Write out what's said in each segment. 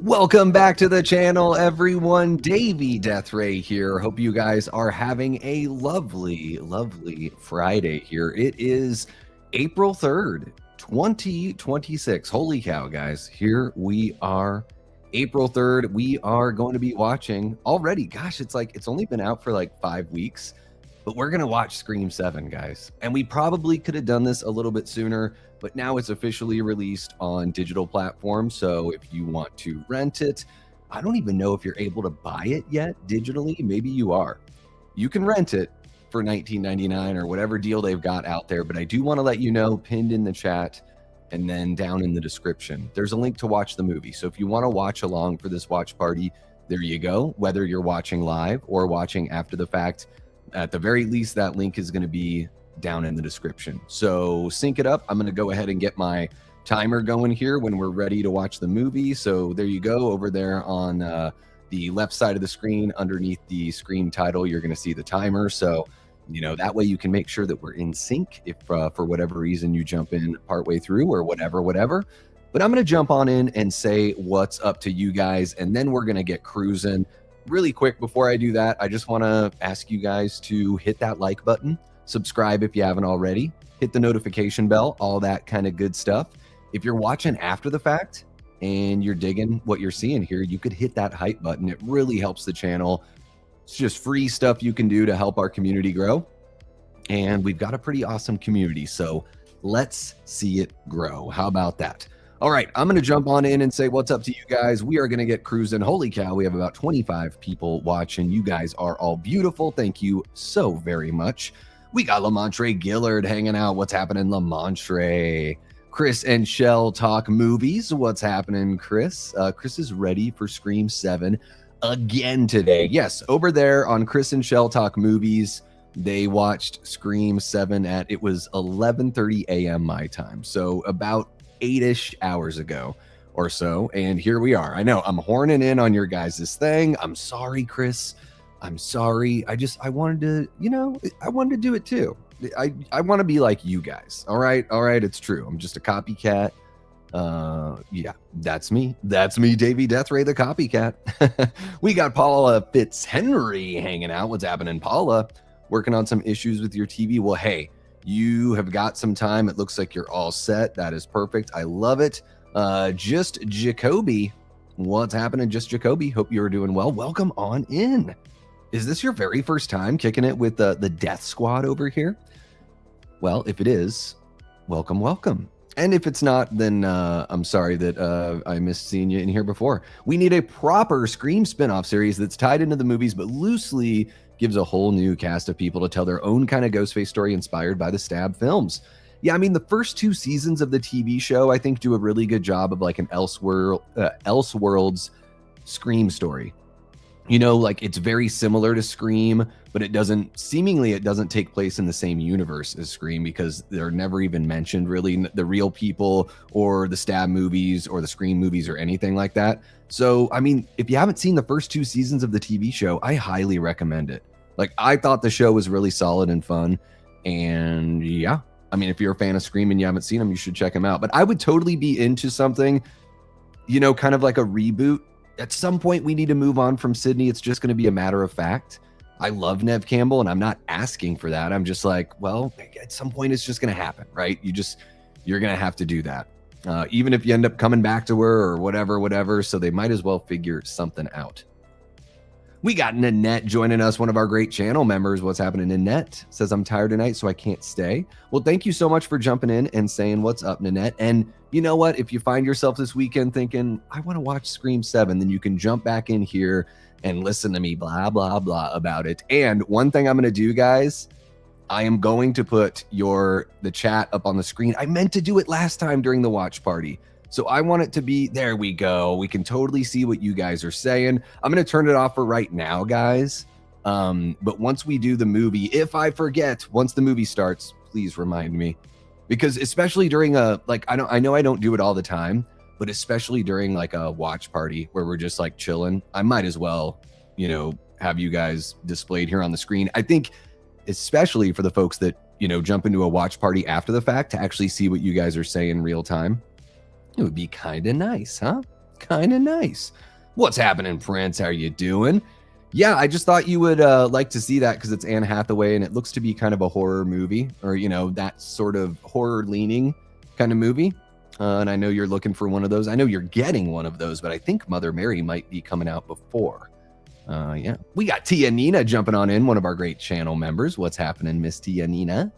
Welcome back to the channel, everyone. Davey Deathray here. Hope you guys are having a lovely, lovely Friday here. It is April 3rd, 2026. Holy cow, guys. Here we are. April 3rd, we are going to be watching already. Gosh, it's only been out for like 5 weeks, but we're going to watch Scream 7, guys. And we probably could have done this a little bit sooner, but now it's officially released on digital platforms. So if you want to rent it, I don't even know if you're able to buy it yet digitally. Maybe you are. You can rent it for $19.99 or whatever deal they've got out there. But I do want to let you know, pinned in the chat and then down in the description, there's a link to watch the movie. So if you want to watch along for this watch party, there you go. Whether you're watching live or watching after the fact, at the very least, that link is going to be down in the description. So sync it up. I'm going to go ahead and get my timer going here when we're ready to watch the movie. So there you go. Over there on the left side of the screen, underneath the Scream title, you're going to see the timer. So, you know, that way you can make sure that we're in sync if for whatever reason you jump in partway through or whatever. But I'm going to jump on in and say what's up to you guys, and then we're going to get cruising. Really quick, before I do that, I just want to ask you guys to hit that like button. Subscribe if you haven't already, hit the notification bell, all that kind of good stuff. If you're watching after the fact and you're digging what you're seeing here, you could hit that hype button. It really helps the channel. It's just free stuff you can do to help our community grow. And we've got a pretty awesome community, so let's see it grow. How about that? All right, I'm going to jump on in and say what's up to you guys. We are going to get cruising. Holy cow, we have about 25 people watching. You guys are all beautiful. Thank you so very much. We got Lamontre Gillard hanging out. What's happening, Lamontre? Chris and Shell talk movies. What's happening, Chris? Chris is ready for Scream 7 again today. Yes, over there on Chris and Shell talk movies, they watched Scream 7 at, it was 11:30 a.m. my time. So about 8-ish hours ago or so. And here we are. I know I'm horning in on your guys' thing. I'm sorry, Chris. I'm sorry. I wanted to, you know, I wanted to do it too. I want to be like you guys. All right. It's true. I'm just a copycat. Yeah, that's me. That's me, Davey Deathray, the copycat. We got Paula Fitzhenry hanging out. What's happening, Paula? Working on some issues with your TV. Well, hey, you have got some time. It looks like you're all set. That is perfect. I love it. Just Jacoby. What's happening, Just Jacoby? Hope you're doing well. Welcome on in. Is this your very first time kicking it with the Death Squad over here? Well, if it is, welcome, welcome. And if it's not, then I'm sorry that I missed seeing you in here before. We need a proper Scream spinoff series that's tied into the movies, but loosely gives a whole new cast of people to tell their own kind of Ghostface story inspired by the Stab films. Yeah, I mean, the first 2 seasons of the TV show, I think, do a really good job of like an Elseworlds Scream story. You know, like it's very similar to Scream, but it doesn't take place in the same universe as Scream because they're never even mentioned really the real people or the Stab movies or the Scream movies or anything like that. So, I mean, if you haven't seen the first 2 seasons of the TV show, I highly recommend it. Like, I thought the show was really solid and fun. And yeah, I mean, if you're a fan of Scream and you haven't seen them, you should check them out. But I would totally be into something, you know, kind of like a reboot. At some point, we need to move on from Sydney. It's just going to be a matter of fact. I love Nev Campbell, and I'm not asking for that. I'm just like, well, at some point, it's just going to happen, right? You're going to have to do that. Even if you end up coming back to her or whatever. So they might as well figure something out. We got Nanette joining us, one of our great channel members. What's happening, Nanette? Says, I'm tired tonight, so I can't stay. Well, thank you so much for jumping in and saying what's up, Nanette. And you know what? If you find yourself this weekend thinking, I want to watch Scream 7, then you can jump back in here and listen to me blah, blah, blah about it. And one thing I'm going to do, guys, I am going to put the chat up on the screen. I meant to do it last time during the watch party. So I want it to be, there we go. We can totally see what you guys are saying. I'm going to turn it off for right now, guys. But once we do the movie, if I forget, once the movie starts, please remind me. Because especially during I know I don't do it all the time, but especially during like a watch party where we're just like chilling, I might as well, you know, have you guys displayed here on the screen. I think especially for the folks that, you know, jump into a watch party after the fact to actually see what you guys are saying real time. It would be kind of nice, huh? Kind of nice. What's happening, Prince? How are you doing? Yeah, I just thought you would like to see that because it's Anne Hathaway and it looks to be kind of a horror movie, or, you know, that sort of horror leaning kind of movie. And I know you're looking for one of those. I know you're getting one of those, but I think Mother Mary might be coming out before. Yeah, we got Tia Nina jumping on in, one of our great channel members. What's happening, Miss Tia Nina?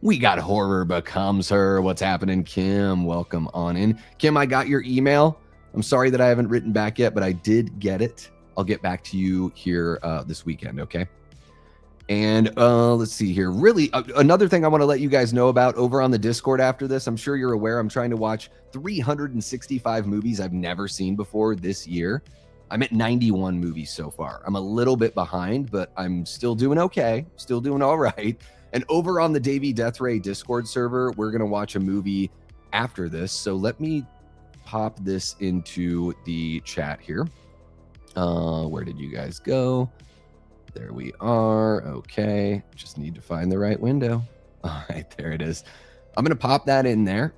We got Horror Becomes Her. What's happening, Kim? Welcome on in. Kim, I got your email. I'm sorry that I haven't written back yet, but I did get it. I'll get back to you here this weekend, okay? And let's see here. Really, another thing I want to let you guys know about over on the Discord after this, I'm sure you're aware I'm trying to watch 365 movies I've never seen before this year. I'm at 91 movies so far. I'm a little bit behind, but I'm still doing okay. Still doing all right. And over on the Davey Deathray Discord server, we're going to watch a movie after this. So let me pop this into the chat here. Where did you guys go? There we are. Okay. Just need to find the right window. All right, there it is. I'm going to pop that in there.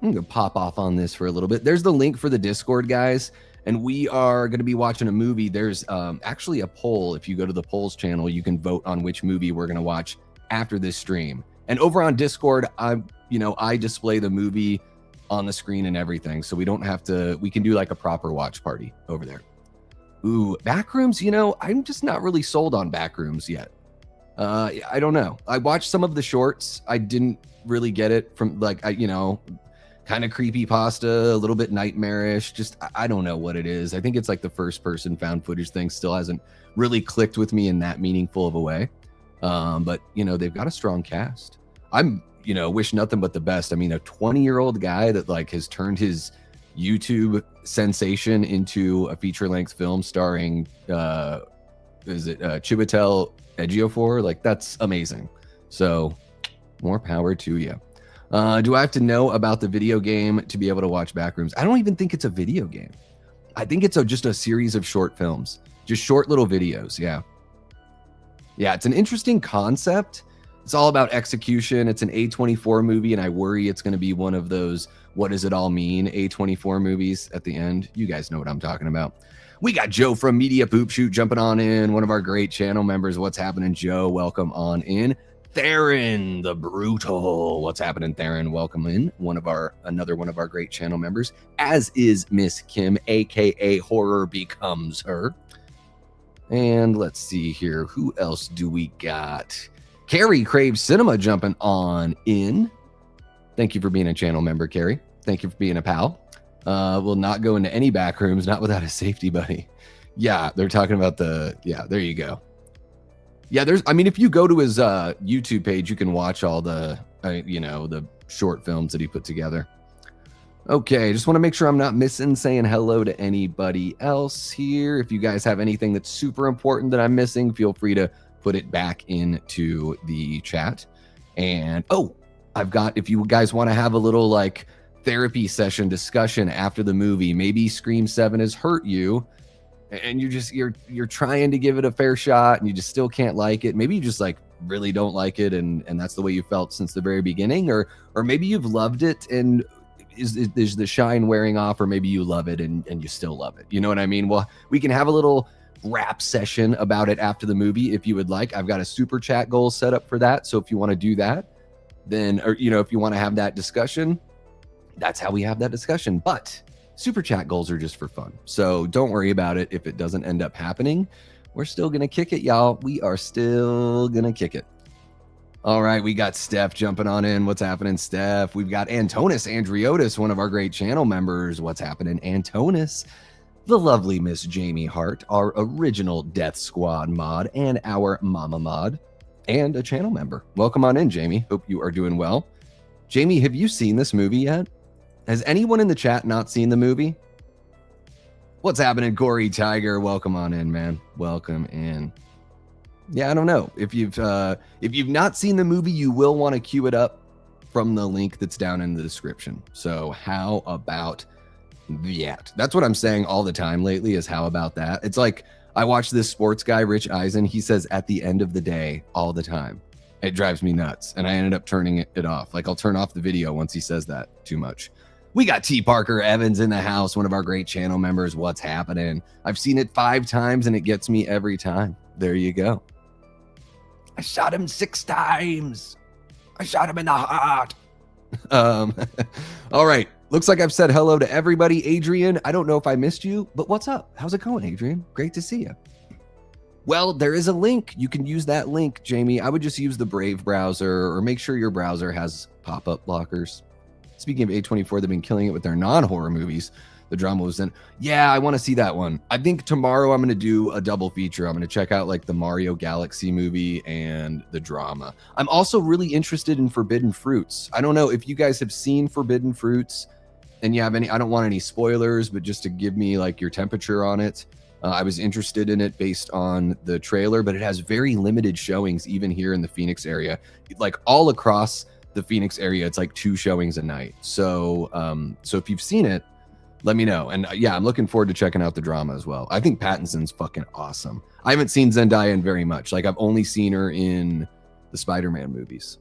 I'm going to pop off on this for a little bit. There's the link for the Discord, guys. And we are going to be watching a movie. There's actually a poll. If you go to the polls channel, you can vote on which movie we're going to watch after this stream. And over on Discord, I display the movie on the screen and everything. So we don't have to, we can do like a proper watch party over there. Ooh, Backrooms, I'm just not really sold on Backrooms yet. I don't know. I watched some of the shorts. I didn't really get it from kind of creepy pasta, a little bit nightmarish. Just, I don't know what it is. I think it's like the first person found footage thing still hasn't really clicked with me in that meaningful of a way. But they've got a strong cast. I'm, wish nothing but the best. I mean, a 20-year-old guy that like has turned his YouTube sensation into a feature-length film starring, Chiwetel Ejiofor? Like, that's amazing. So, more power to you. Do I have to know about the video game to be able to watch Backrooms? I don't even think it's a video game. I think it's just a series of short films, just short little videos. Yeah. Yeah, it's an interesting concept. It's all about execution. It's an A24 movie, and I worry it's going to be one of those what does it all mean A24 movies at the end. You guys know what I'm talking about. We got Joe from Media Poop Shoot jumping on in, one of our great channel members. What's happening, Joe? Welcome on in. Theron the Brutal. What's happening, Theron? Welcome in. Another one of our great channel members, as is Miss Kim, aka Horror Becomes Her. And let's see here. Who else do we got? Carrie Craves Cinema jumping on in. Thank you for being a channel member, Carrie. Thank you for being a pal. We'll not go into any back rooms, not without a safety buddy. Yeah, they're talking about there you go. Yeah, if you go to his YouTube page, you can watch all the, the short films that he put together. Okay, just want to make sure I'm not missing saying hello to anybody else here. If you guys have anything that's super important that I'm missing, feel free to put it back into the chat. And, if you guys want to have a little, like, therapy session discussion after the movie, maybe Scream 7 has hurt you, and you're trying to give it a fair shot and you just still can't like it. Maybe you just like really don't like it and that's the way you felt since the very beginning, or maybe you've loved it and is the shine wearing off, or maybe you love it and you still love it. You know what I mean? Well, we can have a little rap session about it after the movie if you would like. I've got a super chat goal set up for that. So if you want to do that, then, or, if you want to have that discussion, that's how we have that discussion. But super chat goals are just for fun. So don't worry about it if it doesn't end up happening. We're still going to kick it, y'all. We are still going to kick it. All right, we got Steph jumping on in. What's happening, Steph? We've got Antonis Andriotis, one of our great channel members. What's happening, Antonis? The lovely Miss Jamie Hart, our original Death Squad mod and our mama mod, and a channel member. Welcome on in, Jamie. Hope you are doing well. Jamie, have you seen this movie yet? Has anyone in the chat not seen the movie? What's happening, Gory Tiger? Welcome on in, man. Welcome in. Yeah, I don't know. If you've not seen the movie, you will want to queue it up from the link that's down in the description. So how about that? That's what I'm saying all the time lately, is how about that? It's like I watch this sports guy, Rich Eisen. He says at the end of the day all the time. It drives me nuts. And I ended up turning it off. Like, I'll turn off the video once he says that too much. We got T. Parker Evans in the house, one of our great channel members. What's happening? I've seen it 5 times and it gets me every time. There you go. I shot him 6 times. I shot him in the heart. All right. Looks like I've said hello to everybody. Adrian, I don't know if I missed you, but what's up? How's it going, Adrian? Great to see you. Well, there is a link. You can use that link, Jamie. I would just use the Brave browser, or make sure your browser has pop-up blockers. Speaking of A24, they've been killing it with their non-horror movies. The drama was in. Yeah, I want to see that one. I think tomorrow I'm going to do a double feature. I'm going to check out like the Mario Galaxy movie and the drama. I'm also really interested in Forbidden Fruits. I don't know if you guys have seen Forbidden Fruits and you have any, I don't want any spoilers, but just to give me like your temperature on it. I was interested in it based on the trailer, but it has very limited showings even here in the Phoenix area. Like all across the Phoenix area, it's like 2 showings a night. So, so if you've seen it, let me know. And yeah, I'm looking forward to checking out the drama as well. I think Pattinson's fucking awesome. I haven't seen Zendaya in very much. Like I've only seen her in the Spider-Man movies.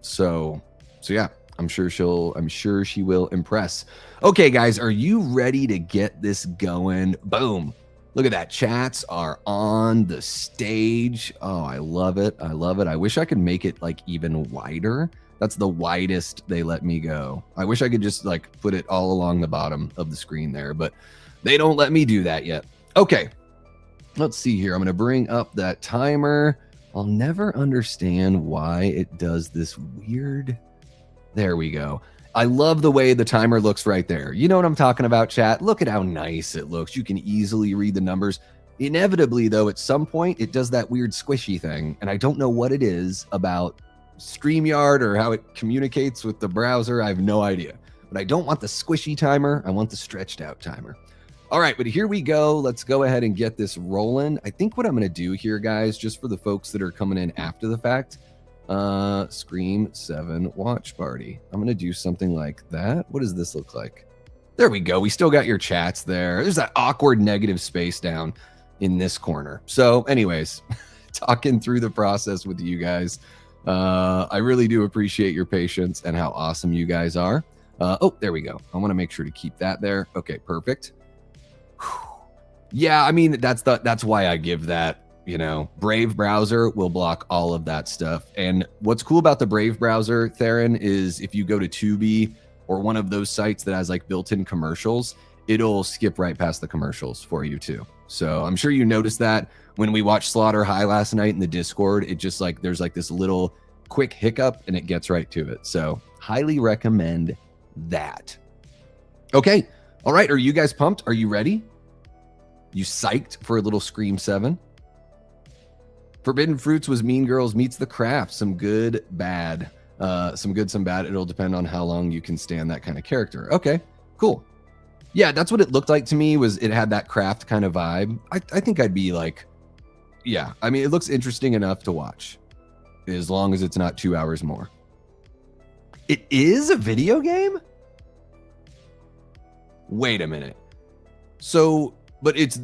So yeah, I'm sure she will impress. Okay, guys, are you ready to get this going? Boom. Look at that. Chats are on the stage. Oh, I love it. I love it. I wish I could make it like even wider. That's the widest they let me go. I wish I could just like put it all along the bottom of the screen there, but they don't let me do that yet. Okay, let's see here. I'm going to bring up that timer. I'll never understand why it does this weird. There we go. I love the way the timer looks right there. You know what I'm talking about, chat? Look at how nice it looks. You can easily read the numbers. Inevitably, though, at some point, it does that weird squishy thing, and I don't know what it is about StreamYard or how it communicates with the browser. I have no idea, but I don't want the squishy timer. I want the stretched out timer. All right, but here we go. Let's go ahead and get this rolling. I think what I'm going to do here, guys, just for the folks that are coming in after the fact, Scream 7 watch party. I'm going to do something like that. What does this look like? There we go. We still got your chats there. There's that awkward negative space down in this corner. So anyways, talking through the process with you guys. I really do appreciate your patience and how awesome you guys are. Oh, there we go. I want to make sure to keep that there. Okay, perfect. Yeah, I mean, that's why I give that, you know, Brave browser will block all of that stuff. And what's cool about the Brave browser, Theron, is if you go to Tubi or one of those sites that has like built-in commercials, it'll skip right past the commercials for you too. So I'm sure you noticed that when we watched Slaughter High last night in the Discord, it just like, there's like this little quick hiccup and it gets right to it. So highly recommend that. Okay. All right. Are you guys pumped? Are you ready? You psyched for a little Scream 7? Forbidden Fruits was Mean Girls meets The Craft. Some good, bad. Some good, some bad. It'll depend on how long you can stand that kind of character. Okay, cool. Yeah, that's what it looked like to me, was it had that Craft kind of vibe. I think I'd be like, yeah, I mean, it looks interesting enough to watch as long as it's not 2 hours more. It is a video game? Wait a minute. So, but it's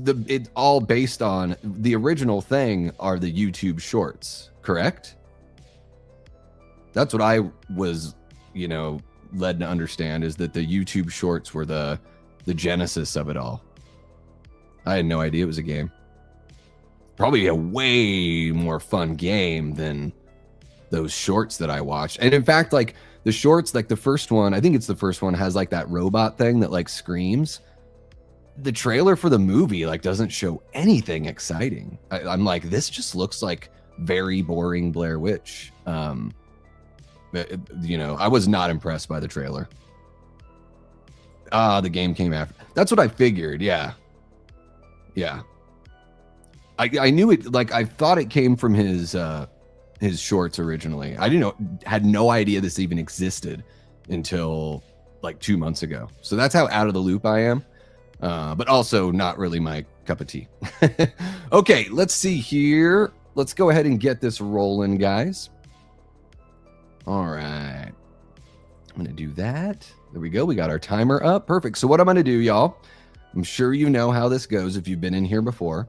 all based on the original thing are the YouTube shorts, correct? That's what I was, you know, led to understand, is that the YouTube shorts were the genesis of it all. I had no idea it was a game. Probably a way more fun game than those shorts that I watched. And in fact, like the shorts, like the first one, I think it's the first one, has like that robot thing that like screams. The trailer for the movie like doesn't show anything exciting. I'm like, this just looks like very boring Blair Witch. You know, I was not impressed by the trailer. The game came after. That's what I figured. Yeah. I knew it. Like I thought it came from his shorts originally. I had no idea this even existed until like 2 months ago. So that's how out of the loop I am. But also not really my cup of tea. Okay, let's see here. Let's go ahead and get this rolling, guys. All right. I'm going to do that. There we go. We got our timer up. Perfect. So what I'm going to do, y'all, I'm sure you know how this goes if you've been in here before.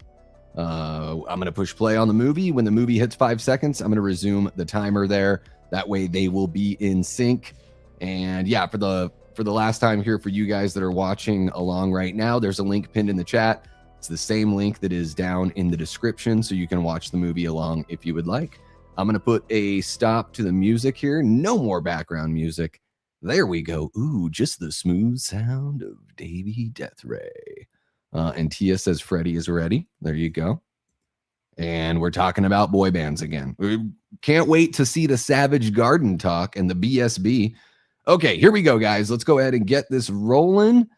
I'm going to push play on the movie. When the movie hits 5 seconds, I'm going to resume the timer there. That way they will be in sync. And yeah, for the for the last time here for you guys that are watching along right now, there's a link pinned in the chat. It's the same link that is down in the description, so you can watch the movie along if you would like. I'm going to put a stop to the music here. No more background music. There we go. Ooh, just the smooth sound of Davey Deathray. And Tia says Freddie is ready. There you go. And we're talking about boy bands again. We can't wait to see the Savage Garden talk and the BSB. Okay, here we go, guys. Let's go ahead and get this rolling.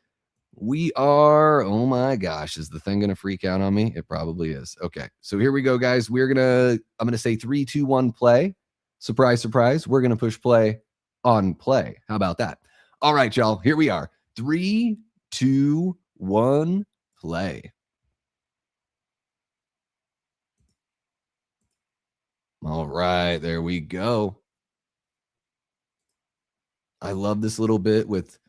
We are, oh my gosh, is the thing going to freak out on me? It probably is. Okay, so here we go, guys. I'm going to say 3, 2, 1, play. Surprise, surprise. We're going to push play on play. How about that? All right, y'all, here we are. 3, 2, 1, play. All right, there we go. I love this little bit with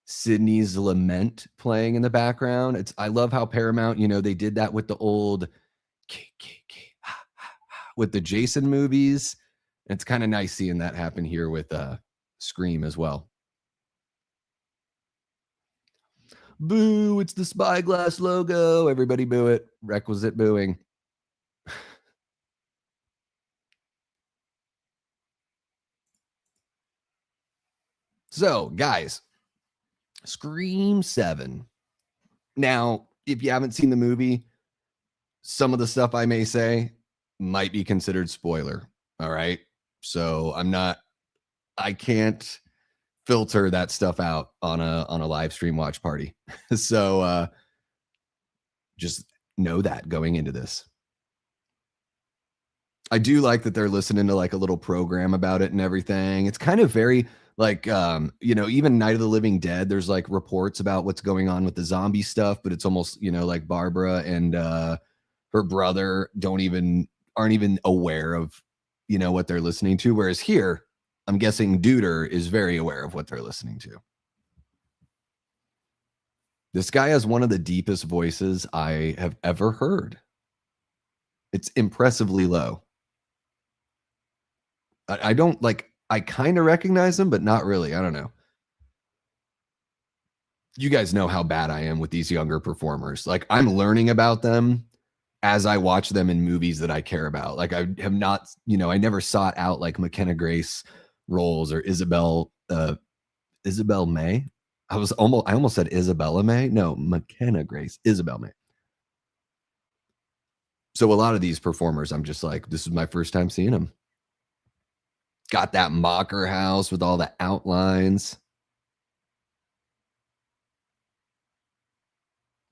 Sydney's Lament playing in the background. I love how Paramount, they did that with the old with the Jason movies. It's kind of nice seeing that happen here with Scream as well. Boo, it's the Spyglass logo. Everybody boo it. Requisite booing. So, guys, Scream 7. Now, if you haven't seen the movie, some of the stuff I may say might be considered spoiler. All right. So I can't filter that stuff out on a live stream watch party. So just know that going into this. I do like that they're listening to like a little program about it and everything. It's kind of very like even Night of the Living Dead, there's like reports about what's going on with the zombie stuff, but it's almost like Barbara and her brother aren't even aware of what they're listening to, whereas here I'm guessing Duder is very aware of what they're listening to. This guy has one of the deepest voices I have ever heard. It's impressively low. I don't like, I kind of recognize him, but not really. I don't know. You guys know how bad I am with these younger performers. Like, I'm learning about them as I watch them in movies that I care about. Like, I have not, I never sought out like McKenna Grace roles or Isabel May. I almost said Isabella May. No, McKenna Grace, Isabel May. So a lot of these performers, I'm just like, this is my first time seeing them. Got that mocker house with all the outlines.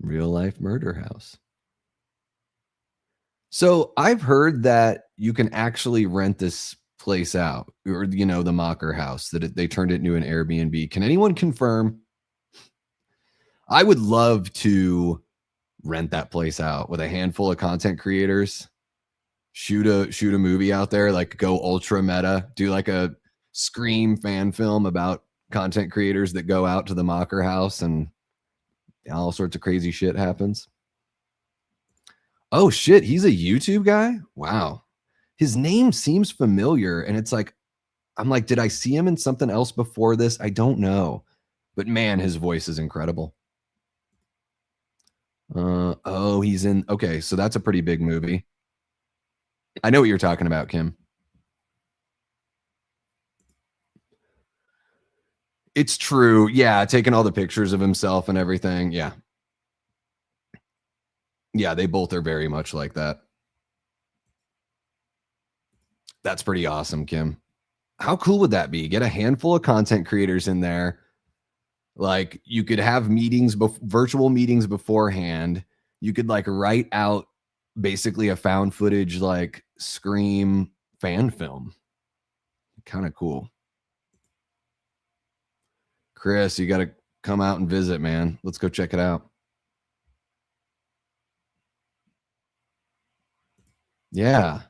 Real life murder house. So I've heard that you can actually rent this place out, or the mocker house, that they turned it into an Airbnb. Can anyone confirm? I would love to rent that place out with a handful of content creators. Shoot a movie out there, like go ultra meta, do like a Scream fan film about content creators that go out to the mocker house and all sorts of crazy shit happens. Oh shit, he's a YouTube guy? Wow. His name seems familiar, and it's like, I'm like, did I see him in something else before this? I don't know. But man, his voice is incredible. Oh, he's in, okay, so that's a pretty big movie. I know what you're talking about, Kim. It's true. Yeah, taking all the pictures of himself and everything. Yeah. Yeah, they both are very much like that. That's pretty awesome, Kim. How cool would that be? Get a handful of content creators in there. Like, you could have meetings, virtual meetings beforehand. You could like write out basically a found footage like Scream fan film. Kind of cool. Chris, you got to come out and visit, man. Let's go check it out. Yeah.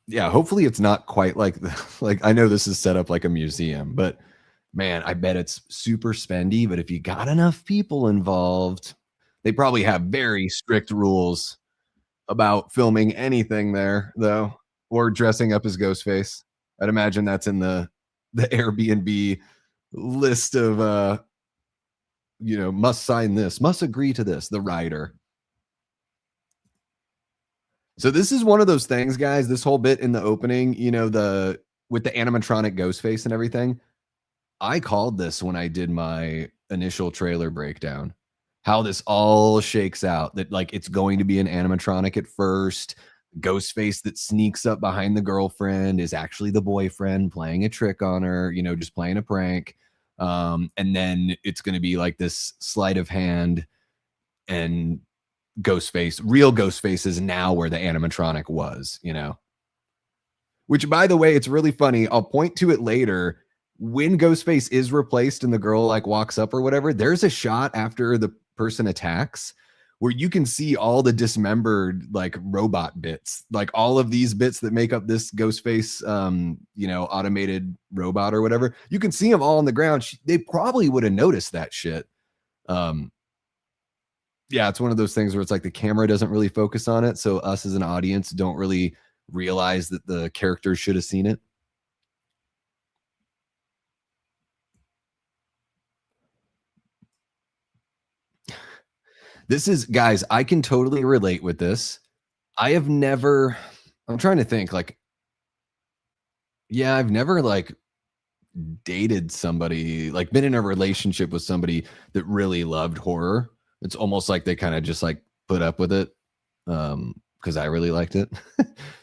Yeah, hopefully it's not quite like like, I know this is set up like a museum, but man, I bet it's super spendy. But if you got enough people involved, they probably have very strict rules about filming anything there, though, or dressing up as Ghostface. I'd imagine that's in the Airbnb list of must sign this, must agree to this, the writer. So this is one of those things, guys, this whole bit in the opening, the with the animatronic Ghostface and everything. I called this when I did my initial trailer breakdown. How this all shakes out, that like it's going to be an animatronic at first. Ghostface that sneaks up behind the girlfriend is actually the boyfriend playing a trick on her, just playing a prank. And then it's going to be like this sleight of hand, and real Ghostface is now where the animatronic was, which, by the way, it's really funny. I'll point to it later. When Ghostface is replaced and the girl like walks up or whatever, there's a shot after the person attacks where you can see all the dismembered like robot bits, like all of these bits that make up this Ghostface, automated robot or whatever. You can see them all on the ground. They probably would have noticed that shit. Yeah, it's one of those things where it's like the camera doesn't really focus on it. So us as an audience don't really realize that the characters should have seen it. This is, guys, I can totally relate with this. I'm trying to think, like, yeah, I've never like dated somebody, like been in a relationship with somebody that really loved horror. It's almost like they kind of just like put up with it because I really liked it.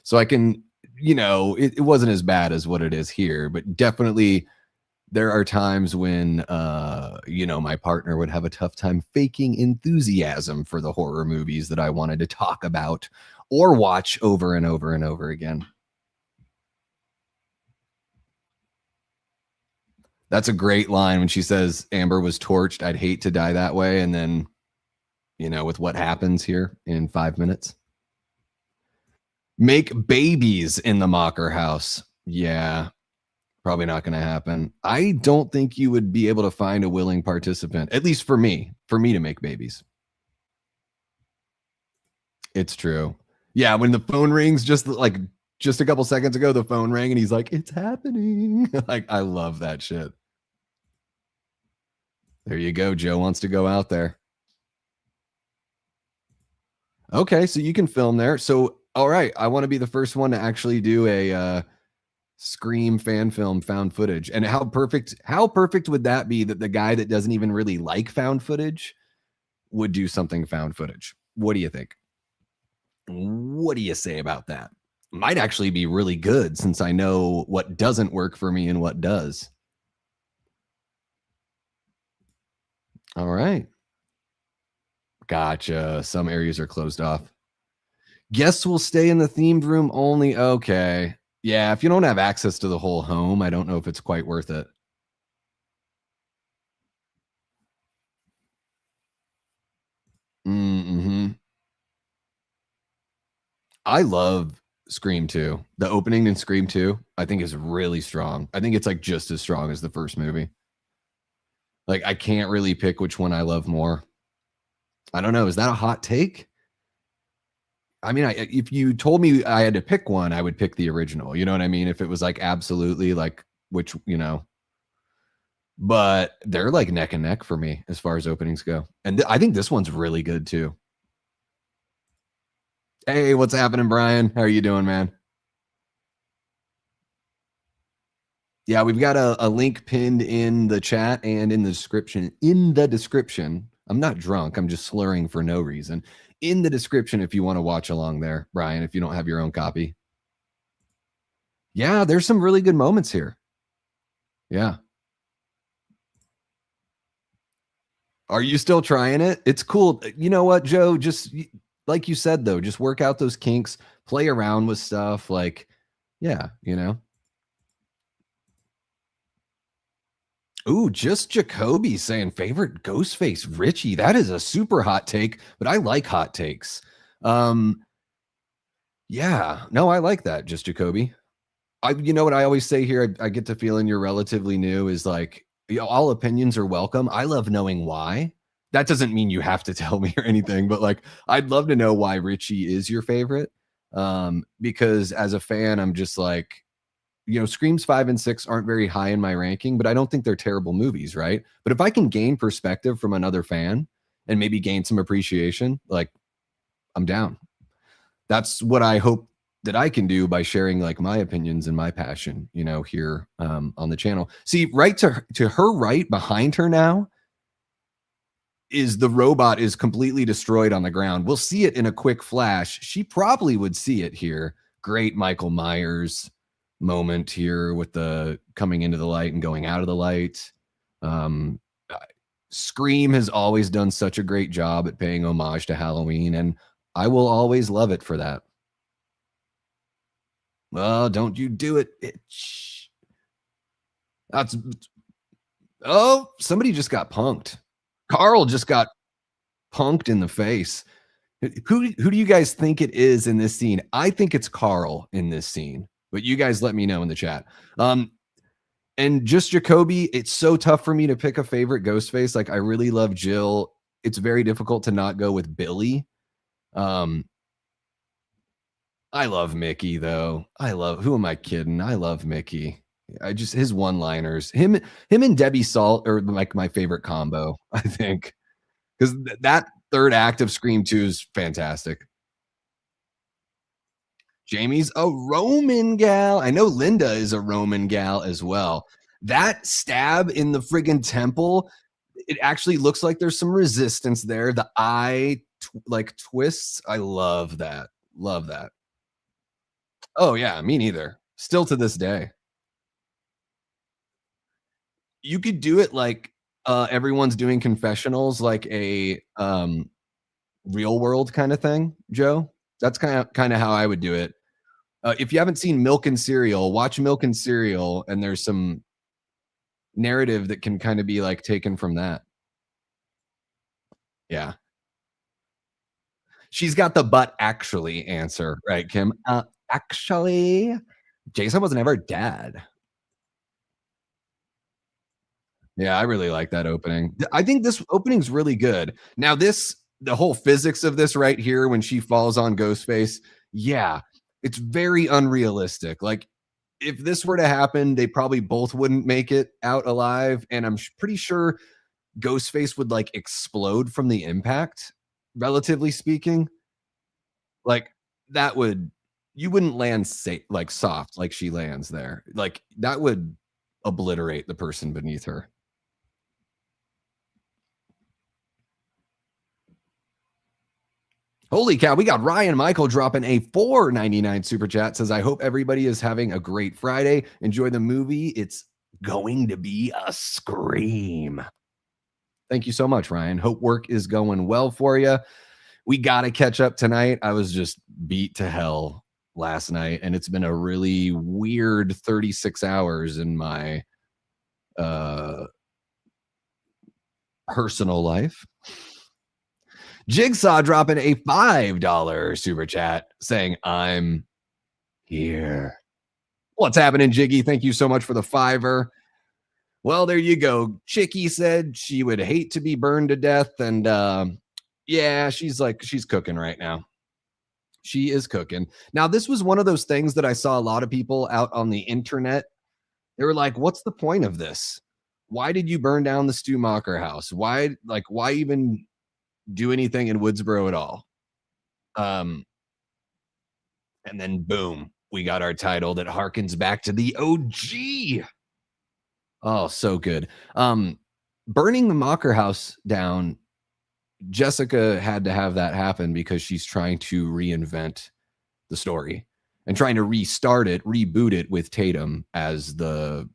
So I can, it wasn't as bad as what it is here, but definitely there are times when my partner would have a tough time faking enthusiasm for the horror movies that I wanted to talk about or watch over and over and over again. That's a great line when she says Amber was torched. I'd hate to die that way. And then, with what happens here in 5 minutes. Make babies in the Mocker house. Yeah, probably not going to happen. I don't think you would be able to find a willing participant, at least for me to make babies. It's true. Yeah, when the phone rings, just a couple seconds ago, the phone rang and he's like, it's happening. Like, I love that shit. There you go. Joe wants to go out there. Okay, so you can film there. So, all right, I want to be the first one to actually do a Scream fan film found footage. And how perfect would that be that the guy that doesn't even really like found footage would do something found footage? What do you think? What do you say about that? Might actually be really good since I know what doesn't work for me and what does. All right. Gotcha. Some areas are closed off. Guests will stay in the themed room only. Okay. Yeah, if you don't have access to the whole home, I don't know if it's quite worth it. Mm-hmm. I love Scream 2. The opening in Scream 2, I think, is really strong. I think it's like just as strong as the first movie. Like, I can't really pick which one I love more. I don't know. Is that a hot take? I mean, if you told me I had to pick one, I would pick the original. You know what I mean? If it was like absolutely like which, but they're like neck and neck for me as far as openings go. And I think this one's really good too. Hey, what's happening, Brian? How are you doing, man? Yeah, we've got a link pinned in the chat and in the description. I'm not drunk. I'm just slurring for no reason. In the description, if you want to watch along there, Brian, if you don't have your own copy. Yeah, there's some really good moments here. Yeah. Are you still trying it? It's cool. You know what, Joe? Just like you said, though, just work out those kinks, play around with stuff. Like, yeah, Ooh, just Jacoby saying favorite Ghostface Richie. That is a super hot take, but I like hot takes. Yeah, no, I like that. Just Jacoby. You know what I always say here? I get the feeling you're relatively new. Is like, all opinions are welcome. I love knowing why. That doesn't mean you have to tell me or anything, but like, I'd love to know why Richie is your favorite. Because as a fan, I'm just like, Screams 5 and 6 aren't very high in my ranking, but I don't think they're terrible movies, right? But if I can gain perspective from another fan and maybe gain some appreciation, like, I'm down. That's what I hope that I can do by sharing like my opinions and my passion, here on the channel. See, right to her right behind her now is the robot is completely destroyed on the ground. We'll see it in a quick flash. She probably would see it here. Great Michael Myers moment here with the coming into the light and going out of the light. Um, Scream has always done such a great job at paying homage to Halloween, and I will always love it for that. Well, don't you do it, bitch. That's somebody just got punked. Carl just got punked in the face. Who do you guys think it is in this scene? I think it's Carl in this scene, but you guys let me know in the chat. And just Jacoby, it's so tough for me to pick a favorite Ghostface. Like, I really love Jill. It's very difficult to not go with Billy. I love Mickey though. Who am I kidding? I love Mickey. His one-liners. Him and Debbie Salt are like my favorite combo, I think. Because that third act of Scream 2 is fantastic. Jamie's a Roman gal. I know Linda is a Roman gal as well. That stab in the friggin' temple, it actually looks like there's some resistance there. The eye twists. I love that. Love that. Oh yeah, me neither. Still to this day. You could do it like everyone's doing confessionals, like a real world kind of thing, Joe. That's kind of how I would do it. If you haven't seen Milk and Cereal, watch Milk and Cereal, and there's some narrative that can kind of be like taken from that. Yeah. She's got the "but actually" answer, right, Kim? Actually, Jason was never dead. Yeah, I really like that opening. I think this opening's really good. Now, the whole physics of this right here when she falls on Ghostface, yeah, it's very unrealistic. Like, if this were to happen, they probably both wouldn't make it out alive, and I'm pretty sure Ghostface would like explode from the impact, relatively speaking. Like, that would you wouldn't land like soft like she lands there. Like, that would obliterate the person beneath her. Holy cow, we got Ryan Michael dropping a $4.99 super chat. Says, I hope everybody is having a great Friday. Enjoy the movie. It's going to be a scream. Thank you so much, Ryan. Hope work is going well for you. We got to catch up tonight. I was just beat to hell last night, and it's been a really weird 36 hours in my personal life. Jigsaw dropping a $5 super chat saying, I'm here. What's happening, Jiggy? Thank you so much for the $5. Well, there you go. Chicky said she would hate to be burned to death. And yeah, she's cooking right now. She is cooking. Now, this was one of those things that I saw a lot of people out on the internet. They were like, what's the point of this? Why did you burn down the Stu Macher house? Why even do anything in Woodsboro at all? And then boom, we got our title that harkens back to the OG. Oh, so good. Burning the Macher house down, Jessica had to have that happen because she's trying to reinvent the story and trying to reboot it with Tatum as the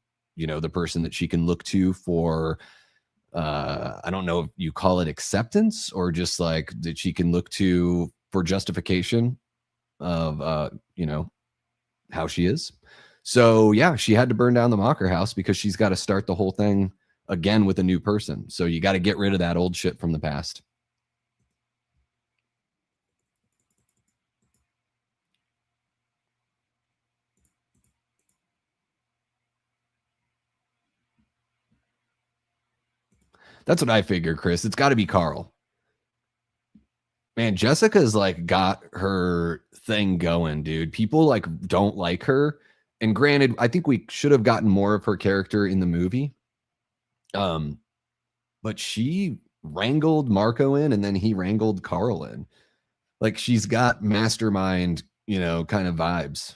person that she can look to for I don't know if you call it acceptance or just like that she can look to for justification of how she is. So yeah, she had to burn down the Macher house because she's got to start the whole thing again with a new person. So you got to get rid of that old shit from the past. That's what I figured, Chris. It's got to be Carl. Man, Jessica's like got her thing going, dude. People like don't like her, And granted, I think we should have gotten more of her character in the movie. But she wrangled Marco in, and then he wrangled Carl in. Like, she's got mastermind, kind of vibes.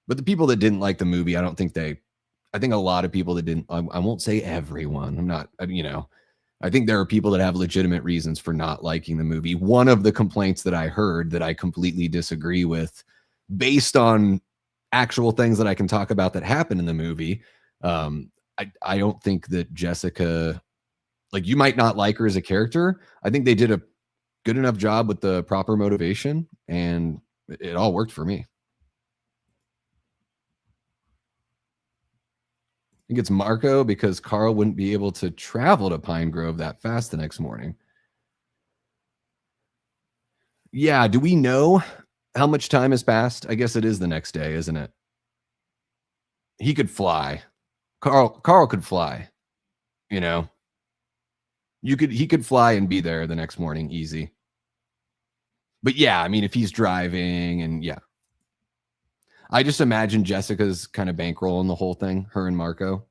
But the people that didn't like the movie, I think a lot of people that didn't, I won't say everyone. I think there are people that have legitimate reasons for not liking the movie. One of the complaints that I heard that I completely disagree with, based on actual things that I can talk about that happened in the movie, I don't think that Jessica, like, you might not like her as a character. I think they did a good enough job with the proper motivation, and it all worked for me. I think it's Marco, because Carl wouldn't be able to travel to Pine Grove that fast the next morning. Yeah, do we know how much time has passed? I guess it is the next day, isn't it? He could fly. Carl could fly. He could fly and be there the next morning easy. But yeah, I mean, if he's driving, and yeah. I just imagine Jessica's kind of bankrolling the whole thing, her and Marco.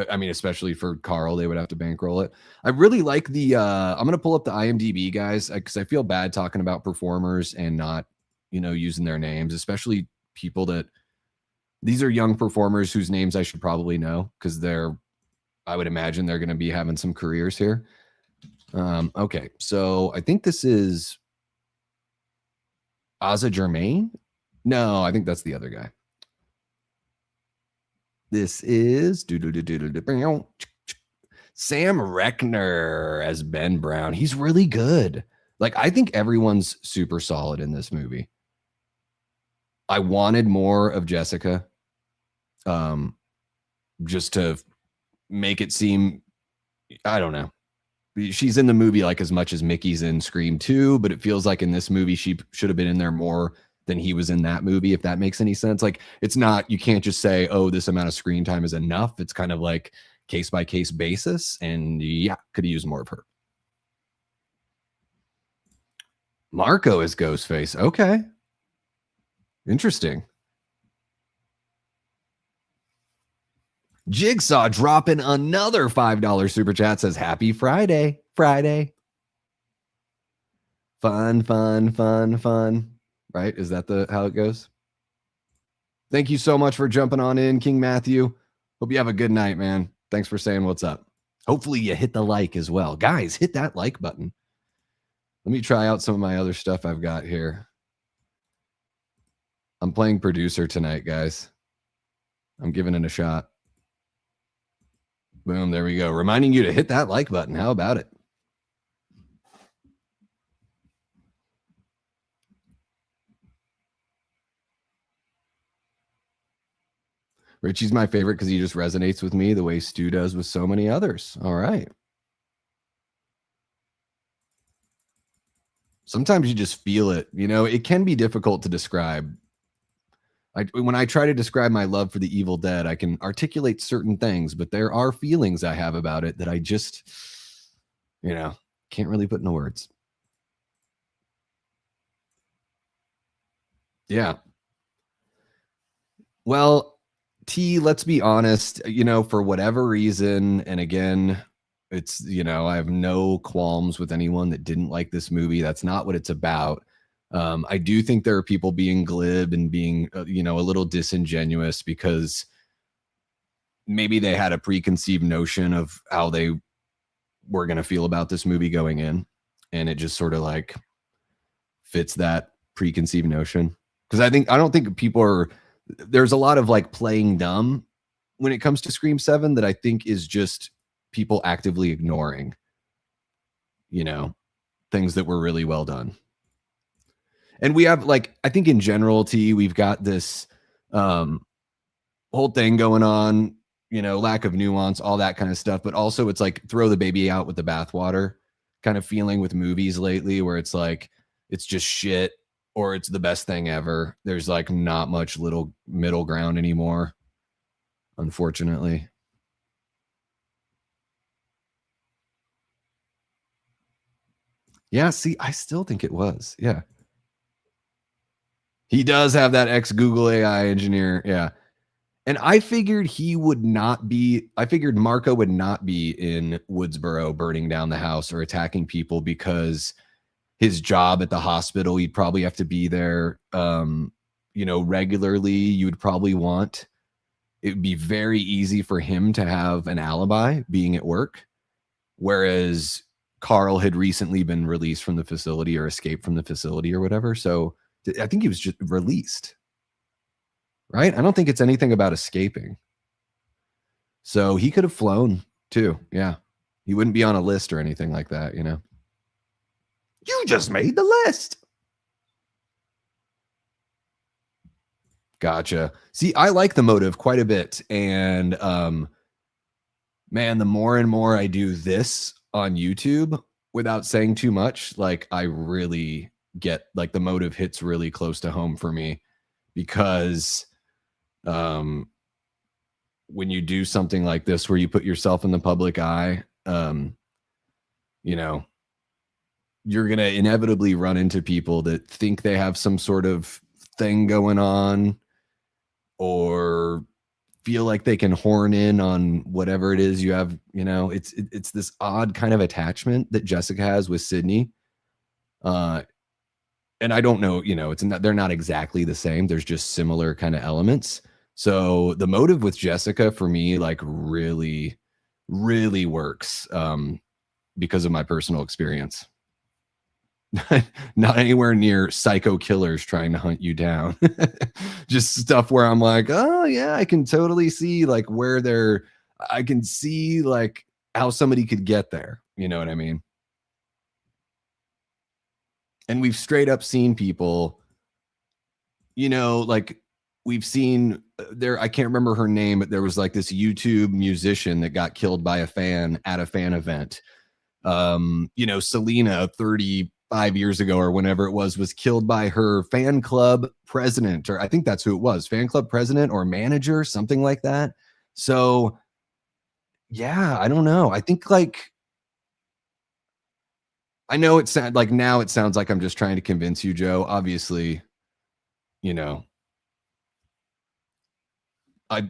I mean, especially for Carl, they would have to bankroll it. I really like I'm going to pull up the IMDb, guys, because I feel bad talking about performers and not, using their names, especially people these are young performers whose names I should probably know, because I would imagine they're going to be having some careers here. Okay, so I think this is Aza Germain. No, I think that's the other guy. This is Sam Reckner as Ben Brown. He's really good. Like, I think everyone's super solid in this movie. I wanted more of Jessica, just to make it seem, I don't know. She's in the movie like as much as Mickey's in Scream 2, but it feels like in this movie she should have been in there more than he was in that movie, if that makes any sense. Like, it's not, you can't just say, oh, this amount of screen time is enough. It's kind of like case by case basis, and yeah, could have used more of her. Marco is Ghostface. Okay. Interesting. Jigsaw dropping another $5 super chat, says happy Friday. Friday. Fun. Right? Is that how it goes? Thank you so much for jumping on in, King Matthew. Hope you have a good night, man. Thanks for saying what's up. Hopefully you hit the like as well. Guys, hit that like button. Let me try out some of my other stuff I've got here. I'm playing producer tonight, guys. I'm giving it a shot. Boom, there we go. Reminding you to hit that like button. How about it? Richie's my favorite because he just resonates with me the way Stu does with so many others. All right. Sometimes you just feel it. It can be difficult to describe. When I try to describe my love for the Evil Dead, I can articulate certain things, but there are feelings I have about it that I just, can't really put into words. Yeah. Well, T, let's be honest, for whatever reason, and again, it's, I have no qualms with anyone that didn't like this movie. That's not what it's about. I do think there are people being glib and being, a little disingenuous because maybe they had a preconceived notion of how they were going to feel about this movie going in. And it just sort of like fits that preconceived notion. Because I don't think there's a lot of like playing dumb when it comes to Scream 7 that I think is just people actively ignoring, things that were really well done. And we have, like, I think in general, T, we've got this whole thing going on, lack of nuance, all that kind of stuff. But also it's like throw the baby out with the bathwater kind of feeling with movies lately, where it's like, it's just shit or it's the best thing ever. There's like not much little middle ground anymore, unfortunately. Yeah, see, I still think it was. Yeah. He does have that ex Google AI engineer. Yeah. And I figured I figured Marco would not be in Woodsboro burning down the house or attacking people because his job at the hospital, he'd probably have to be there, regularly. You would probably want it would be very easy for him to have an alibi being at work. Whereas Carl had recently been released from the facility or escaped from the facility or whatever. So I think he was just released, right? I don't think it's anything about escaping. So he could have flown too. Yeah. He wouldn't be on a list or anything like that, you know? You just made the list. Gotcha. See, I like the motive quite a bit. And man, the more and more I do this on YouTube without saying too much, like I really get like the motive hits really close to home for me because when you do something like this where you put yourself in the public eye, you know, you're going to inevitably run into people that think they have some sort of thing going on or feel like they can horn in on whatever it is you have. You know, it's this odd kind of attachment that Jessica has with Sydney. And I don't know, you know, they're not exactly the same. There's just similar kind of elements. So the motive with Jessica for me, like really, really works because of my personal experience. Not anywhere near psycho killers trying to hunt you down. Just stuff where I'm like, oh yeah, I can totally see like I can see like how somebody could get there. You know what I mean? And we've straight up seen people, you know, like we've seen I can't remember her name, but there was like this YouTube musician that got killed by a fan at a fan event. Selena 35 years ago or whenever it was killed by her fan club president, or I think that's who it was, fan club president or manager, something like that. So yeah, I don't know. I think like, I know it sounds like now it sounds like I'm just trying to convince you, Joe. Obviously, you know, I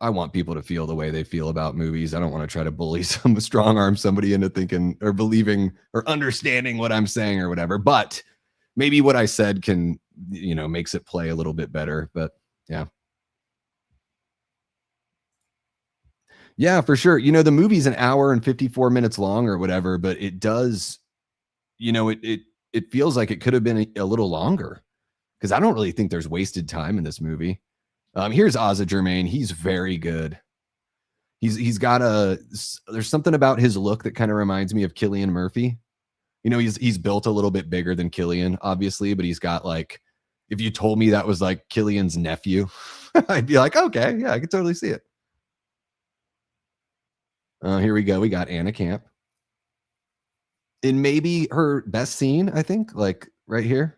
want people to feel the way they feel about movies. I don't want to try to bully strong arm somebody into thinking or believing or understanding what I'm saying or whatever. But maybe what I said can, makes it play a little bit better. But yeah. Yeah, for sure. The movie's an hour and 54 minutes long or whatever, but it does, it feels like it could have been a little longer because I don't really think there's wasted time in this movie. Here's Ozzy Germain. He's very good. He's got there's something about his look that kind of reminds me of Cillian Murphy. He's built a little bit bigger than Cillian, obviously, but he's got like, if you told me that was like Cillian's nephew, I'd be like, okay, yeah, I could totally see it. Here we go. We got Anna Camp. In maybe her best scene, I think, like right here.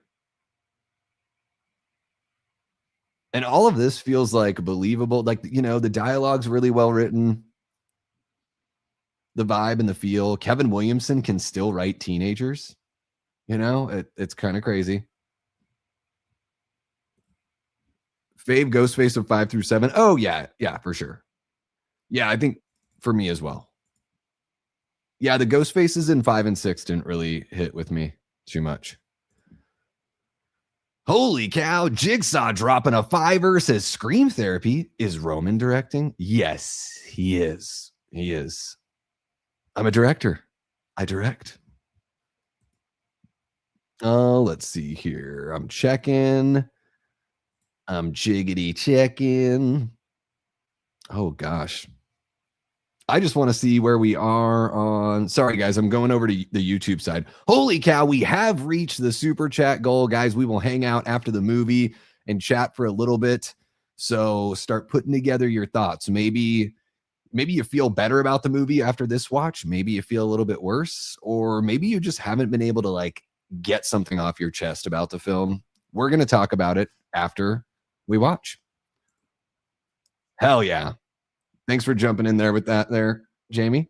And all of this feels like believable. Like, the dialogue's really well written. The vibe and the feel. Kevin Williamson can still write teenagers. It's kind of crazy. Fave Ghostface of 5 through 7. Oh, yeah. Yeah, for sure. Yeah, I think for me as well. Yeah, the Ghostfaces in 5 and 6 didn't really hit with me too much. Holy cow, Jigsaw dropping a 5 says Scream Therapy. Is Roman directing? Yes, he is. He is. I'm a director. I direct. Oh, let's see here. I'm checking. I'm jiggity checking. Oh, gosh. I just want to see where we are on. Sorry, guys. I'm going over to the YouTube side. Holy cow. We have reached the super chat goal, guys. We will hang out after the movie and chat for a little bit. So start putting together your thoughts. Maybe you feel better about the movie after this watch. Maybe you feel a little bit worse, or maybe you just haven't been able to like get something off your chest about the film. We're going to talk about it after we watch. Hell yeah. Thanks for jumping in there with that there, Jamie.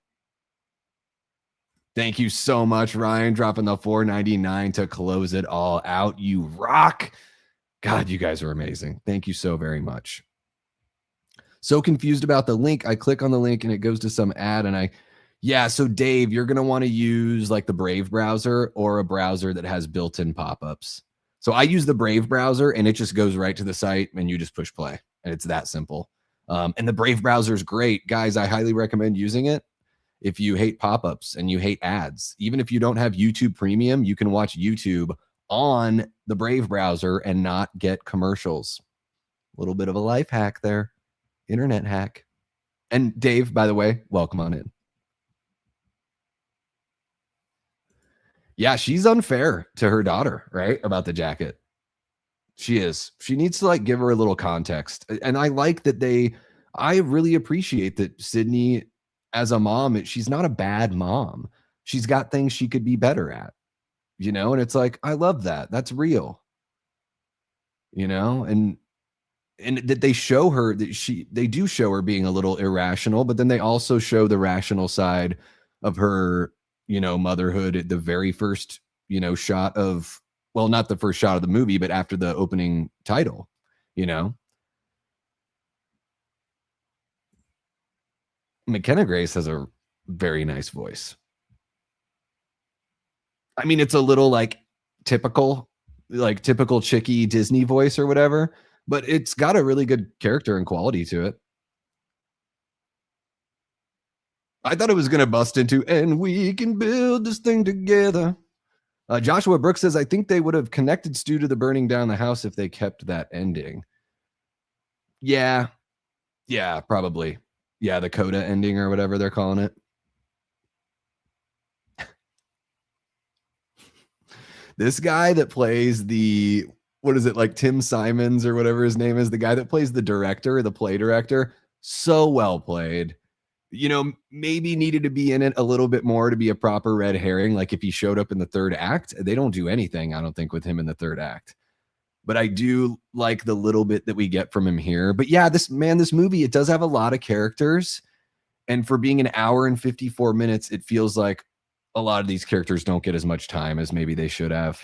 Thank you so much, Ryan, dropping the $4.99 to close it all out. You rock. God, you guys are amazing. Thank you so very much. So confused about the link. I click on the link and it goes to some ad and yeah, so Dave, you're going to want to use like the Brave browser or a browser that has built-in pop-ups. So I use the Brave browser and it just goes right to the site and you just push play and it's that simple. And the Brave browser is great. Guys, I highly recommend using it. If you hate pop-ups and you hate ads, even if you don't have YouTube Premium, you can watch YouTube on the Brave browser and not get commercials. A little bit of a life hack there. Internet hack. And Dave, by the way, welcome on in. Yeah, she's unfair to her daughter, right? About the jacket. She is. She needs to like give her a little context. And I like that I really appreciate that Sydney as a mom, she's not a bad mom. She's got things she could be better at, you know? And it's like, I love that. That's real. You know, and that they show her that they do show her being a little irrational, but then they also show the rational side of her, you know, motherhood at the very first, you know, shot of, well, not the first shot of the movie, but after the opening title, you know. McKenna Grace has a very nice voice. I mean, it's a little like typical chickie Disney voice or whatever, but it's got a really good character and quality to it. I thought it was going to bust into, and we can build this thing together. Joshua Brooks says, I think they would have connected Stu to the burning down the house if they kept that ending. Yeah. Yeah, probably. Yeah, the coda ending or whatever they're calling it. This guy that plays what is it, like Tim Simons or whatever his name is, the guy that plays the director, the play director, so well played. You know, maybe needed to be in it a little bit more to be a proper red herring. Like if he showed up in the third act, they don't do anything, I don't think, with him in the third act. But I do like the little bit that we get from him here. But yeah, this movie, it does have a lot of characters. And for being an hour and 54 minutes, it feels like a lot of these characters don't get as much time as maybe they should have.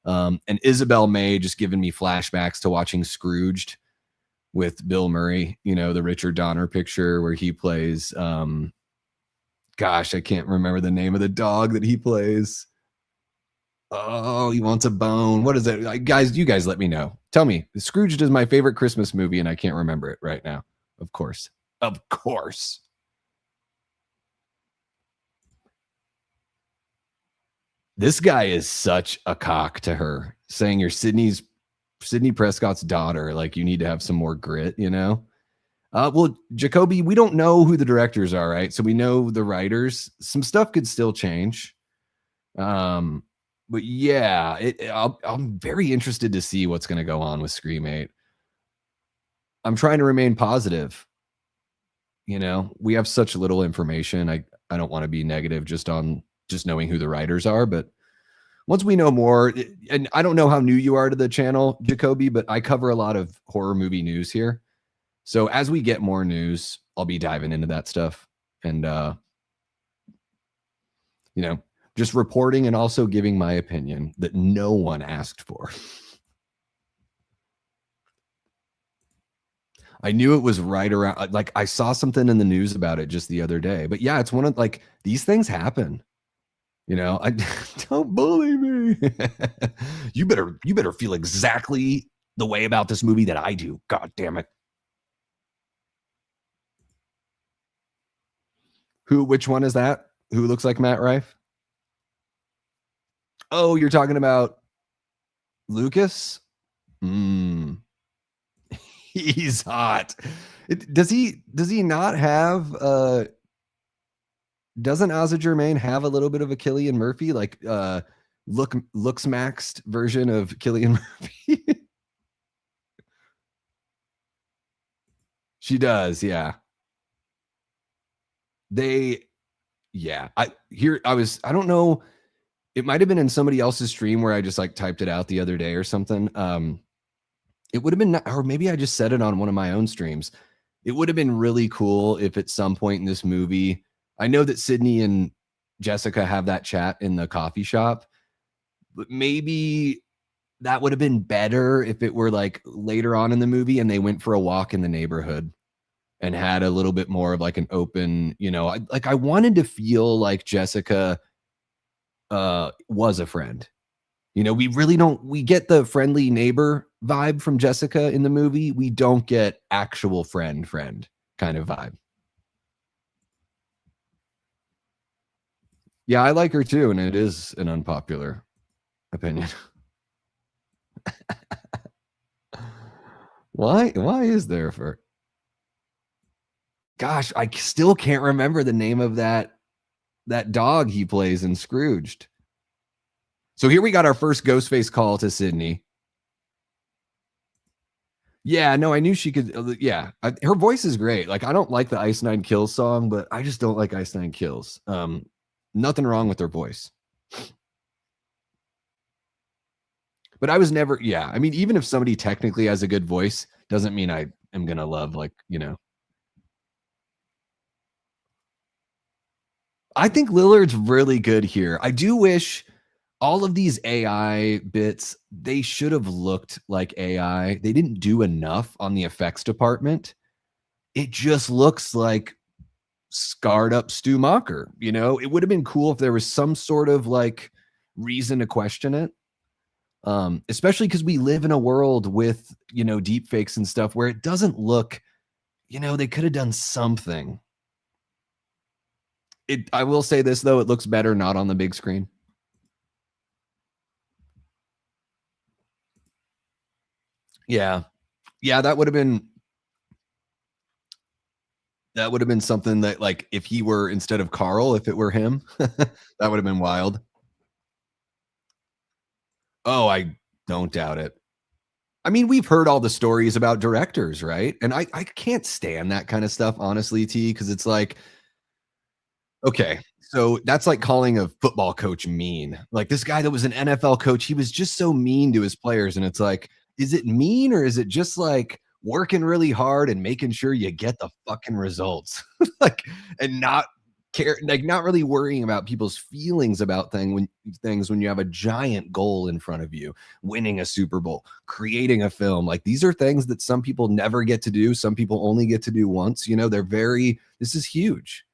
And Isabel May just giving me flashbacks to watching Scrooged with Bill Murray, you know, the Richard Donner picture where he plays, gosh, I can't remember the name of the dog that he plays. Oh, he wants a bone. What is it? Guys, you guys let me know. Tell me. Scrooged is my favorite Christmas movie and I can't remember it right now. Of course. Of course. This guy is such a cock to her, saying you're Sydney Prescott's daughter. Like, you need to have some more grit, you know? Well, Jacoby, we don't know who the directors are, right? So we know the writers. Some stuff could still change. But yeah, I'm very interested to see what's going to go on with Scream 8. I'm trying to remain positive. You know, we have such little information. I don't want to be negative just knowing who the writers are, but once we know more, and I don't know how new you are to the channel, Jacoby, but I cover a lot of horror movie news here. So as we get more news, I'll be diving into that stuff and, you know, just reporting and also giving my opinion that no one asked for. I knew it was right around, like I saw something in the news about it just the other day, but yeah, it's one of like, these things happen. You know, I don't bully me. You better feel exactly the way about this movie that I do. God damn it. Which one is that? Who looks like Matt Rife? Oh, you're talking about Lucas? He's hot. Does he not have doesn't Asa Germain have a little bit of a Cillian Murphy, like looks maxed version of Cillian Murphy? She does, yeah. I don't know, it might have been in somebody else's stream where I just like typed it out the other day or something. It would have been, or maybe I just said it on one of my own streams. It would have been really cool if at some point in this movie, I know that Sydney and Jessica have that chat in the coffee shop, but maybe that would have been better if it were, like, later on in the movie and they went for a walk in the neighborhood and had a little bit more of, like, an open, I wanted to feel like Jessica, was a friend. We really don't we get the friendly neighbor vibe from Jessica in the movie. We don't get actual friend kind of vibe. Yeah, I like her too, and it is an unpopular opinion. Why is there for gosh, I still can't remember the name of that dog he plays in Scrooged. So here we got our first Ghostface call to Sydney. Yeah, no, I knew she could. Yeah, her voice is great. Like, I don't like the Ice Nine Kills song, but I just don't like Ice Nine Kills. Nothing wrong with her voice, but I was never. Yeah, I mean, even if somebody technically has a good voice, doesn't mean I am gonna love I think Lillard's really good here. I do wish all of these AI bits, they should have looked like AI. They didn't do enough on the effects department. It just looks like scarred up Stu Macher. It would have been cool if there was some sort of like reason to question it. Especially because we live in a world with deep fakes and stuff where it doesn't look, they could have done something. I will say this though, it looks better not on the big screen. Yeah. Yeah, that would have been something that, like, if he were instead of Carl, if it were him, that would have been wild. Oh, I don't doubt it. I mean, we've heard all the stories about directors, right? And I can't stand that kind of stuff, honestly, T, because it's like, okay, so that's like calling a football coach mean. Like this guy that was an NFL coach, he was just so mean to his players. And it's like, is it mean or is it just like working really hard and making sure you get the fucking results? Like, and not care, like not really worrying about people's feelings about things when you have a giant goal in front of you, winning a Super Bowl, creating a film. Like these are things that some people never get to do. Some people only get to do once. This is huge,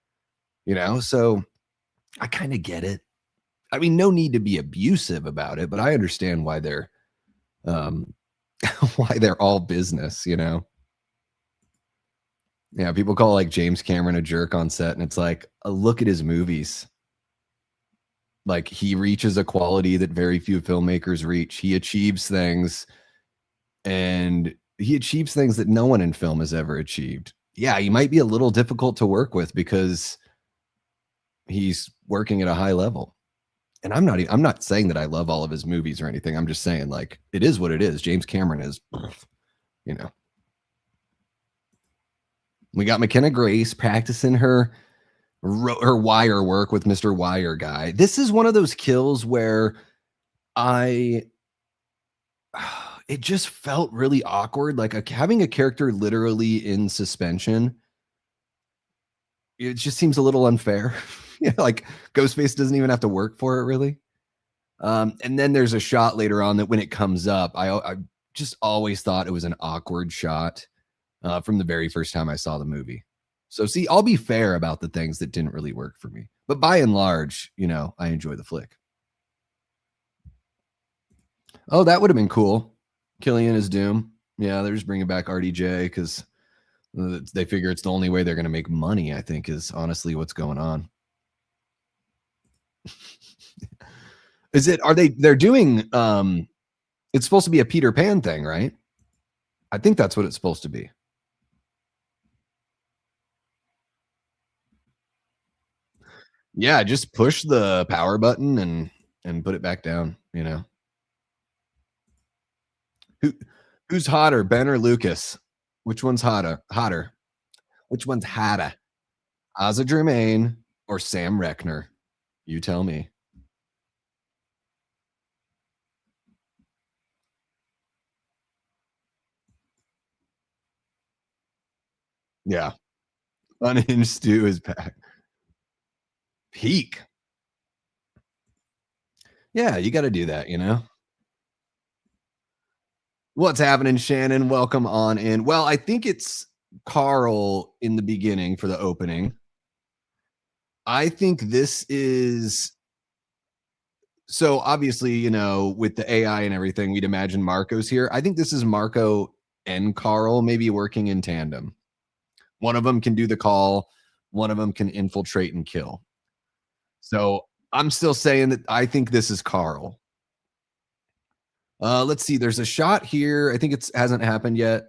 so I kind of get it. I mean, no need to be abusive about it, but I understand why they're um why they're all business. Yeah, people call like James Cameron a jerk on set, and it's like, look at his movies. Like he reaches a quality that very few filmmakers reach. He achieves things, and he achieves things that no one in film has ever achieved. Yeah, he might be a little difficult to work with because he's working at a high level. And I'm not saying that I love all of his movies or anything. I'm just saying like it is what it is. James Cameron is, you know. We got McKenna Grace practicing her wire work with Mr. Wire Guy. This is one of those kills where I it just felt really awkward, like having a character literally in suspension. It just seems a little unfair. Like Ghostface doesn't even have to work for it really. And then there's a shot later on that when it comes up, I just always thought it was an awkward shot from the very first time I saw the movie. So see, I'll be fair about the things that didn't really work for me, but by and large, I enjoy the flick. Oh, that would have been cool. Killian is Doom. Yeah, they're just bringing back RDJ because they figure it's the only way they're going to make money. I think is honestly what's going on. Is it? Are they? They're doing. It's supposed to be a Peter Pan thing, right? I think that's what it's supposed to be. Yeah, just push the power button and put it back down. Who who's hotter, Ben or Lucas? Which one's hotter? Hotter. Which one's hotter? Ozzy Germain or Sam Reckner? You tell me. Yeah. Unhinged Stew is back. Peak. Yeah, you got to do that. What's happening, Shannon? Welcome on in. Well, I think it's Carl in the beginning for the opening. I think this is so obviously, with the AI and everything, we'd imagine Marco's here. I think this is Marco and Carl maybe working in tandem. One of them can do the call, one of them can infiltrate and kill. So I'm still saying that I think this is Carl. Let's see. There's a shot here. I think it hasn't happened yet.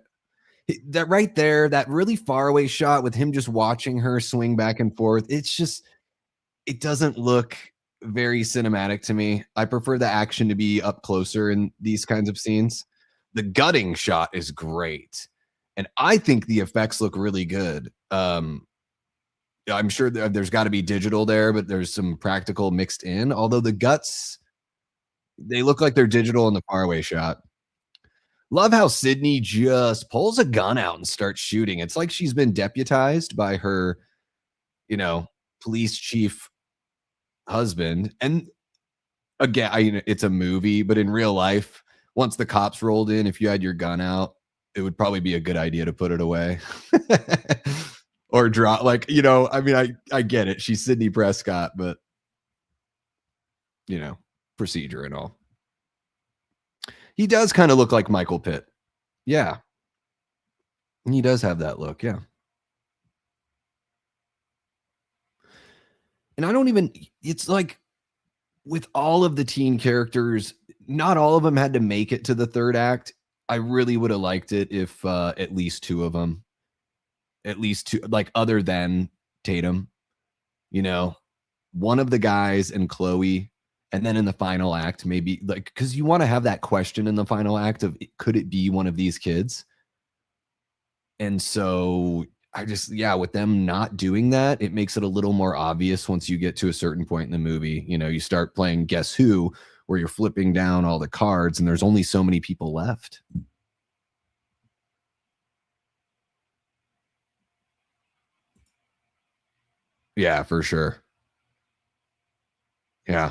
That right there, that really far away shot with him just watching her swing back and forth. It doesn't look very cinematic to me. I prefer the action to be up closer in these kinds of scenes. The gutting shot is great. And I think the effects look really good. I'm sure there's got to be digital there, but there's some practical mixed in. Although the guts, they look like they're digital in the faraway shot. Love how Sydney just pulls a gun out and starts shooting. It's like she's been deputized by her, police chief husband. And again, it's a movie, but in real life, once the cops rolled in, if you had your gun out, it would probably be a good idea to put it away. Or drop, I get it. She's Sydney Prescott, but procedure and all. He does kind of look like Michael Pitt. Yeah. He does have that look, yeah. And it's like with all of the teen characters, not all of them had to make it to the third act. I really would have liked it if at least two of them, like other than Tatum, one of the guys and Chloe. And then in the final act, maybe because you want to have that question in the final act of could it be one of these kids? And so with them not doing that, it makes it a little more obvious once you get to a certain point in the movie. You start playing Guess Who, where you're flipping down all the cards and there's only so many people left. Yeah, for sure. Yeah.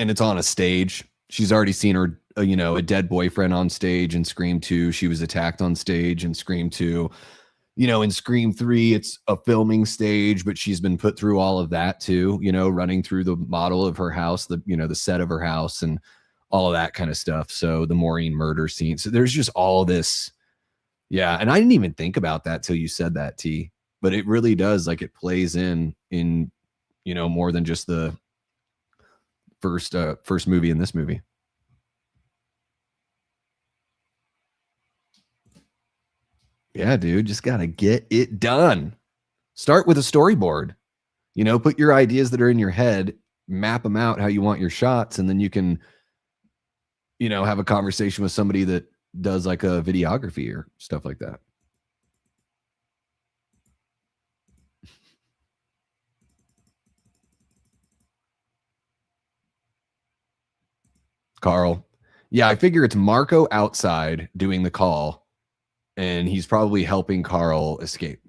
And it's on a stage. She's already seen her, a dead boyfriend on stage in Scream 2. She was attacked on stage in Scream 2. In Scream 3, it's a filming stage, but she's been put through all of that too, running through the model of her house, the set of her house and all of that kind of stuff. So the Maureen murder scene. So there's just all this. Yeah. And I didn't even think about that till you said that, T. But it really does, like it plays in more than just the first movie in this movie. Yeah, dude, just gotta get it done. Start with a storyboard. Put your ideas that are in your head, map them out how you want your shots, and then you can, have a conversation with somebody that does like a videography or stuff like that. Carl. Yeah, I figure it's Marco outside doing the call, and he's probably helping Carl escape.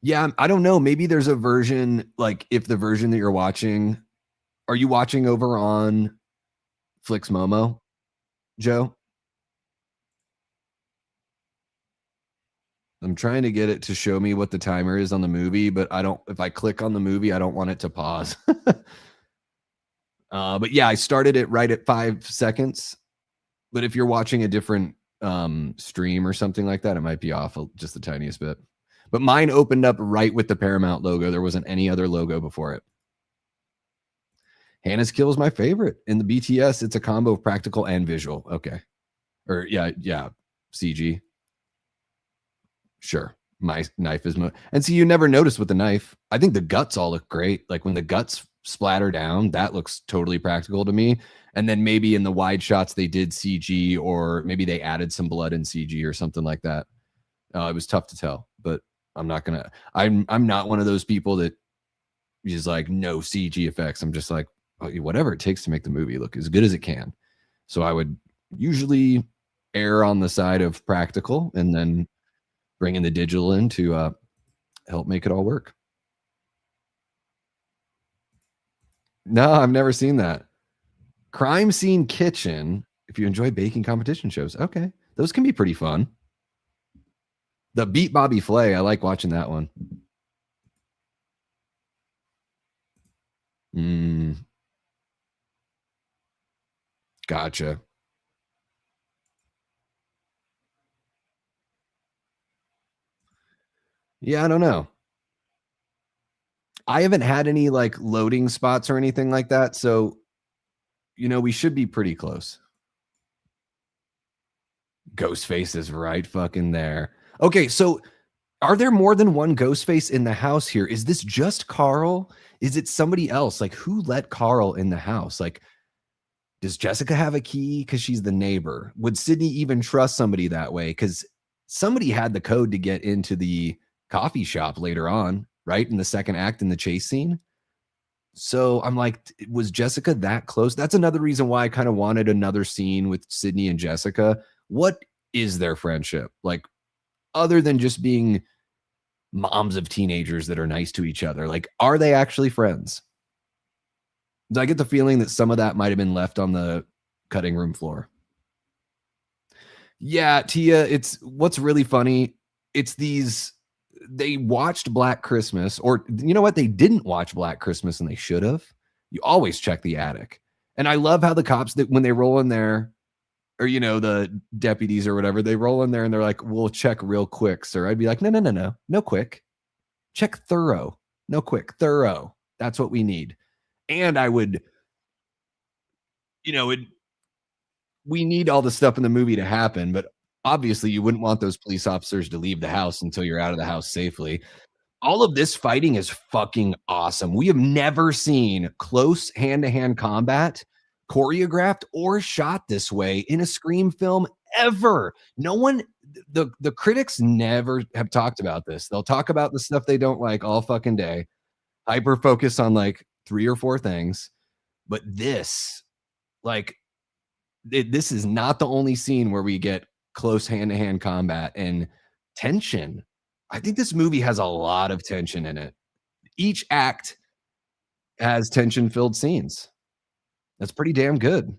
Yeah, I don't know. Maybe there's a version, like if the version that you're watching, are you watching over on Flix Momo, Joe? I'm trying to get it to show me what the timer is on the movie, but if I click on the movie, I don't want it to pause. But yeah, I started it right at 5 seconds. But if you're watching a different stream or something like that, it might be off just the tiniest bit. But mine opened up right with the Paramount logo. There wasn't any other logo before it. Hannah's Kill is my favorite. In the BTS, it's a combo of practical and visual. Okay. Or yeah, CG. Sure. My knife is and see, you never notice with the knife. I think the guts all look great. Like when the guts splatter down, that looks totally practical to me. And then maybe in the wide shots they did CG, or maybe they added some blood in CG or something like that. It was tough to tell, but I'm not not one of those people that is like no CG effects. I'm just like whatever it takes to make the movie look as good as it can. So I would usually err on the side of practical and then bringing the digital in to help make it all work. No, I've never seen that. Crime Scene Kitchen, if you enjoy baking competition shows. Okay. Those can be pretty fun. The Beat Bobby Flay, I like watching that one. Mm, gotcha. Yeah, I don't know. I haven't had any like loading spots or anything like that. So, we should be pretty close. Ghostface is right fucking there. Okay, so are there more than one Ghostface in the house here? Is this just Carl? Is it somebody else? Like, who let Carl in the house? Like, does Jessica have a key because she's the neighbor? Would Sydney even trust somebody that way? Because somebody had the code to get into the coffee shop later on, right? In the second act in the chase scene. So I'm like, was Jessica that close? That's another reason why I kind of wanted another scene with Sydney and Jessica. What is their friendship like, other than just being moms of teenagers that are nice to each other? Like, are they actually friends? I get the feeling that some of that might have been left on the cutting room floor. Yeah, Tia, it's what's really funny. It's these they watched Black Christmas, or you know what? They didn't watch Black Christmas and they should have. You always check the attic. And I love how the cops that when they roll in there, or the deputies or whatever, they roll in there and they're like, "We'll check real quick, sir." I'd be like, "No, no quick. Check thorough. No quick, thorough. That's what we need." And I would, it we need all the stuff in the movie to happen, but obviously you wouldn't want those police officers to leave the house until you're out of the house safely. All of this fighting is fucking awesome. We have never seen close hand-to-hand combat choreographed or shot this way in a Scream film ever. No one the critics never have talked about this. They'll talk about the stuff they don't like all fucking day, hyper focus on like 3 or 4 things, but this, like, this is not the only scene where we get close hand-to-hand combat and tension. I think this movie has a lot of tension in it. Each act has tension-filled scenes. That's pretty damn good.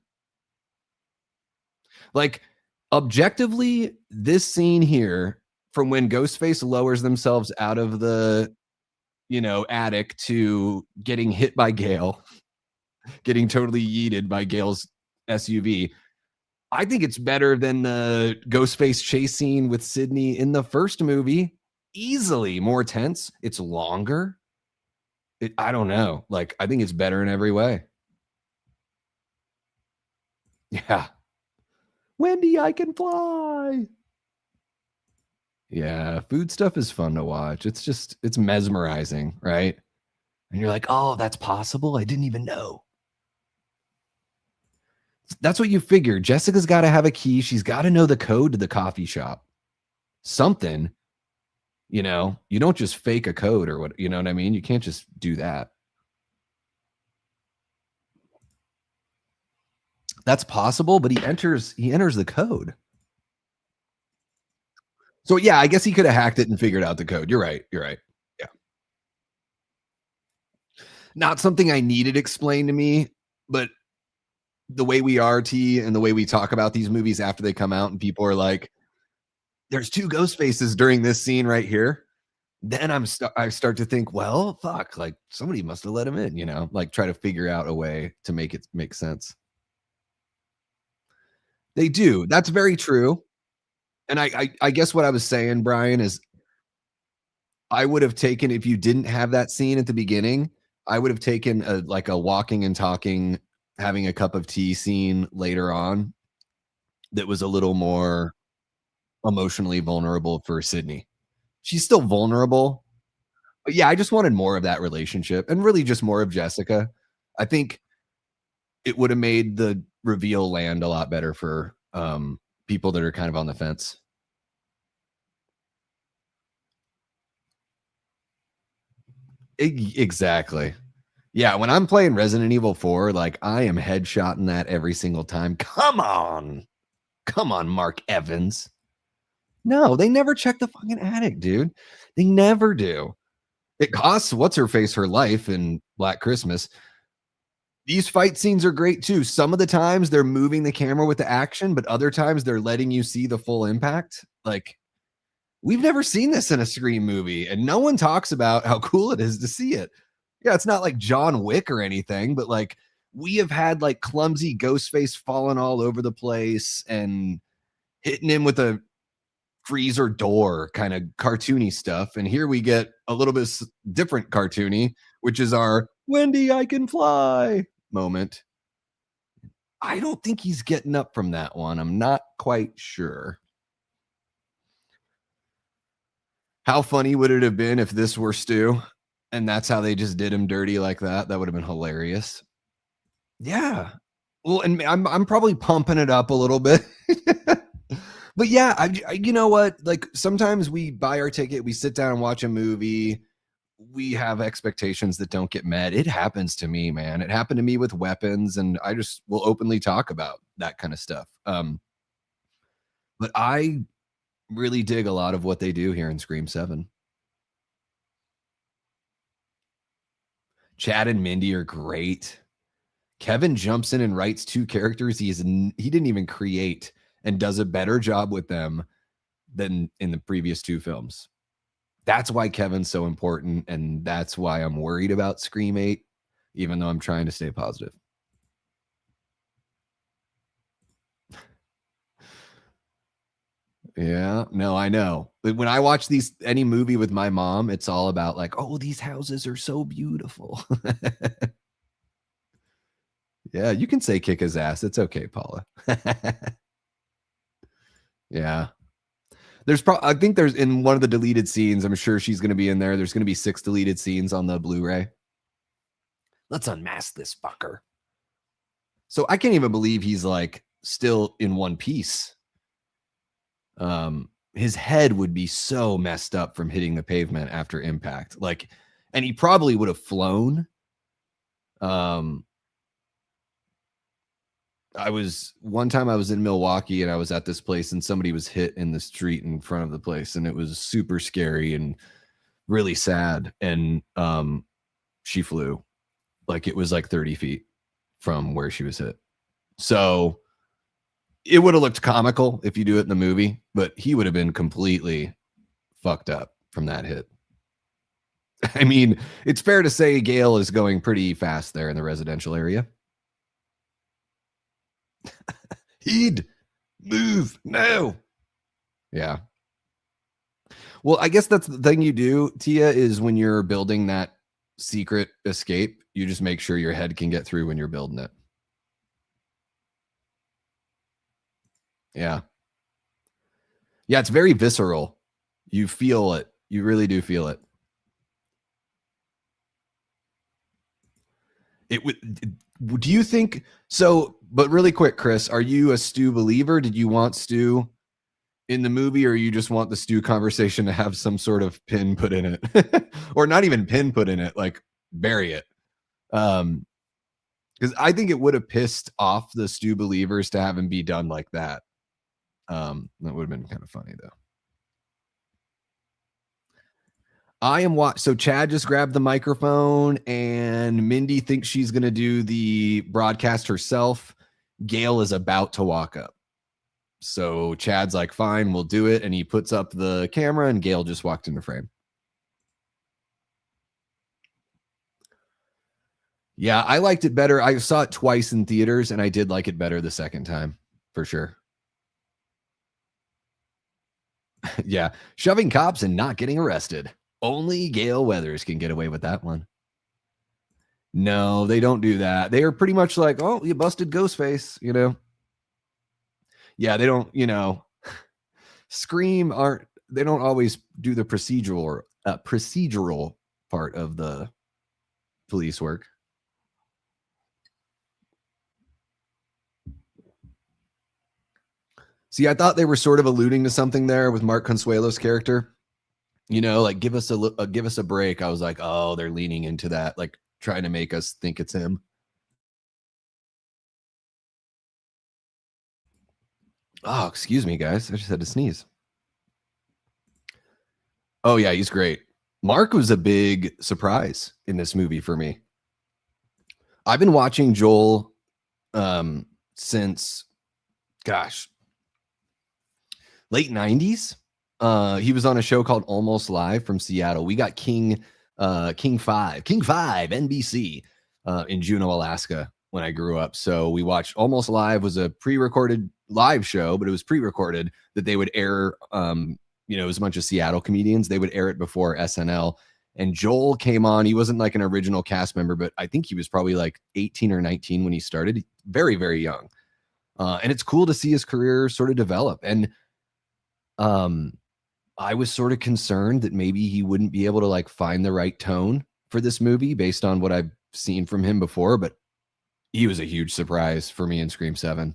Like, objectively, this scene here, from when Ghostface lowers themselves out of the, attic to getting hit by Gale, getting totally yeeted by Gale's SUV, I think it's better than the Ghostface chase scene with Sydney in the first movie. Easily more tense. It's longer. I don't know. Like, I think it's better in every way. Yeah. Wendy, I can fly. Yeah, food stuff is fun to watch. It's mesmerizing, right? And you're like, oh, that's possible. I didn't even know. That's what you figure. Jessica's got to have a key. She's got to know the code to the coffee shop. Something, you don't just fake a code or what, you know what I mean? You can't just do that. That's possible, but he enters the code. So yeah, I guess he could have hacked it and figured out the code. You're right. You're right. Yeah. Not something I needed explained to me, but the way we are, T, and the way we talk about these movies after they come out and people are like, there's 2 ghost faces during this scene right here. Then I start to think, well, fuck, like somebody must have let him in, like try to figure out a way to make it make sense. They do. That's very true. And I guess what I was saying, Brian, is I would have taken, if you didn't have that scene at the beginning, I would have taken like a walking and talking, having a cup of tea scene later on that was a little more emotionally vulnerable for Sydney. She's still vulnerable, but yeah, I just wanted more of that relationship and really just more of Jessica. I think it would have made the reveal land a lot better for people that are kind of on the fence. Exactly. Yeah, when I'm playing Resident Evil 4, like I am headshotting that every single time. Come on. Come on, Mark Evans. No, they never check the fucking attic, dude. They never do. It costs what's her face her life in Black Christmas. These fight scenes are great too. Some of the times they're moving the camera with the action, but other times they're letting you see the full impact. Like, we've never seen this in a Scream movie, and no one talks about how cool it is to see it. Yeah, it's not like John Wick or anything, but like we have had like clumsy Ghostface falling all over the place and hitting him with a freezer door kind of cartoony stuff. And here we get a little bit different cartoony, which is our Wendy, I can fly moment. I don't think he's getting up from that one. I'm not quite sure. How funny would it have been if this were Stu and that's how they just did him dirty like that? That would have been hilarious. Yeah. Well, and I'm probably pumping it up a little bit. But yeah, you know what? Like sometimes we buy our ticket, we sit down and watch a movie, we have expectations that don't get met. It happens to me, man. It happened to me with Weapons, and I just will openly talk about that kind of stuff. But I really dig a lot of what they do here in Scream 7. Chad and Mindy are great. Kevin jumps in and writes two characters he didn't even create and does a better job with them than in the previous two films. That's why Kevin's so important, and that's why I'm worried about Scream 8, even though I'm trying to stay positive. Yeah, no, I know. But when I watch any movie with my mom, it's all about like, oh, these houses are so beautiful. Yeah, you can say kick his ass. It's okay, Paula. Yeah. I think there's in one of the deleted scenes, I'm sure she's going to be in there. There's going to be 6 deleted scenes on the Blu-ray. Let's unmask this fucker. So I can't even believe he's like still in one piece. His head would be so messed up from hitting the pavement after impact. Like, and he probably would have flown. One time I was in Milwaukee and I was at this place and somebody was hit in the street in front of the place, and it was super scary and really sad. And she flew. Like it was like 30 feet from where she was hit. So it would have looked comical if you do it in the movie, but he would have been completely fucked up from that hit. I mean, it's fair to say Gale is going pretty fast there in the residential area. He'd move now. Yeah. Well, I guess that's the thing you do, Tia, is when you're building that secret escape, you just make sure your head can get through when you're building it. Yeah. Yeah, it's very visceral. You feel it. You really do feel it. Do you think so? But really quick, Chris, are you a Stu believer? Did you want Stu in the movie, or you just want the Stu conversation to have some sort of pin put in it? Or not even pin put in it, like bury it? Because I think it would have pissed off the Stu believers to have him be done like that. That would have been kind of funny though. So Chad just grabbed the microphone and Mindy thinks she's going to do the broadcast herself. Gale is about to walk up. So Chad's like, fine, we'll do it. And he puts up the camera and Gale just walked into frame. Yeah, I liked it better. I saw it twice in theaters and I did like it better the second time for sure. Yeah, shoving cops and not getting arrested. Only Gale Weathers can get away with that one. No, they don't do that. They are pretty much like, oh, you busted Ghostface, you know? Yeah, they don't, Scream they don't always do the procedural part of the police work. See, I thought they were sort of alluding to something there with Mark Consuelo's character. Like give us a break. I was like, oh, they're leaning into that, like trying to make us think it's him. Oh, excuse me, guys. I just had to sneeze. Oh, yeah, he's great. Mark was a big surprise in this movie for me. I've been watching Joel since, gosh, late 90s. He was on a show called Almost Live from Seattle. We got King 5 NBC in Juneau, Alaska when I grew up. So we watched Almost Live. Was a pre-recorded live show, but it was pre-recorded that they would air. It was a bunch of Seattle comedians. They would air it before SNL. And Joel came on. He wasn't like an original cast member, but I think he was probably like 18 or 19 when he started. Very, very young. And it's cool to see his career sort of develop. And I was sort of concerned that maybe he wouldn't be able to like find the right tone for this movie based on what I've seen from him before, but he was a huge surprise for me in Scream 7.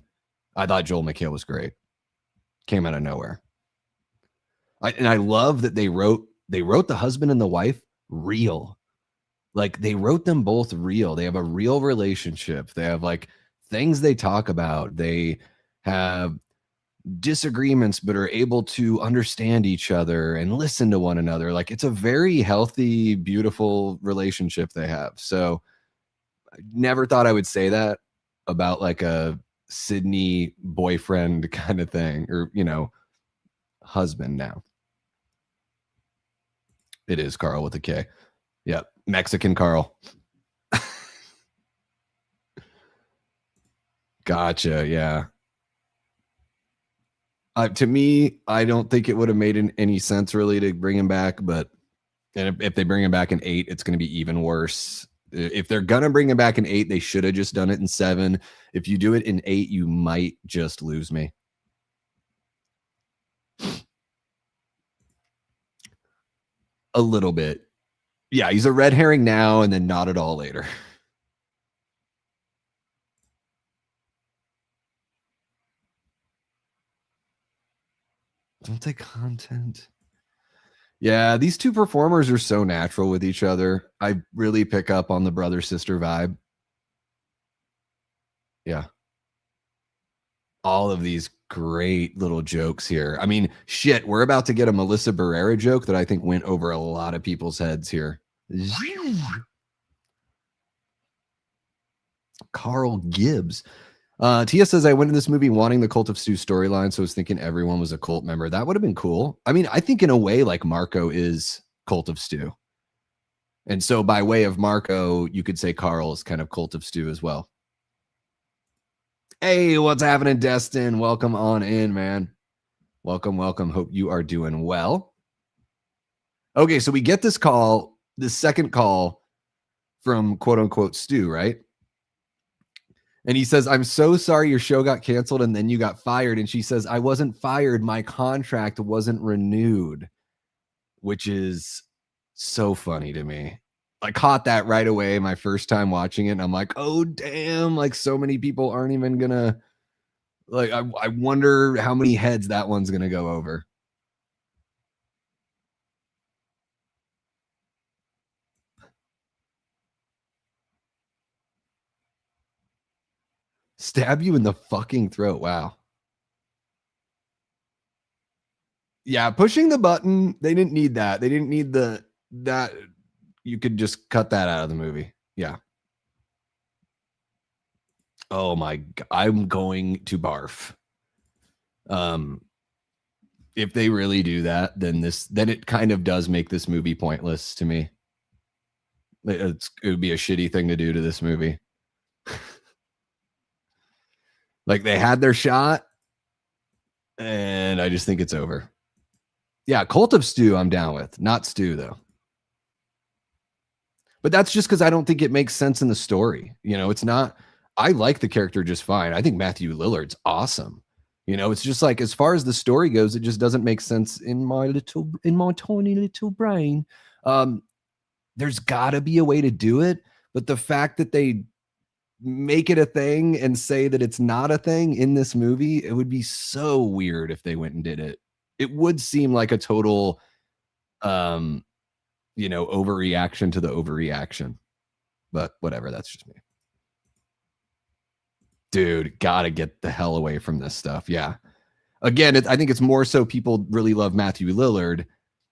I thought Joel McHale was great. Came out of nowhere. I love that they wrote the husband and the wife real. Like they wrote them both real. They have a real relationship. They have like things they talk about. They have disagreements, but are able to understand each other and listen to one another. Like it's a very healthy, beautiful relationship they have. So I never thought I would say that about like a Sydney boyfriend kind of thing, or, husband now. It is Carl with a K. Yep. Mexican Carl. Gotcha. Yeah. To me, I don't think it would have made any sense really to bring him back, but if they bring him back in 8, it's going to be even worse. If they're going to bring him back in 8, they should have just done it in 7. If you do it in 8, you might just lose me. A little bit. Yeah, he's a red herring now and then not at all later. Don't they content? Yeah, these two performers are so natural with each other. I really pick up on the brother-sister vibe. Yeah. All of these great little jokes here. I mean, shit, we're about to get a Melissa Barrera joke that I think went over a lot of people's heads here. Carl Gibbs. Tia says, I went to this movie wanting the Cult of Stu storyline, so I was thinking everyone was a cult member. That would have been cool. I mean, I think in a way, like Marco is Cult of Stu. And so by way of Marco, you could say Carl is kind of Cult of Stu as well. Hey, what's happening, Destin? Welcome on in, man. Welcome, welcome. Hope you are doing well. Okay, so we get this call, this second call from quote unquote Stu, right? And he says, I'm so sorry your show got canceled and then you got fired. And she says, I wasn't fired. My contract wasn't renewed, which is so funny to me. I caught that right away my first time watching it. And I'm like, oh, damn. Like so many people aren't even going to, like, I wonder how many heads that one's going to go over. Stab you in the fucking throat. Wow. Yeah, pushing the button. They didn't need that. They didn't need that. You could just cut that out of the movie. Yeah. Oh my God. I'm going to barf. If they really do that, then it kind of does make this movie pointless to me. It would be a shitty thing to do to this movie. Like they had their shot and I just think it's over. Yeah, Cult of Stu I'm down with. Not Stu though. But that's just because I don't think it makes sense in the story. It's not. I like the character just fine. I think Matthew Lillard's awesome. It's just like as far as the story goes, it just doesn't make sense in my tiny little brain. There's got to be a way to do it, but the fact that they make it a thing and say that it's not a thing in this movie, it would be so weird if they went and did it. It would seem like a total overreaction to the overreaction, but whatever. That's just me. Dude, gotta get the hell away from this stuff. Yeah. Again, I think it's more so people really love Matthew Lillard.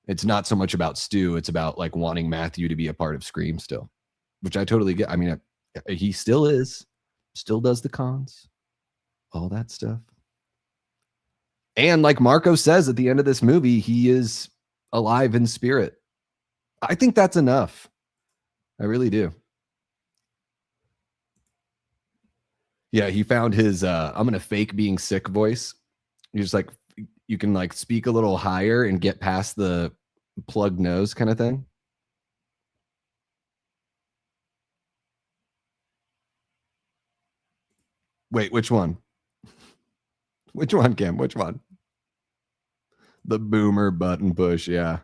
It's not so much about Stu. It's about like wanting Matthew to be a part of Scream still, which I totally get. I mean, He still is. Still does the cons. All that stuff. And like Marco says at the end of this movie, he is alive in spirit. I think that's enough. I really do. Yeah, he found his I'm gonna fake being sick voice. You just like you can like speak a little higher and get past the plugged nose kind of thing. Wait, which one? Which one, Kim? Which one? The boomer button push, yeah.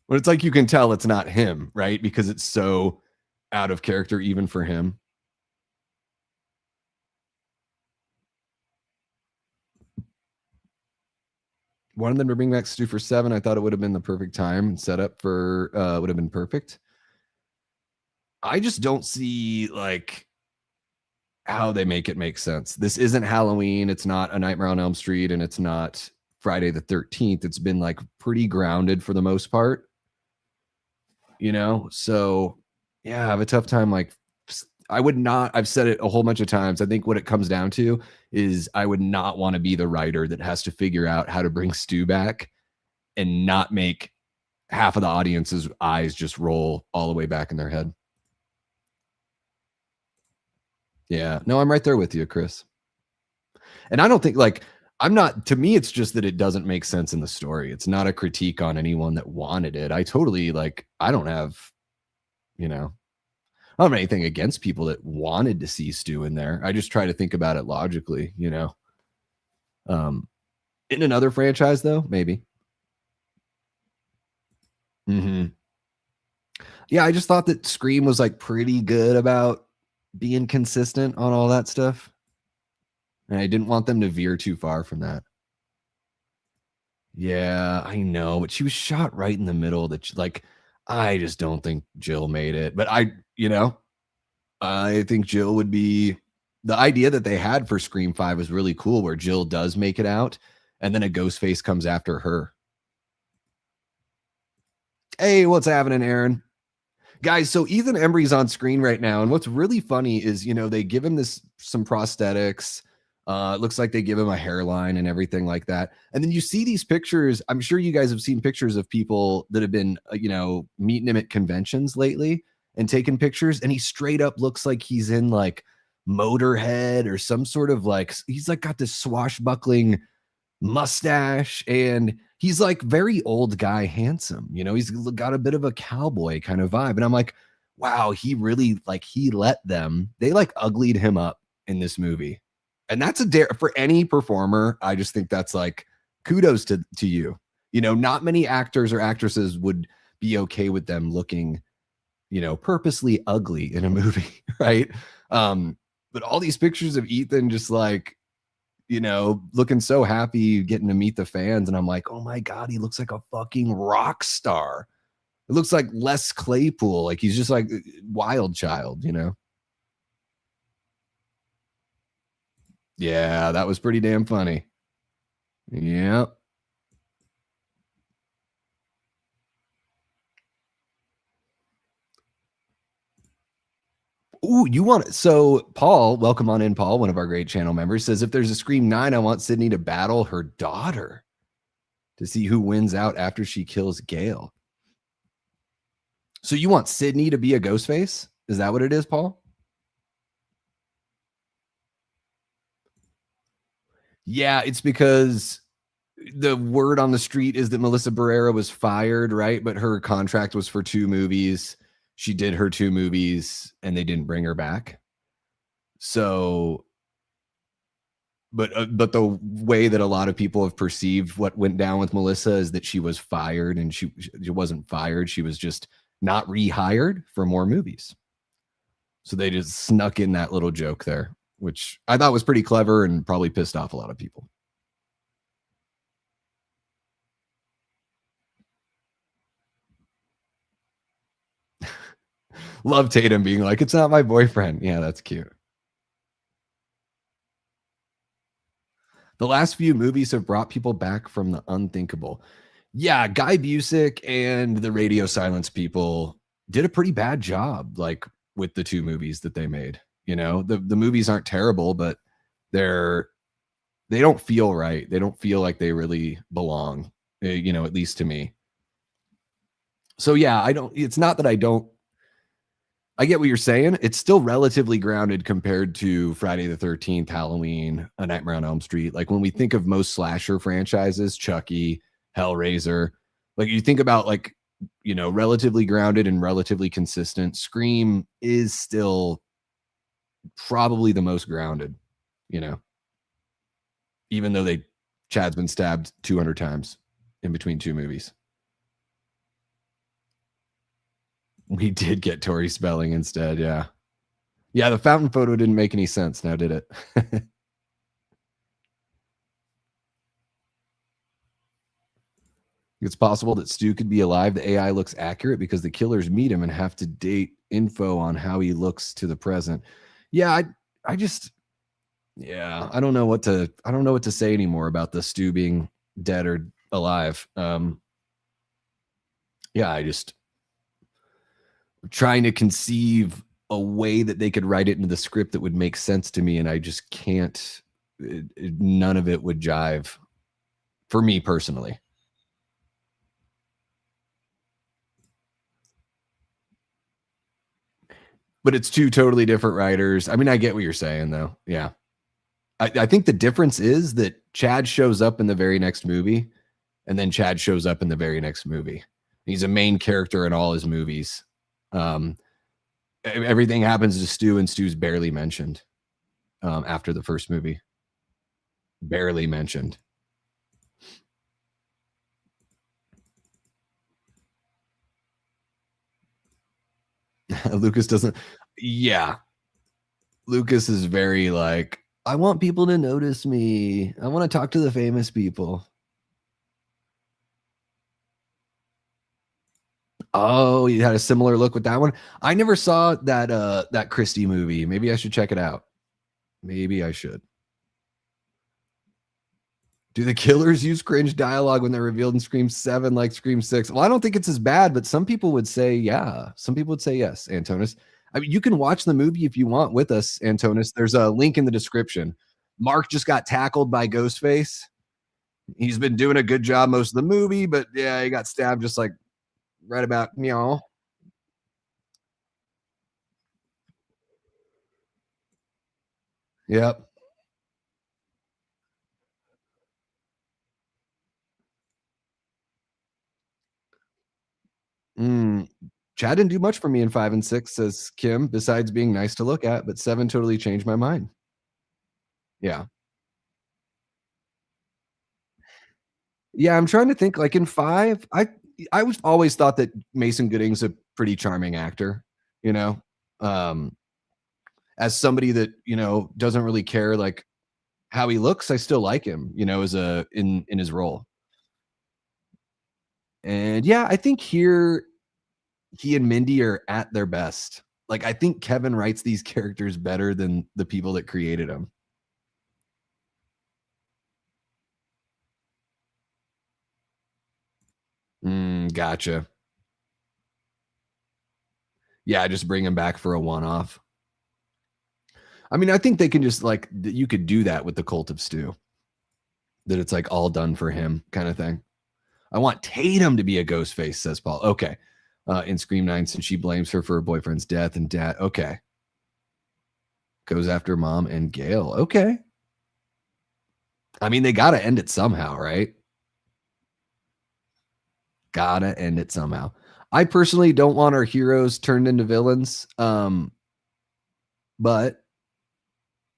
But it's like you can tell it's not him, right? Because it's so out of character even for him. Wanted them to bring back Stu for 7. I thought it would have been the perfect time. Setup for would have been perfect. I just don't see like how they make it make sense. This isn't Halloween. It's not A Nightmare on Elm Street, and it's not Friday the 13th. It's been like pretty grounded for the most part, you know? So yeah, I have a tough time. Like I would not, I've said it a whole bunch of times. I think what it comes down to is I would not want to be the writer that has to figure out how to bring Stu back and not make half of the audience's eyes just roll all the way back in their head. Yeah, no, I'm right there with you, Chris. And I don't think like I'm not, to me, it's just that it doesn't make sense in the story. It's not a critique on anyone that wanted it. I totally like, I don't have, you know, I don't have anything against people that wanted to see Stu in there. I just try to think about it logically, you know. In another franchise, though, maybe. Yeah, I just thought that Scream was like pretty good about being consistent on all that stuff. And I didn't want them to veer too far from that. Yeah, I know, but she was shot right in the middle. That like, I just don't think Jill made it. But I think Jill would be the idea that they had for Scream 5 was really cool, where Jill does make it out, and then a Ghostface comes after her. Hey, what's happening, Aaron? Guys, so Ethan Embry's on screen right now, and what's really funny is, you know, they give him some prosthetics. It looks like they give him a hairline and everything like that. And then you see these pictures. I'm sure you guys have seen pictures of people that have been, you know, meeting him at conventions lately and taking pictures. And he straight up looks like he's in like Motorhead or some sort of like, he's like got this swashbuckling mustache, and he's like very old guy handsome, you know, he's got a bit of a cowboy kind of vibe. And I'm like, wow, he really like, they like uglied him up in this movie. And that's a dare for any performer. I just think that's like kudos to you. You know, not many actors or actresses would be okay with them looking, you know, purposely ugly in a movie, right? But all these pictures of Ethan just like, you know, looking so happy, getting to meet the fans. And I'm like, oh my God, he looks like a fucking rock star. It looks like Les Claypool. Like he's just like wild child, you know? Yeah, that was pretty damn funny. Yep. Ooh, you want it. So Paul, welcome on in, Paul, one of our great channel members, says if there's a Scream 9, I want Sydney to battle her daughter to see who wins out after she kills Gail. So you want Sydney to be a Ghostface? Is that what it is, Paul? Yeah, it's because the word on the street is that Melissa Barrera was fired, right? But her contract was for 2 movies. She did her 2 movies and they didn't bring her back. So, but the way that a lot of people have perceived what went down with Melissa is that she was fired, and she wasn't fired. She was just not rehired for more movies. So they just snuck in that little joke there, which I thought was pretty clever and probably pissed off a lot of people. Love Tatum being like, it's not my boyfriend. Yeah, that's cute. The last few movies have brought people back from the unthinkable. Yeah, Guy Busick and the Radio Silence people did a pretty bad job, like with the two movies that they made. You know, the movies aren't terrible, but they're they don't feel right. They don't feel like they really belong, you know, at least to me. So yeah, I don't it's not that I don't I get what you're saying. It's still relatively grounded compared to Friday the 13th, Halloween, A Nightmare on Elm Street. Like when we think of most slasher franchises, Chucky, Hellraiser, like you think about like, you know, relatively grounded and relatively consistent. Scream is still probably the most grounded, you know, even though Chad's been stabbed 200 times in between two movies. We did get Tori Spelling instead. Yeah. Yeah. The fountain photo didn't make any sense now, did it? It's possible that Stu could be alive. The AI looks accurate because the killers meet him and have to date info on how he looks to the present. Yeah. I just, yeah, I don't know what to say anymore about the Stu being dead or alive. Yeah, I just trying to conceive a way that they could write it into the script that would make sense to me, and I just can't. None of it would jive for me personally. But it's two totally different writers. I mean, I get what you're saying, though. Yeah, I think the difference is that Chad shows up in the very next movie, and then Chad shows up in the very next movie. He's a main character in all his movies. Um, everything happens to Stu, and Stu's barely mentioned after the first movie. Barely mentioned. Lucas doesn't. Yeah, Lucas is very like, I want people to notice me. I want to talk to the famous people. Oh, you had a similar look with that one. I never saw that Christie movie. Maybe I should check it out. Maybe I should. Do the killers use cringe dialogue when they're revealed in Scream 7 like Scream 6? Well, I don't think it's as bad, but some people would say yeah. Some people would say yes, Antonis. I mean, you can watch the movie if you want with us, Antonis. There's a link in the description. Mark just got tackled by Ghostface. He's been doing a good job most of the movie, but yeah, he got stabbed just like right about meow. Yep. Mm. Chad didn't do much for me in 5 and 6, says Kim, besides being nice to look at, but 7 totally changed my mind. Yeah. Yeah, I'm trying to think, like, in 5, I was always thought that Mason Gooding's a pretty charming actor, you know? Um, as somebody that, you know, doesn't really care, like, how he looks, I still like him, you know, as a in his role. And, yeah, I think here, he and Mindy are at their best. Like, I think Kevin writes these characters better than the people that created them. Gotcha. Yeah, just bring him back for a one-off. I mean, I think they can just like you could do that with the Cult of Stew. That it's like all done for him kind of thing. I want Tatum to be a ghost face, says Paul. Okay. In Scream 9, since she blames her for her boyfriend's death and dad. Okay. Goes after mom and Gail. Okay. I mean, they gotta end it somehow, right? Gotta end it somehow. I personally don't want our heroes turned into villains. But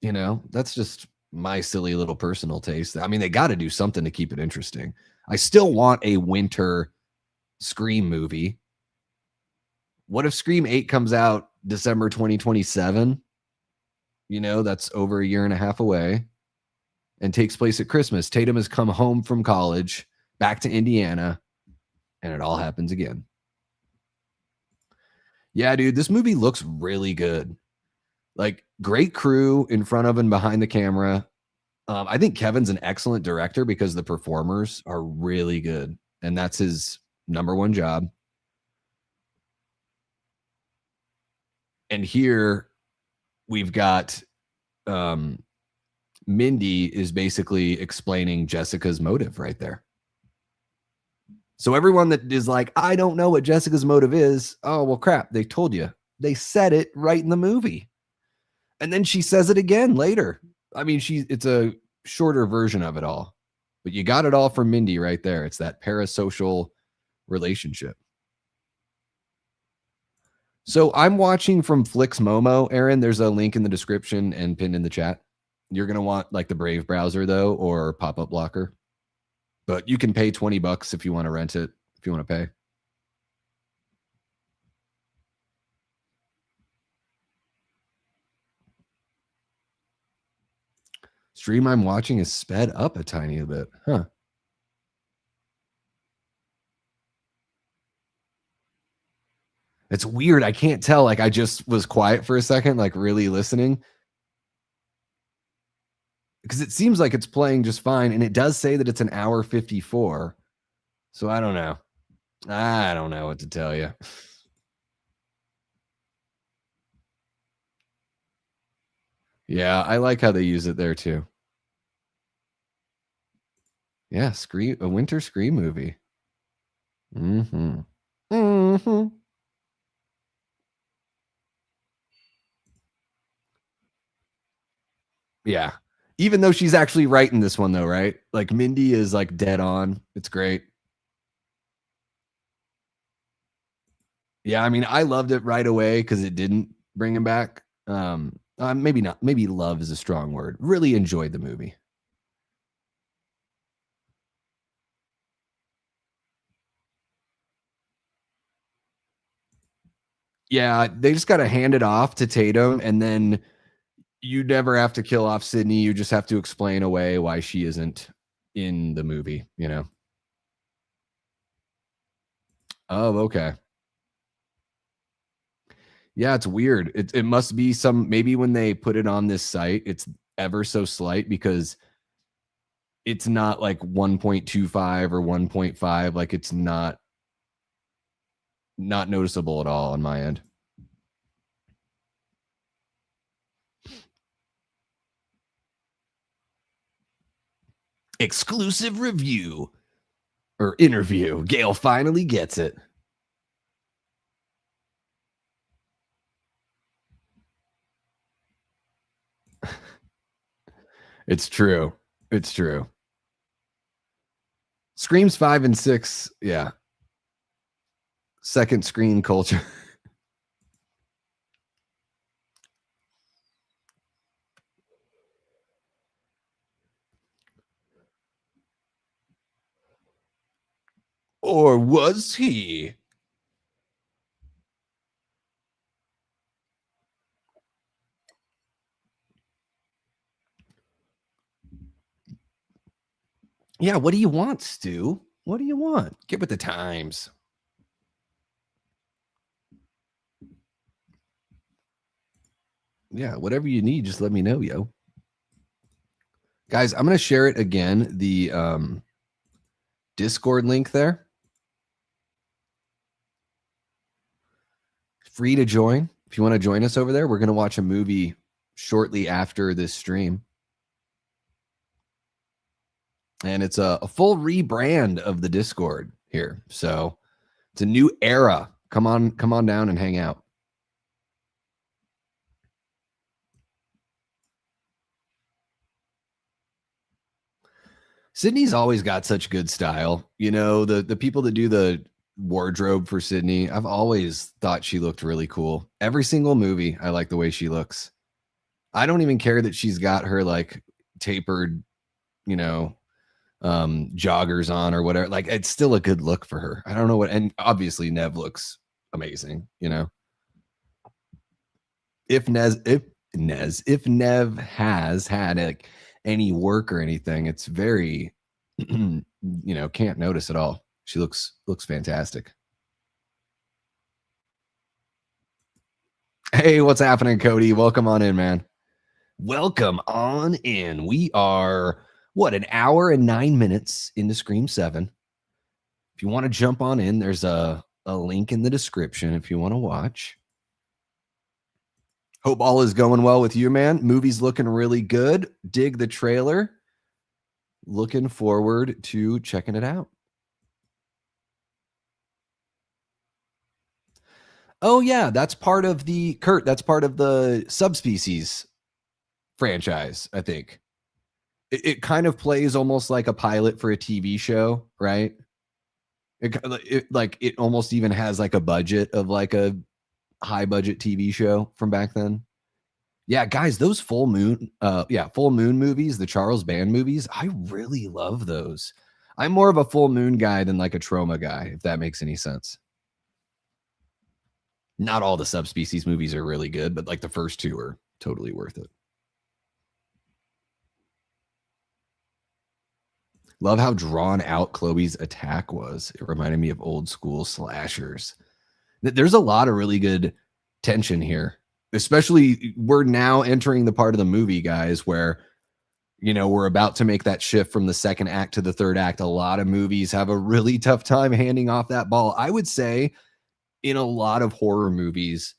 you know, that's just my silly little personal taste. I mean, they got to do something to keep it interesting. I still want a winter Scream movie. What if Scream 8 comes out December 2027? You know, that's over a year and a half away and takes place at Christmas. Tatum has come home from college, back to Indiana, and it all happens again. Yeah, dude, this movie looks really good. Like, great crew in front of and behind the camera. I think Kevin's an excellent director because the performers are really good, and that's his number one job. And here we've got Mindy is basically explaining Jessica's motive right there. So everyone that is like, I don't know what Jessica's motive is. Oh, well, crap. They told you. They said it right in the movie. And then she says it again later. I mean, it's a shorter version of it all, but you got it all from Mindy right there. It's that parasocial relationship. So I'm watching from Flix Momo, Aaron. There's a link in the description and pinned in the chat. You're going to want like the Brave browser though, or pop-up blocker, but you can pay $20 if you want to rent it, if you want to pay. Stream I'm watching is sped up a tiny bit. Huh. It's weird. I can't tell. Like I just was quiet for a second, like really listening. Because it seems like it's playing just fine. And it does say that it's an hour 54. So I don't know. I don't know what to tell you. Yeah, I like how they use it there too. Yeah, a winter Scream movie. Mm-hmm. Mm-hmm. Yeah. Even though she's actually writing this one though, right? Like Mindy is like dead on. It's great. Yeah, I mean, I loved it right away because it didn't bring him back. Maybe not. Maybe love is a strong word. Really enjoyed the movie. Yeah, they just got to hand it off to Tatum, and then you never have to kill off Sydney. You just have to explain away why she isn't in the movie, you know? Oh, okay. Yeah, it's weird. It must be maybe when they put it on this site, it's ever so slight because it's not like 1.25 or 1.5. Like it's not noticeable at all on my end. Exclusive review or interview. Gail finally gets it. It's true. It's true. Screams 5 and 6. Yeah. Second screen culture. Or was he? Yeah, what do you want, Stu? What do you want? Get with the times. Yeah, whatever you need, just let me know, yo. Guys, I'm going to share it again, the Discord link there. Free to join. If you want to join us over there, we're going to watch a movie shortly after this stream. And it's a full rebrand of the Discord here. So it's a new era. Come on down and hang out. Sydney's always got such good style. You know, the people that do the wardrobe for Sydney, I've always thought she looked really cool. Every single movie, I like the way she looks. I don't even care that she's got her like tapered, you know, joggers on or whatever. Like it's still a good look for her. I don't know what, and obviously Nev looks amazing, you know. If Nev has had like any work or anything, it's very you know, can't notice at all. She looks fantastic. Hey, what's happening, Cody? Welcome on in, man. Welcome on in. We are an hour and 9 minutes into Scream 7. If you want to jump on in, there's a link in the description if you want to watch. Hope all is going well with you, man. Movie's looking really good. Dig the trailer. Looking forward to checking it out. Oh yeah, that's part of the Kurt. That's part of the Subspecies franchise. I think it kind of plays almost like a pilot for a TV show, right? It almost even has like a budget of like a high budget TV show from back then. Yeah, guys, those full moon movies, the Charles Band movies, I really love those. I'm more of a full moon guy than like a trauma guy, if that makes any sense. Not all the Subspecies movies are really good, but like the first two are totally worth it. Love how drawn out Chloe's attack was. It reminded me of old school slashers. There's a lot of really good tension here, especially we're now entering the part of the movie, guys, where we're about to make that shift from the second act to the third act. A lot of movies have a really tough time handing off that ball. I would say in a lot of horror movies,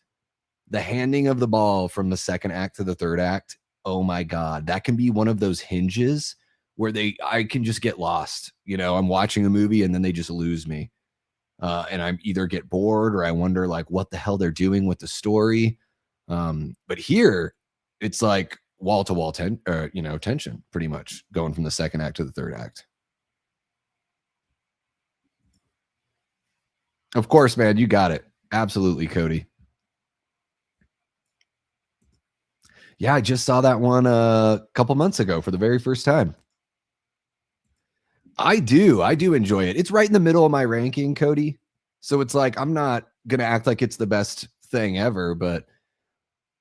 the handing of the ball from the second act to the third act, oh my God, that can be one of those hinges where I can just get lost. I'm watching a movie and then they just lose me. And I either get bored or I wonder like what the hell they're doing with the story. But here it's like wall to wall tension pretty much going from the second act to the third act. Of course, man, you got it. Absolutely, Cody. Yeah, I just saw that one a couple months ago for the very first time. I do enjoy it. It's right in the middle of my ranking, Cody. So it's like I'm not gonna act like it's the best thing ever, but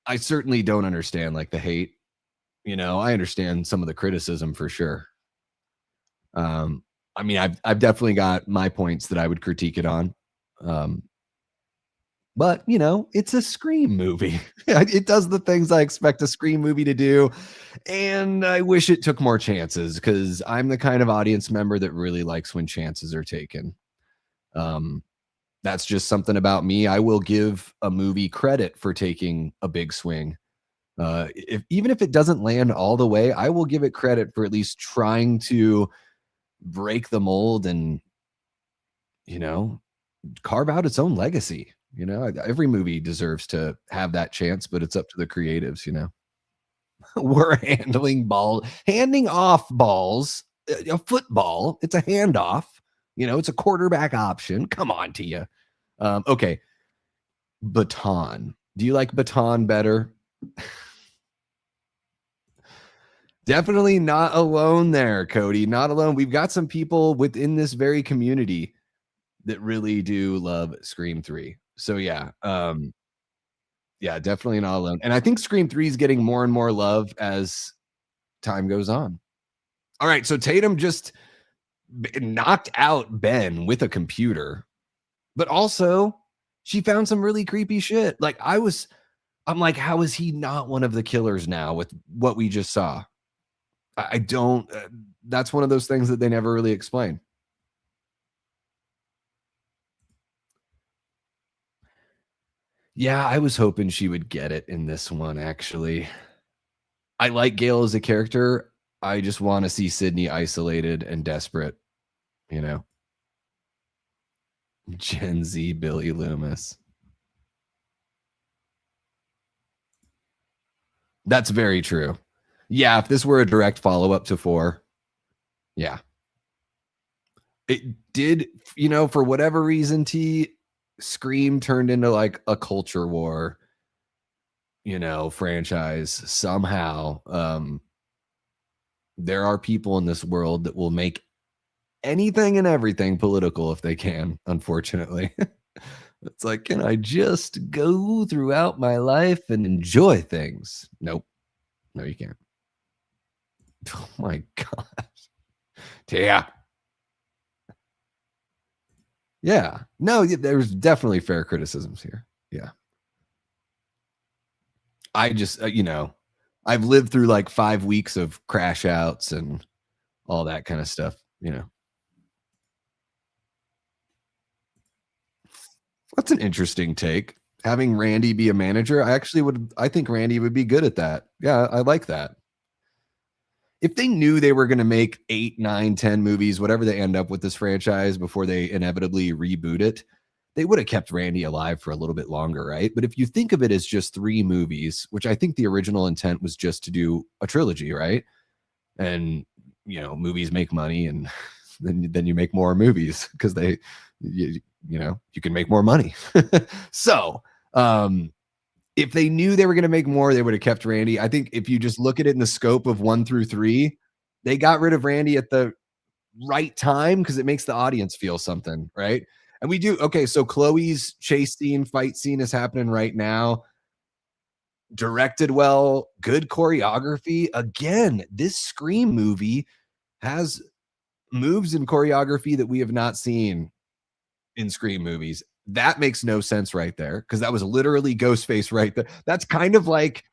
I certainly don't understand like the hate. I understand some of the criticism for sure. I mean, I've definitely got my points that I would critique it on. But it's a Scream movie. It does the things I expect a Scream movie to do, and I wish it took more chances because I'm the kind of audience member that really likes when chances are taken. That's just something about me. I will give a movie credit for taking a big swing. Even if it doesn't land all the way, I will give it credit for at least trying to break the mold and carve out its own legacy. Every movie deserves to have that chance, but it's up to the creatives. We're handing off balls, a football. It's a handoff. It's a quarterback option. Come on to you. Okay. Baton. Do you like Baton better? Definitely not alone there, Cody. Not alone. We've got some people within this very community that really do love Scream 3. So yeah, yeah, definitely not alone. And I think Scream 3 is getting more and more love as time goes on. All right, so Tatum just knocked out Ben with a computer, but also she found some really creepy shit. I'm like, how is he not one of the killers now with what we just saw? I don't. That's one of those things that they never really explain. Yeah, I was hoping she would get it in this one, actually. I like Gail as a character. I just want to see Sydney isolated and desperate, you know. Gen Z Billy Loomis. That's very true. Yeah, if this were a direct follow-up to 4, yeah. It did, for whatever reason, Scream turned into like a culture war, franchise somehow. There are people in this world that will make anything and everything political if they can, unfortunately. It's like, can I just go throughout my life and enjoy things? Nope. No, you can't. Oh my gosh. Yeah. Yeah. No, there's definitely fair criticisms here. Yeah. I just, I've lived through like 5 weeks of crash outs and all that kind of stuff. That's an interesting take. Having Randy be a manager, I think Randy would be good at that. Yeah, I like that. If they knew they were going to make 8, 9, 10 movies, whatever they end up with this franchise before they inevitably reboot it, they would have kept Randy alive for a little bit longer, right? But if you think of it as just 3 movies, which I think the original intent was just to do a trilogy, right? And movies make money, and then you make more movies because you can make more money. So, if they knew they were going to make more, they would have kept Randy. I think if you just look at it in the scope of 1 through 3, they got rid of Randy at the right time because it makes the audience feel something, right? And we do okay. So Chloe's chase scene, fight scene is happening right now. Directed well, good choreography. Again, this Scream movie has moves and choreography that we have not seen in Scream movies. That makes no sense right there because that was literally Ghostface right there. That's kind of like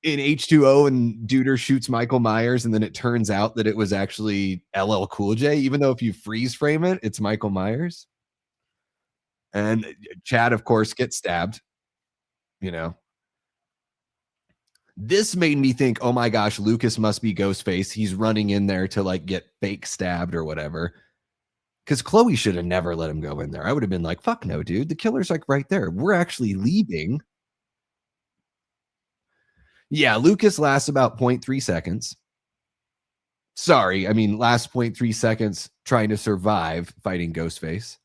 in H2O and Duder shoots Michael Myers, and then it turns out that it was actually LL Cool J, even though if you freeze frame it, it's Michael Myers. And Chad, of course, gets stabbed, you know. This made me think, oh my gosh, Lucas must be Ghostface. He's running in there to like get fake stabbed or whatever. Because Chloe should have never let him go in there. I would have been like, fuck no, dude. The killer's like right there. We're actually leaving. Yeah, Lucas lasts about zero point 0.3 seconds. Sorry, I mean, last zero point 0.3 seconds trying to survive fighting Ghostface.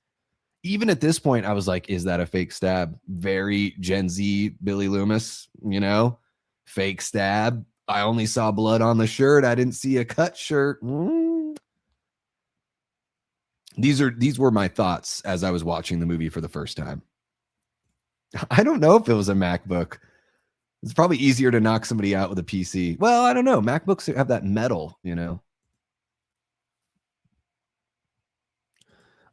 Even at this point, I was like, is that a fake stab? Very Gen Z Billy Loomis, fake stab. I only saw blood on the shirt. I didn't see a cut shirt. These were my thoughts as I was watching the movie for the first time. I don't know if it was a MacBook. It's probably easier to knock somebody out with a PC. Well, I don't know. MacBooks have that metal,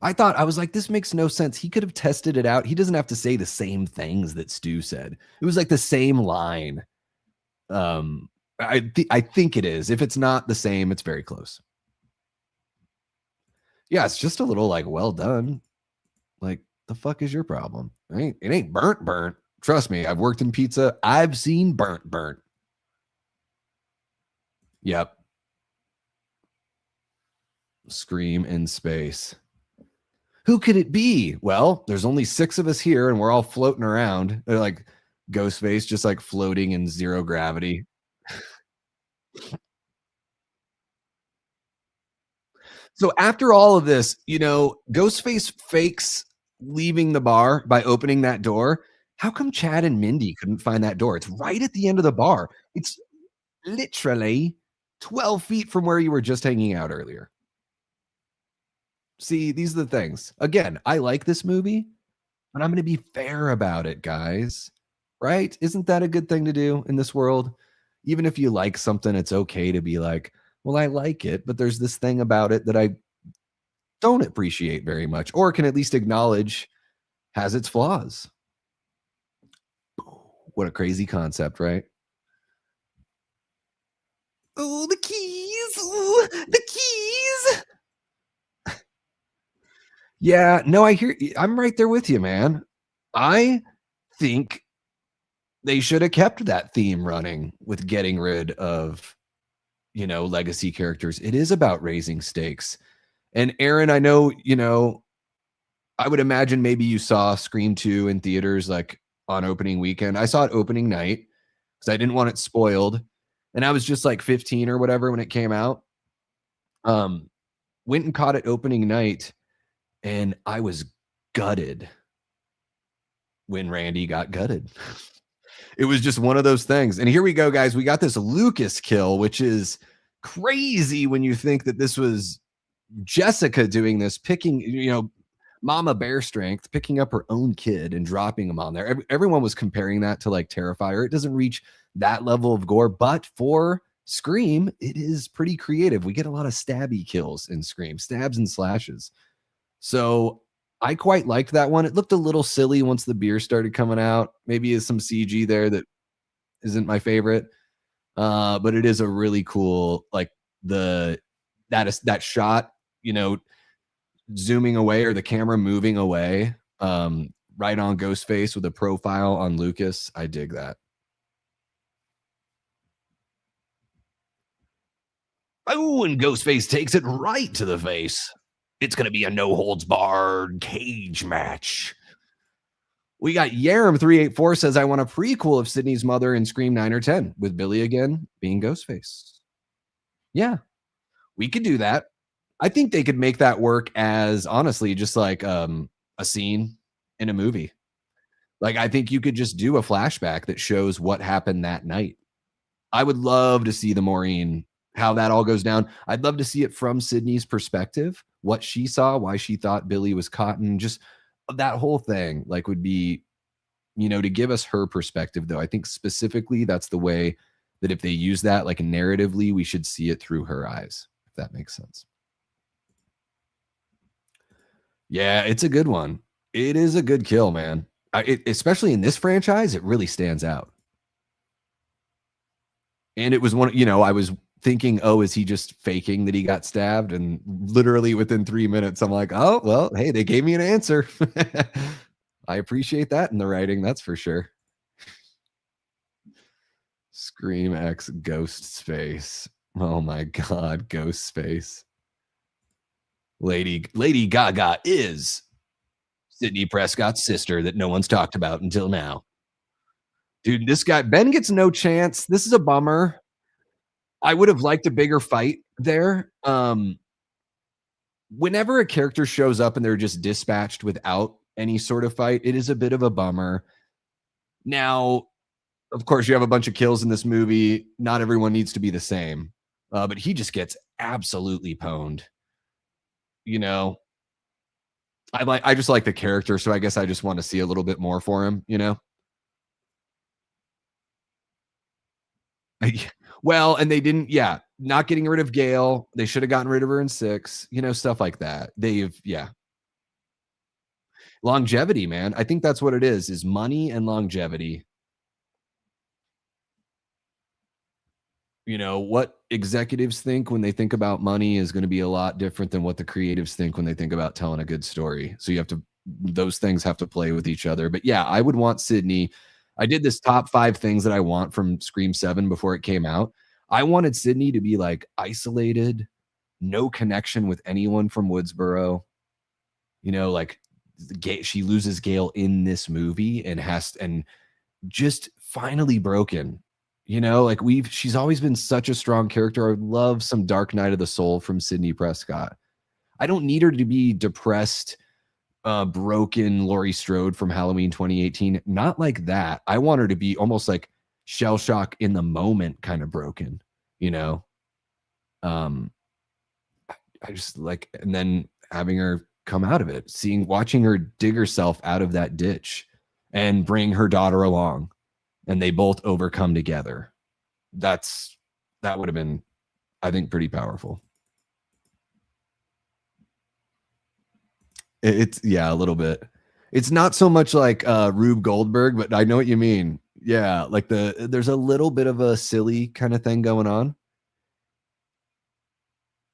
I was like, this makes no sense. He could have tested it out. He doesn't have to say the same things that Stu said. It was like the same line. I think it is. If it's not the same, it's very close. Yeah, it's just a little like, well done. Like, the fuck is your problem? It ain't burnt. Trust me, I've worked in pizza. I've seen burnt. Yep. Scream in space. Who could it be? Well, there's only 6 of us here, and we're all floating around. They're like Ghostface, just like floating in zero gravity. So after all of this, Ghostface fakes leaving the bar by opening that door. How come Chad and Mindy couldn't find that door? It's right at the end of the bar. It's literally 12 feet from where you were just hanging out earlier. See, these are the things. Again, I like this movie, but I'm going to be fair about it, guys. Right? Isn't that a good thing to do in this world? Even if you like something, it's okay to be like, well, I like it, but there's this thing about it that I don't appreciate very much, or can at least acknowledge has its flaws. What a crazy concept, right? Oh, the keys. Ooh, the keys. Yeah, no, I'm right there with you, man. I think they should have kept that theme running with getting rid of, legacy characters. It is about raising stakes. And Aaron, I know, I would imagine maybe you saw Scream 2 in theaters like on opening weekend. I saw it opening night because I didn't want it spoiled. And I was just like 15 or whatever when it came out. Went and caught it opening night, and I was gutted when Randy got gutted. It was just one of those things. And here we go, guys. We got this Lucas kill, which is crazy when you think that this was Jessica doing this, picking, Mama Bear Strength, picking up her own kid and dropping him on there. Everyone was comparing that to like Terrifier. It doesn't reach that level of gore, but for Scream, it is pretty creative. We get a lot of stabby kills in Scream, stabs and slashes. So I quite liked that one. It looked a little silly once the beer started coming out. Maybe there's some CG there that isn't my favorite. But it is a really cool, like that shot, zooming away or the camera moving away. right on Ghostface with a profile on Lucas. I dig that. Oh, and Ghostface takes it right to the face. It's going to be a no holds barred cage match. We got Yarum384 says, I want a prequel of Sydney's mother in Scream 9 or 10 with Billy again being Ghostface. Yeah, we could do that. I think they could make that work as honestly just like a scene in a movie. Like, I think you could just do a flashback that shows what happened that night. I would love to see the Maureen, how that all goes down. I'd love to see it from Sydney's perspective, what she saw, why she thought Billy was cotton, just that whole thing, like, would be, to give us her perspective, though. I think specifically that's the way that if they use that, like, narratively, we should see it through her eyes, if that makes sense. Yeah, it's a good one. It is a good kill, man. Especially in this franchise, it really stands out. And it was one, I was thinking, oh, is he just faking that he got stabbed? And literally within 3 minutes, I'm like, oh, well, hey, they gave me an answer. I appreciate that in the writing, that's for sure. Scream X Ghost Space. Oh my God, Ghost Space. Lady Gaga is Sydney Prescott's sister that no one's talked about until now. Dude, this guy, Ben gets no chance. This is a bummer. I would have liked a bigger fight there. Whenever a character shows up and they're just dispatched without any sort of fight, it is a bit of a bummer. Now, of course, you have a bunch of kills in this movie. Not everyone needs to be the same, but he just gets absolutely pwned. I just like the character, so I guess I just want to see a little bit more for him. Well, and they didn't, yeah, not getting rid of Gail. They should have gotten rid of her in 6, stuff like that. Yeah. Longevity, man. I think that's what it is money and longevity. What executives think when they think about money is going to be a lot different than what the creatives think when they think about telling a good story. So those things have to play with each other. But yeah, I would want Sydney. I did this top 5 things that I want from Scream 7 before it came out. I wanted Sydney to be like isolated, no connection with anyone from Woodsboro. Like she loses Gail in this movie and just finally broken. Like she's always been such a strong character. I would love some Dark Night of the Soul from Sydney Prescott. I don't need her to be depressed, broken Laurie Strode from Halloween 2018. Not like that. I want her to be almost like shell shock in the moment, kind of broken, I just like, and then having her come out of it, watching her dig herself out of that ditch and bring her daughter along, and they both overcome together. That would have been, I think, pretty powerful. It's a little bit. It's not so much like Rube Goldberg, but I know what you mean. Yeah, like there's a little bit of a silly kind of thing going on.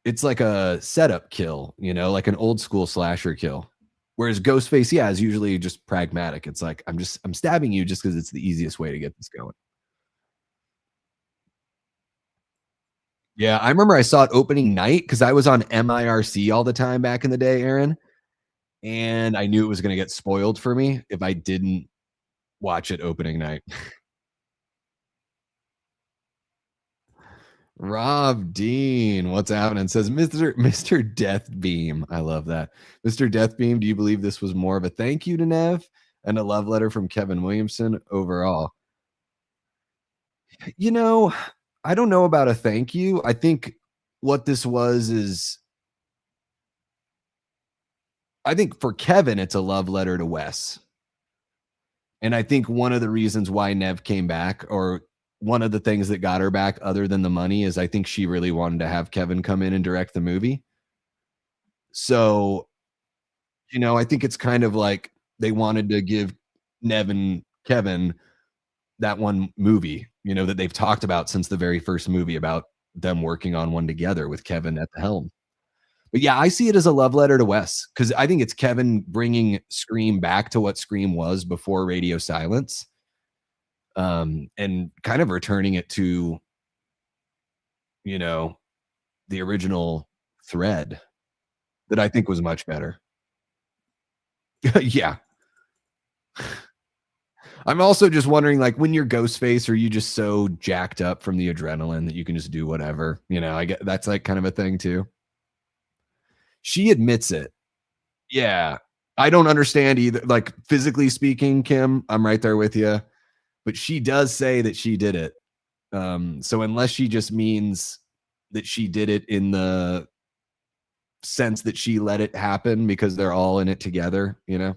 It's like a setup kill, like an old school slasher kill. Whereas Ghostface, yeah, is usually just pragmatic. It's like, I'm stabbing you just because it's the easiest way to get this going. Yeah, I remember I saw it opening night because I was on MIRC all the time back in the day, Aaron. And I knew it was going to get spoiled for me if I didn't watch it opening night. Rob Dean, what's happening? Says Mr. Death Beam. I love that. Mr. Death Beam, do you believe this was more of a thank you to Nev and a love letter from Kevin Williamson overall? I don't know about a thank you. I think what this is I think for Kevin, it's a love letter to Wes. And I think one of the reasons why Nev came back, or one of the things that got her back other than the money, is I think she really wanted to have Kevin come in and direct the movie. So, I think it's kind of like they wanted to give Nev and Kevin that one movie, that they've talked about since the very first movie, about them working on one together with Kevin at the helm. But yeah, I see it as a love letter to Wes because I think it's Kevin bringing Scream back to what Scream was before Radio Silence, and kind of returning it to, you know, the original thread that I think was much better. Yeah. I'm also just wondering, like, when you're Ghostface, are you just so jacked up from the adrenaline that you can just do whatever? I get that's like kind of a thing too. She admits it. Yeah. I don't understand either. Like, physically speaking, Kim, I'm right there with you, but she does say that she did it. So unless she just means that she did it in the sense that she let it happen because they're all in it together, you know?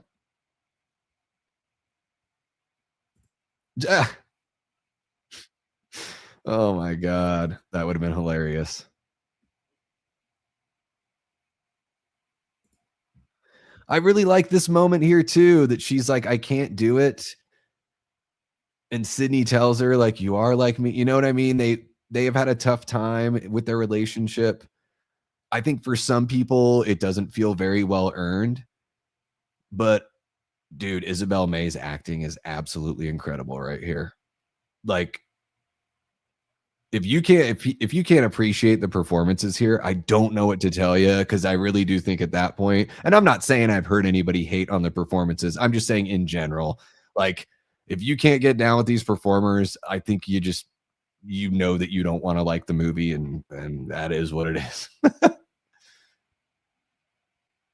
Ah, oh my god, that would have been hilarious. I really like this moment here too that she's like, "I can't do it," and Sydney tells her like, "You are like me." You know what I mean? They have had a tough time with their relationship. I think for some people it doesn't feel very well earned, but dude, Isabel May's acting is absolutely incredible right here. Like, if you can't appreciate the performances here, I don't know what to tell you because I really do think at that point, and I'm not saying I've heard anybody hate on the performances. I'm just saying in general, like, if you can't get down with these performers, I think you know that you don't want to like the movie, and that is what it is.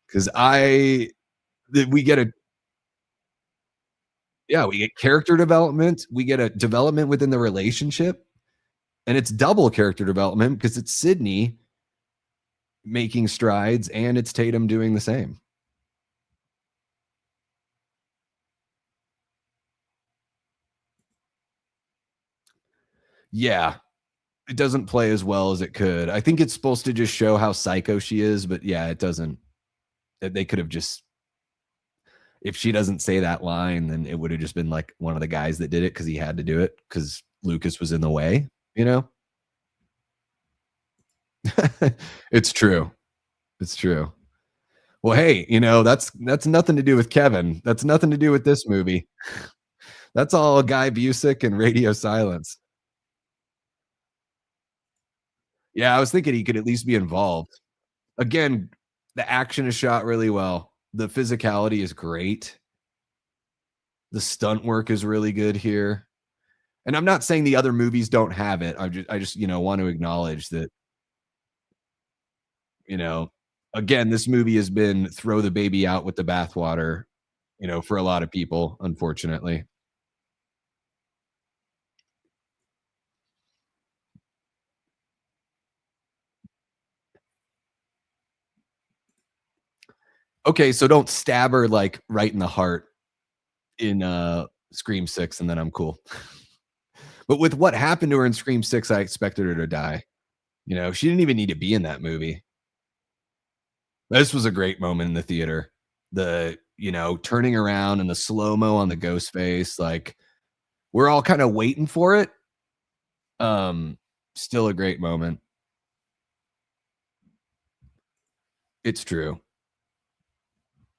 Because we get a yeah, we get character development, we get a development within the relationship, and it's double character development because it's Sydney making strides and it's Tatum doing the same. Yeah, it doesn't play as well as it could. I think it's supposed to just show how psycho she is, but yeah, it doesn't. They could have just if she doesn't say that line, then it would have just been like one of the guys that did it because he had to do it because Lucas was in the way, you know? It's true. It's true. Well, hey, that's nothing to do with Kevin. That's nothing to do with this movie. That's all Guy Busick and Radio Silence. Yeah, I was thinking he could at least be involved. Again, the action is shot really well. The physicality is great. The stunt work is really good here. And I'm not saying the other movies don't have it. I just want to acknowledge that, you know, again, this movie has been throw the baby out with the bathwater, for a lot of people, unfortunately. Okay, so don't stab her like right in the heart in Scream 6 and then I'm cool. But with what happened to her in Scream 6, I expected her to die. She didn't even need to be in that movie. This was a great moment in the theater. Turning around and the slow-mo on the ghost face, like, we're all kinda waiting for it. Um, Still a great moment. It's true.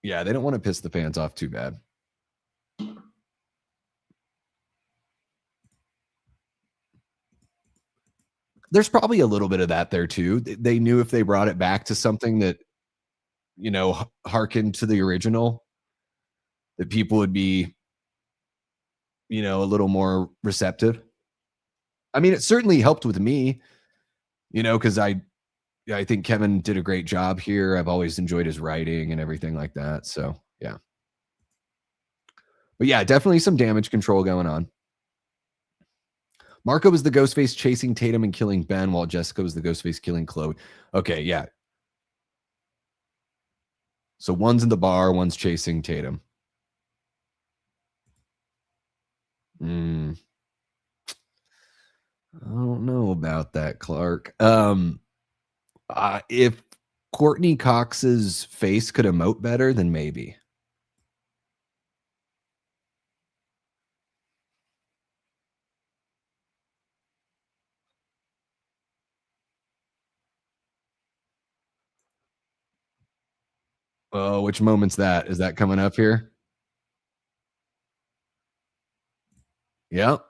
Yeah, they don't wanna piss the fans off too bad. There's probably a little bit of that there too. They knew if they brought it back to something that, harkened to the original, that people would be, a little more receptive. I mean, it certainly helped with me, because I think Kevin did a great job here. I've always enjoyed his writing and everything like that. So yeah, but yeah, definitely some damage control going on. Marco was the Ghostface chasing Tatum and killing Ben, while Jessica was the Ghostface killing Chloe. Okay, yeah. So one's in the bar, one's chasing Tatum. Mm, I don't know about that, Clark. If Courtney Cox's face could emote better, then maybe. Oh, which moment's that? Is that coming up here? Yep.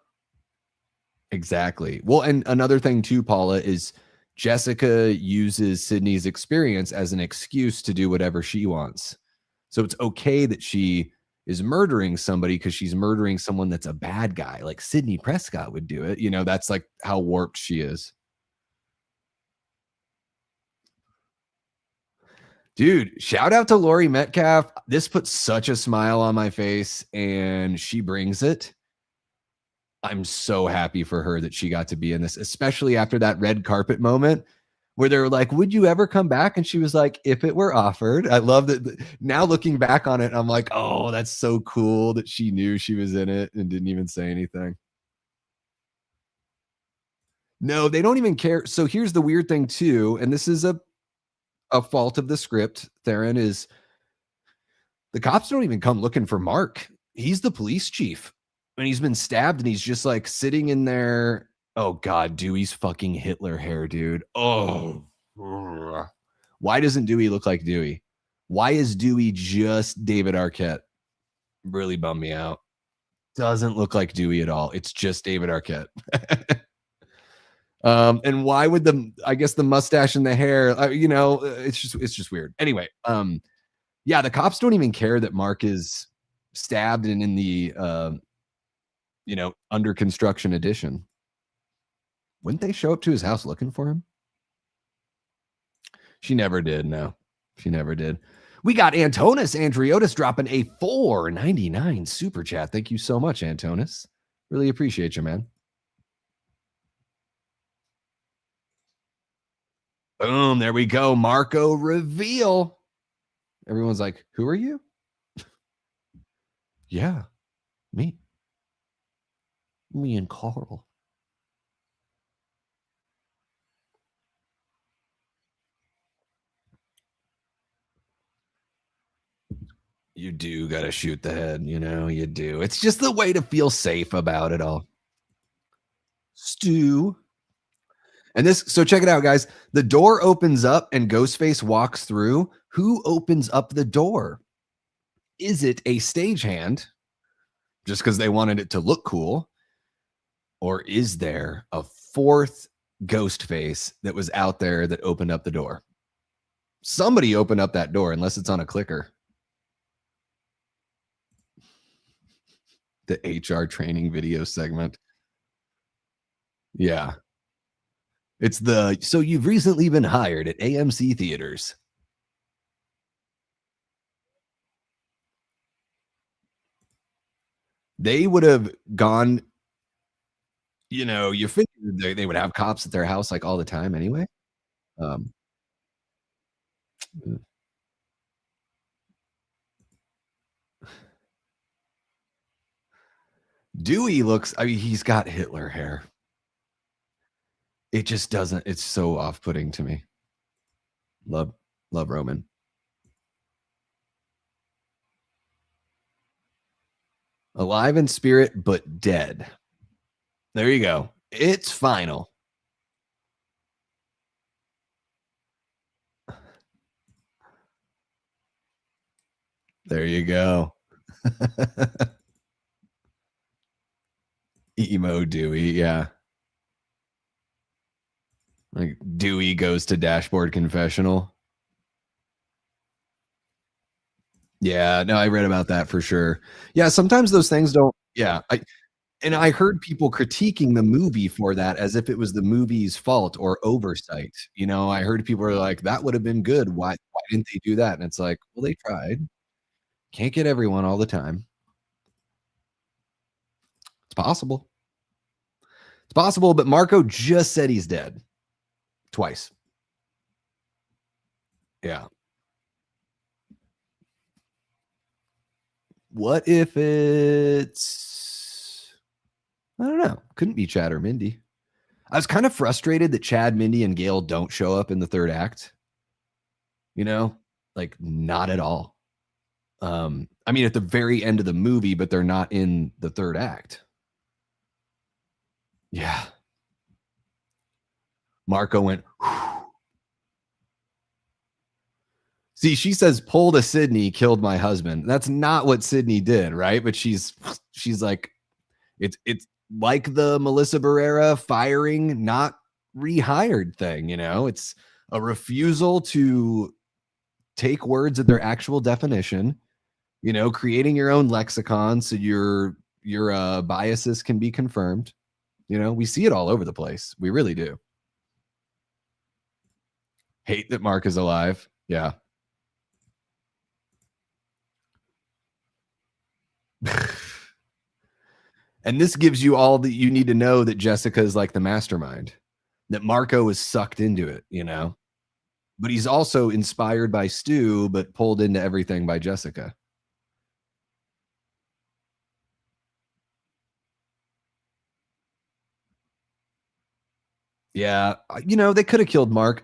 Exactly. Well, and another thing too, Paula, is Jessica uses Sydney's experience as an excuse to do whatever she wants. So it's okay that she is murdering somebody because she's murdering someone that's a bad guy. Like Sydney Prescott would do it. That's like how warped she is. Dude, shout out to Lori Metcalf. This puts such a smile on my face and she brings it. I'm so happy for her that she got to be in this, especially after that red carpet moment where they were like, "Would you ever come back?" And she was like, "If it were offered." I love that. Now looking back on it, I'm like, "Oh, that's so cool that she knew she was in it and didn't even say anything." No, they don't even care. So here's the weird thing too, and this is a fault of the script. Theron is the cops don't even come looking for Mark. He's the police chief. And he's been stabbed and he's just like sitting in there. Oh God, Dewey's fucking Hitler hair, dude. Oh. Why doesn't Dewey look like Dewey? Why is Dewey just David Arquette? Really bummed me out. Doesn't look like Dewey at all. It's just David Arquette. And why would I guess the mustache and the hair, it's just weird. Anyway, yeah, the cops don't even care that Mark is stabbed and in the under construction addition. Wouldn't they show up to his house looking for him? She never did. No, she never did. We got Antonis Andriotis dropping a $4.99 super chat. Thank you so much, Antonis. Really appreciate you, man. Boom. There we go. Marco reveal. Everyone's like, who are you? Yeah, me. Me and Carl. You do got to shoot the head, you do. It's just the way to feel safe about it all. Stu. So check it out, guys. The door opens up and Ghostface walks through. Who opens up the door? Is it a stagehand just because they wanted it to look cool? Or is there a fourth Ghostface that was out there that opened up the door? Somebody opened up that door, unless it's on a clicker. The HR training video segment. Yeah. It's so you've recently been hired at AMC Theaters. They would have gone, you figured they would have cops at their house like all the time anyway. Um, Dewey looks, he's got Hitler hair. It just doesn't, it's so off-putting to me. Love Roman. Alive in spirit, but dead. There you go. It's final. There you go. Emo Dewey, yeah. Like Dewey goes to dashboard confessional. Yeah, no, I read about that for sure. Yeah, sometimes those things don't. Yeah, I heard people critiquing the movie for that as if it was the movie's fault or oversight. I heard people were like, "That would have been good. Why didn't they do that?" And it's like, well, they tried. Can't get everyone all the time. It's possible. It's possible, but Marco just said he's dead twice. Yeah. What if it's, I don't know. Couldn't be Chad or Mindy. I was kind of frustrated that Chad, Mindy, and Gail don't show up in the third act. Like not at all. At the very end of the movie, but they're not in the third act. Yeah. Marco went, whew. See, she says pulled a Sydney, killed my husband. That's not what Sydney did, right? But she's like, it's like the Melissa Barrera firing, not rehired thing, you know? It's a refusal to take words at their actual definition, you know, creating your own lexicon so your biases can be confirmed. You know, we see it all over the place. We really do. Hate that Mark is alive. Yeah. And this gives you all that you need to know that Jessica is like the mastermind, that Marco is sucked into it, you know? But he's also inspired by Stu, but pulled into everything by Jessica. Yeah. You know, they could have killed Mark.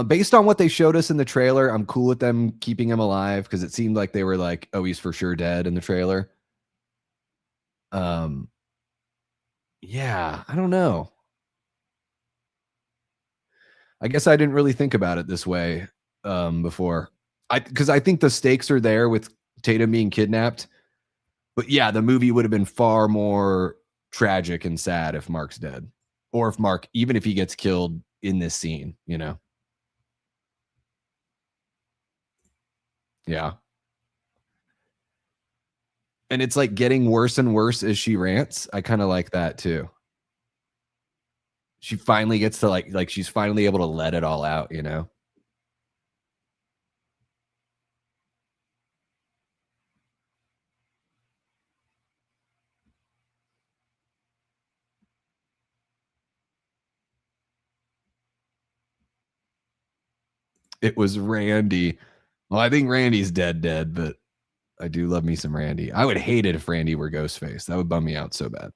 Based on what they showed us in the trailer, I'm cool with them keeping him alive because it seemed like they were like, oh, he's for sure dead in the trailer. Um, yeah, I don't know. I guess I didn't really think about it this way before. Because I think the stakes are there with Tatum being kidnapped. But yeah, the movie would have been far more tragic and sad if Mark's dead. Or if Mark, even if he gets killed in this scene, you know? Yeah. And it's like getting worse and worse as she rants. I kind of like that too. She finally gets to like she's finally able to let it all out, you know? It was Randy. Well, I think Randy's dead, but I do love me some Randy. I would hate it if Randy were Ghostface. That would bum me out so bad.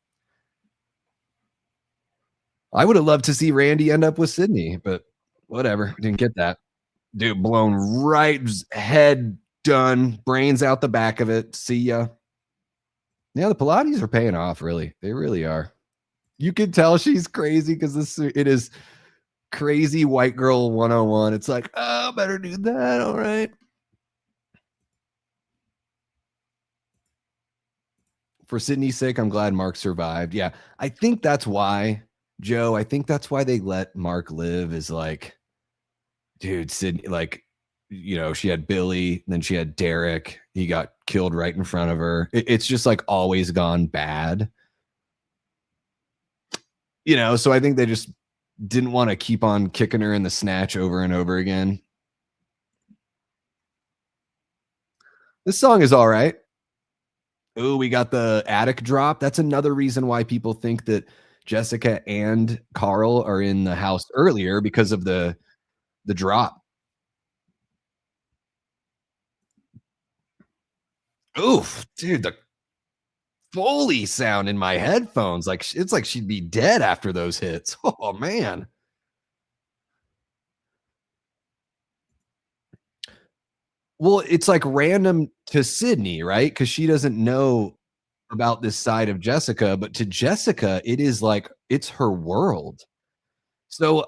I would have loved to see Randy end up with Sydney, but whatever. Didn't get that. Dude, blown right, head done, brains out the back of it. See ya. Yeah, the Pilates are paying off, really. They really are. You can tell she's crazy because it is crazy white girl 101. It's like, oh, better do that. All right. For Sydney's sake, I'm glad Mark survived. Yeah, I think that's why, Joe. I think that's why they let Mark live. Is like, dude, Sydney, like, you know, she had Billy, then she had Derek. He got killed right in front of her. It's just like always gone bad, you know. So I think they just didn't want to keep on kicking her in the snatch over and over again. This song is all right. Oh, we got the attic drop. That's another reason why people think that Jessica and Carl are in the house earlier because of the drop. Oof, dude, the Foley sound in my headphones, like it's like she'd be dead after those hits. Oh man. Well, it's like random to Sydney, right? Because she doesn't know about this side of Jessica, but to Jessica, it is like it's her world. So,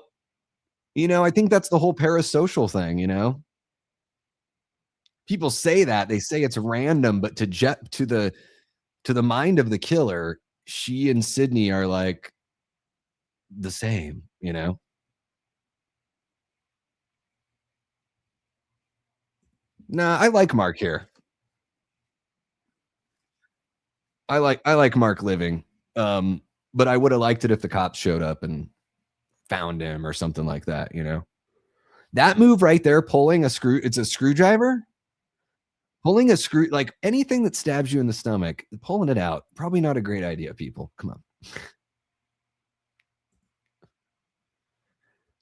you know, I think that's the whole parasocial thing, you know? People say that, they say it's random, but to the mind of the killer, she and Sydney are like the same, you know? Nah, I like Mark here. I like Mark living. But I would have liked it if the cops showed up and found him or something like that, you know? That move right there, pulling a screw, it's a screwdriver. Pulling a screw, like anything that stabs you in the stomach, pulling it out, probably not a great idea, people. Come on.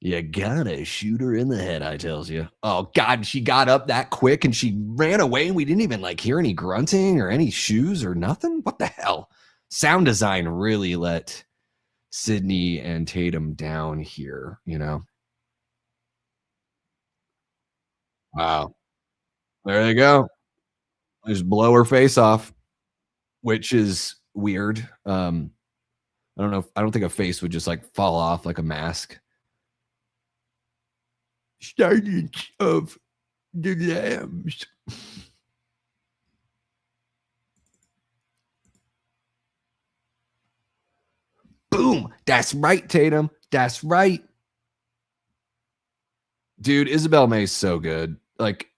You gotta shoot her in the head, I tells you. Oh God, she got up that quick and she ran away and we didn't even like hear any grunting or any shoes or nothing. What the hell? Sound design really let Sydney and Tatum down here, you know? Wow. There they go. Just blow her face off, which is weird. I don't know. I don't think a face would just like fall off like a mask. Started of The lambs. Boom. That's right, Tatum. That's right. Dude, Isabel May's so good. Like,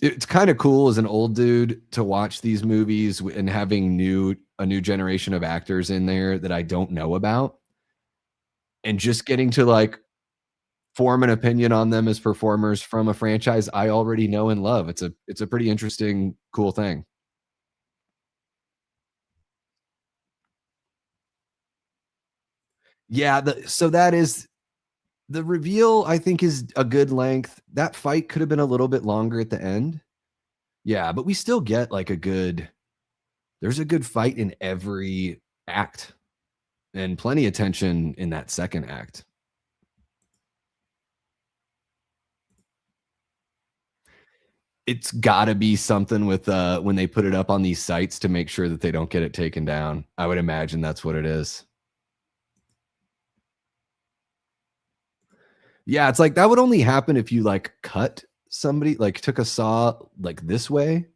it's kind of cool as an old dude to watch these movies and having a new generation of actors in there that I don't know about, and just getting to like form an opinion on them as performers from a franchise I already know and love. It's a pretty interesting, cool thing. Yeah, so that is the reveal. I think is a good length. That fight could have been a little bit longer at the end. Yeah, but we still get like a good. There's a good fight in every act, and plenty of tension in that second act. It's gotta be something with, when they put it up on these sites to make sure that they don't get it taken down. I would imagine that's what it is. Yeah, it's like that would only happen if you, like, cut somebody, like, took a saw, like, this way.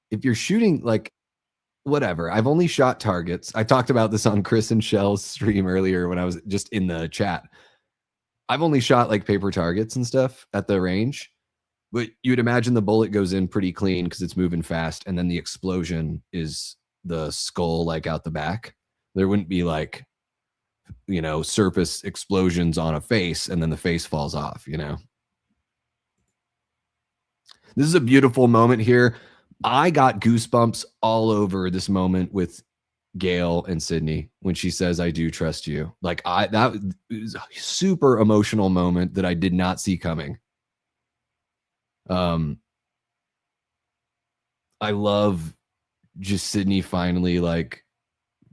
If you're shooting, like whatever, I've only shot targets. I talked about this on Chris and Shell's stream earlier when I was just in the chat. I've only shot, like, paper targets and stuff at the range. But you'd imagine the bullet goes in pretty clean because it's moving fast, and then the explosion is the skull, like, out the back. There wouldn't be, like, surface explosions on a face, and then the face falls off, you know? This is a beautiful moment here. I got goosebumps all over this moment with Gail and Sydney when she says, "I do trust you." Like, that was a super emotional moment that I did not see coming. Um, I love just Sydney finally like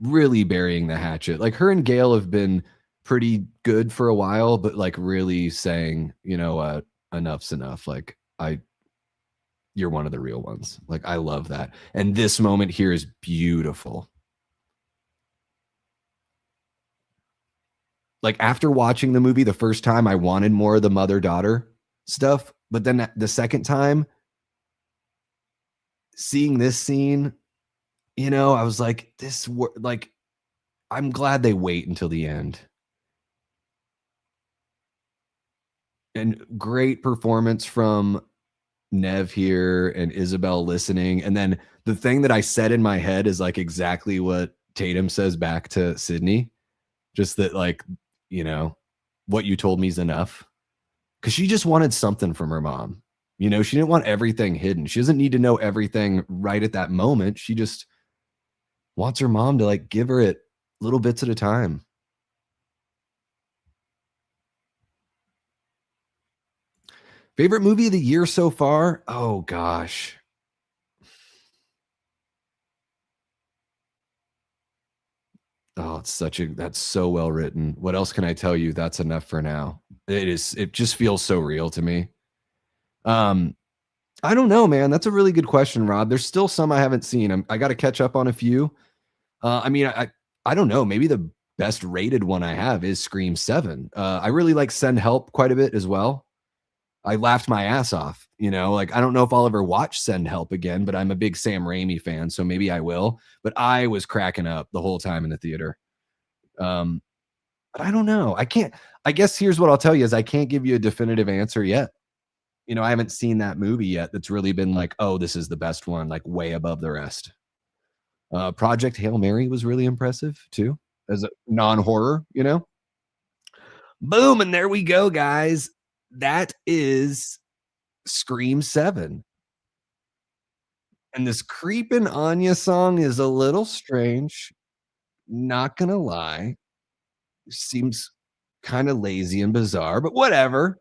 really burying the hatchet. Like her and Gail have been pretty good for a while, but like really saying, you know what, enough's enough. Like you're one of the real ones. Like I love that. And this moment here is beautiful. Like after watching the movie the first time, I wanted more of the mother-daughter stuff, but then the second time seeing this scene, I was like, like I'm glad they wait until the end. And great performance from Nev here and Isabel listening. And then the thing that I said in my head is like exactly what Tatum says back to Sydney. Just that, like, what you told me is enough. Because she just wanted something from her mom. She didn't want everything hidden. She doesn't need to know everything right at that moment. She just wants her mom to like give her it little bits at a time. Favorite movie of the year so far? Oh gosh. Oh, that's so well written. What else can I tell you? That's enough for now. It just feels so real to me. I don't know, man. That's a really good question, Rob. There's still some I haven't seen. I got to catch up on a few. I mean, I don't know. Maybe the best rated one I have is Scream 7. I really like Send Help quite a bit as well. I laughed my ass off, like I don't know if I'll ever watch Send Help again, but I'm a big Sam Raimi fan, so maybe I will. But I was cracking up the whole time in the theater. But I don't know. I guess here's what I'll tell you is I can't give you a definitive answer yet. I haven't seen that movie yet that's really been like, oh, this is the best one, like way above the rest. Project Hail Mary was really impressive too, as a non-horror. Boom, and there we go, guys. That is Scream 7. And this Creepin' Anya song is a little strange, not gonna lie. Seems kinda lazy and bizarre, but whatever.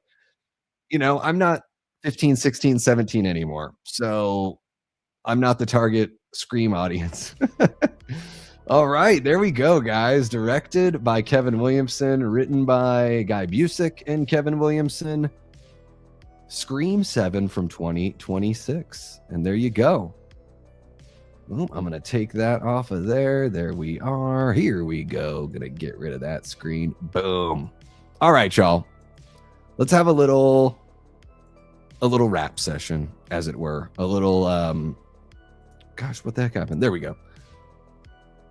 I'm not 15, 16, 17 anymore, so I'm not the target Scream audience. All right, there we go, guys. Directed by Kevin Williamson, written by Guy Busick and Kevin Williamson. Scream 7 from 2026. And there you go. Well, I'm going to take that off of there. There we are. Here we go. Going to get rid of that screen. Boom. All right, y'all. let's have a little rap session, as it were. A little, gosh, what the heck happened? There we go.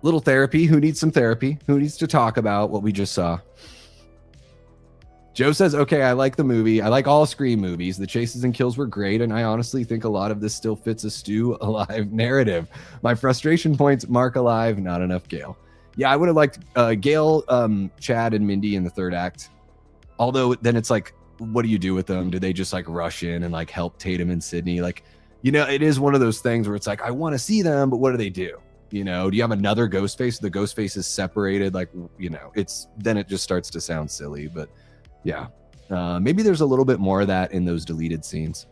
Little therapy. Who needs some therapy? Who needs to talk about what we just saw? Joe says, okay, I like the movie. I like all Scream movies. The chases and kills were great, and I honestly think a lot of this still fits a Stu alive narrative. My frustration points, Mark alive, not enough Gale. Yeah, I would have liked Gale, Chad, and Mindy in the third act. Although then it's like, what do you do with them? Do they just like rush in and like help Tatum and Sydney? Like, you know, it is one of those things where it's like, I want to see them, but what do they do? You know, do you have another Ghostface? The Ghostface is separated. Like, you know, then it just starts to sound silly, but yeah, maybe there's a little bit more of that in those deleted scenes.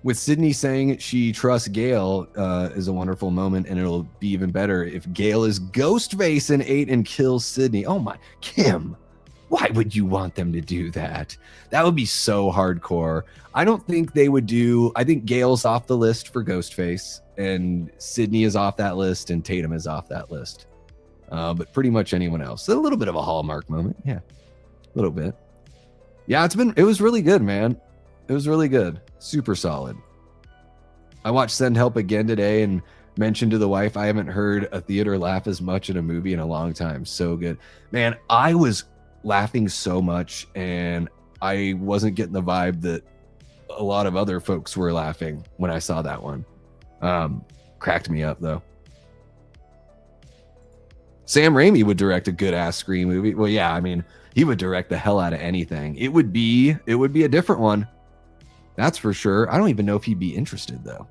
With Sydney saying she trusts Gale is a wonderful moment, and it'll be even better if Gale is Ghostface in 8 and kills Sydney. Oh my, Kim, why would you want them to do that? That would be so hardcore. I don't think they would do. I think Gale's off the list for Ghostface, and Sydney is off that list, and Tatum is off that list. But pretty much anyone else. A little bit of a Hallmark moment, yeah. A little bit. Yeah, it was really good, man. It was really good. Super solid. I watched Send Help again today and mentioned to the wife, I haven't heard a theater laugh as much in a movie in a long time. So good. Man, I was laughing so much, and I wasn't getting the vibe that a lot of other folks were laughing when I saw that one. Cracked me up, though. Sam Raimi would direct a good-ass Scream movie. Well, yeah, I mean, he would direct the hell out of anything. It would be a different one. That's for sure. I don't even know if he'd be interested, though.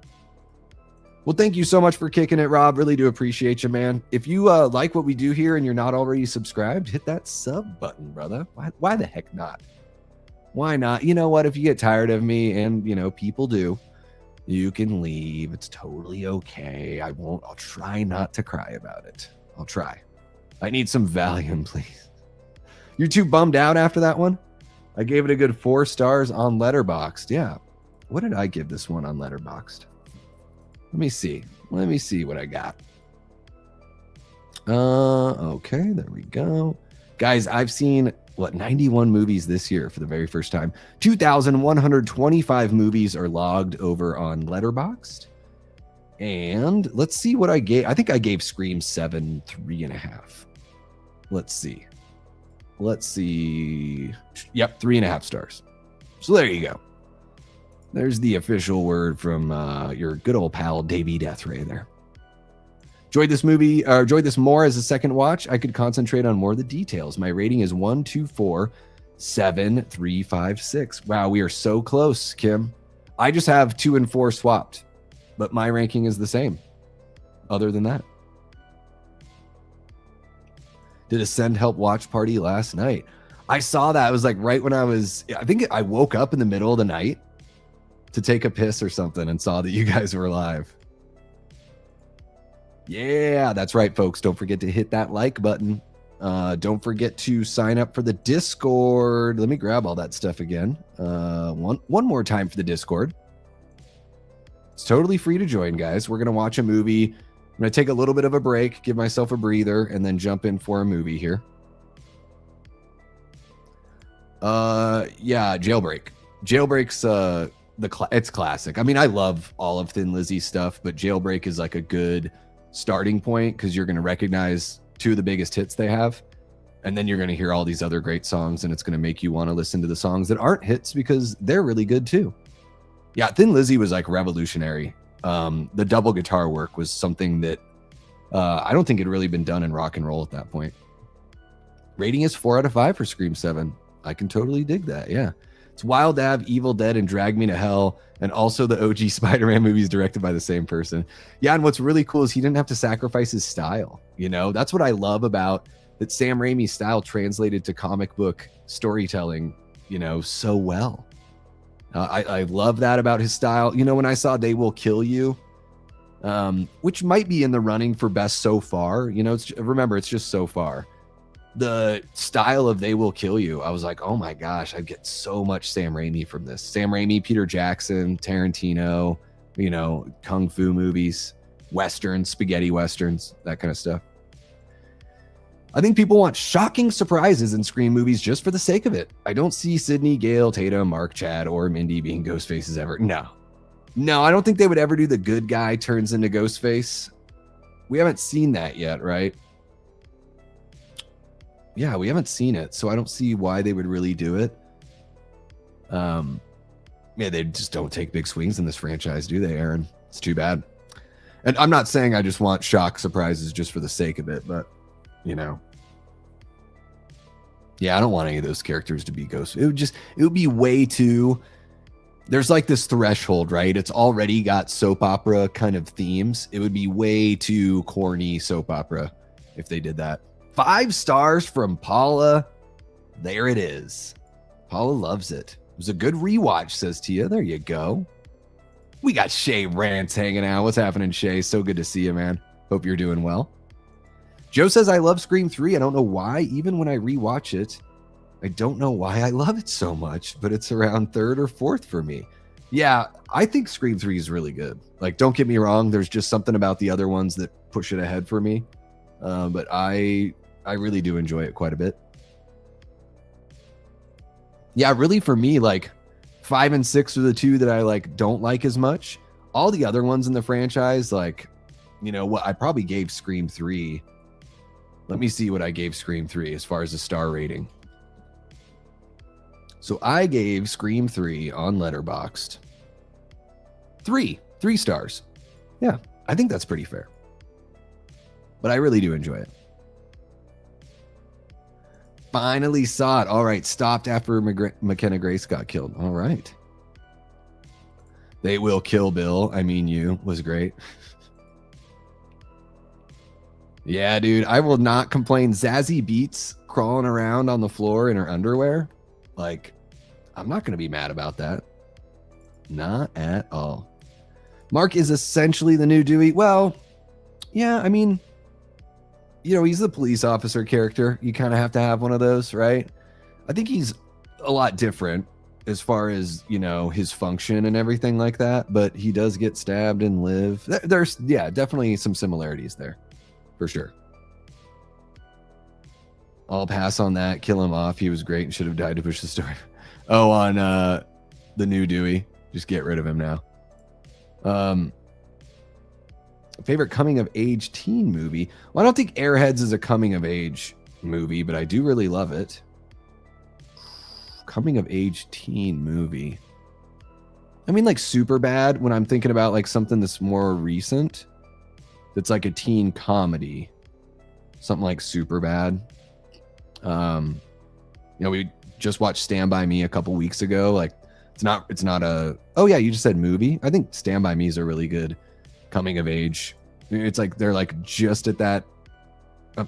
Well, thank you so much for kicking it, Rob. Really do appreciate you, man. If you like what we do here and you're not already subscribed, hit that sub button, brother. Why the heck not? Why not? You know what? If you get tired of me, and, you know, people do, you can leave. It's totally okay. I'll try not to cry about it. I'll try. I need some Valium, please. You're too bummed out after that one? I gave it a good 4 stars on Letterboxd. Yeah. What did I give this one on Letterboxd? Let me see. Let me see what I got. Okay, there we go. Guys, I've seen, 91 movies this year for the very first time. 2,125 movies are logged over on Letterboxd. And let's see what I gave. I think I gave Scream 7 3.5. Let's see. Yep, 3.5 stars. So there you go. There's the official word from your good old pal Davey Deathray there. Enjoyed this more as a second watch. I could concentrate on more of the details. My rating is 1247356. Wow, we are so close, Kim. I just have 2 and 4 swapped, but my ranking is the same. Other than that, did a Send Help watch party last night. I saw that. It was like right when I think I woke up in the middle of the night to take a piss or something and saw that you guys were live. Yeah, that's right, folks. Don't forget to hit that like button. Don't forget to sign up for the Discord. Let me grab all that stuff again. One more time for the Discord. It's totally free to join, guys. We're going to watch a movie. I'm going to take a little bit of a break, give myself a breather, and then jump in for a movie here. Yeah, Jailbreak. Jailbreak's it's classic. I mean, I love all of Thin Lizzy's stuff, but Jailbreak is like a good starting point because you're going to recognize 2 of the biggest hits they have, and then you're going to hear all these other great songs, and it's going to make you want to listen to the songs that aren't hits because they're really good too. Yeah, Thin Lizzy was like revolutionary. The double guitar work was something that I don't think had really been done in rock and roll at that point. Rating is 4 out of 5 for Scream 7. I can totally dig that. Yeah. It's wild to have Evil Dead and Drag Me to Hell, and also the OG Spider-Man movies directed by the same person. Yeah, and what's really cool is he didn't have to sacrifice his style. You know, that's what I love about that. Sam Raimi's style translated to comic book storytelling, you know, so well. I love that about his style. You know, when I saw They Will Kill You, which might be in the running for best so far, you know, remember, it's just so far. The style of They Will Kill You, I was like, oh my gosh, I get so much Sam Raimi from this. Sam Raimi, Peter Jackson, Tarantino, you know, kung fu movies, westerns, spaghetti westerns, that kind of stuff. I think people want shocking surprises in Scream movies just for the sake of it. I don't see Sydney, Gale, Tatum, Mark, Chad, or Mindy being Ghostfaces ever. No, I don't think they would ever do the good guy turns into Ghostface. We haven't seen that yet, right? Yeah, we haven't seen it, so I don't see why they would really do it. Yeah, they just don't take big swings in this franchise, do they, Aaron? It's too bad. And I'm not saying I just want shock surprises just for the sake of it, but, you know. Yeah, I don't want any of those characters to be ghosts. It would be way too... There's like this threshold, right? It's already got soap opera kind of themes. It would be way too corny soap opera if they did that. 5 stars from Paula. There it is. Paula loves it. It was a good rewatch, says Tia. There you go. We got Shay Rants hanging out. What's happening, Shay? So good to see you, man. Hope you're doing well. Joe says, I love Scream 3. I don't know why. Even when I rewatch it, I don't know why I love it so much, but it's around 3rd or 4th for me. Yeah, I think Scream 3 is really good. Like, don't get me wrong. There's just something about the other ones that push it ahead for me. But I really do enjoy it quite a bit. Yeah, really for me, like 5 and 6 are the 2 that I like don't like as much. All the other ones in the franchise, like, you know what, I probably gave Scream 3. Let me see what I gave Scream 3 as far as a star rating. So I gave Scream 3 on Letterboxd 3 stars. Yeah, I think that's pretty fair. But I really do enjoy it. Finally saw it. All right, stopped after McKenna Grace got killed. All right. They Will Kill Bill. I mean, you was great. Yeah, dude, I will not complain. Zazie Beetz crawling around on the floor in her underwear. Like, I'm not going to be mad about that. Not at all. Mark is essentially the new Dewey. Well, yeah, I mean, you know, he's the police officer character. You kind of have to have one of those, right? I think he's a lot different as far as, you know, his function and everything like that. But he does get stabbed and live. There's, yeah, definitely some similarities there. For sure. I'll pass on that. Kill him off. He was great and should have died to push the story. Oh, on the new Dewey. Just get rid of him now. Favorite coming of age teen movie? Well, I don't think Airheads is a coming of age movie, but I do really love it. Coming of age teen movie. I mean, like Superbad, when I'm thinking about like something that's more recent, that's like a teen comedy. Something like Superbad. You know, we just watched Stand By Me a couple weeks ago. Like, it's not a, oh yeah, you just said movie. I think Stand By Me is a really good coming of age. It's like they're like just at that,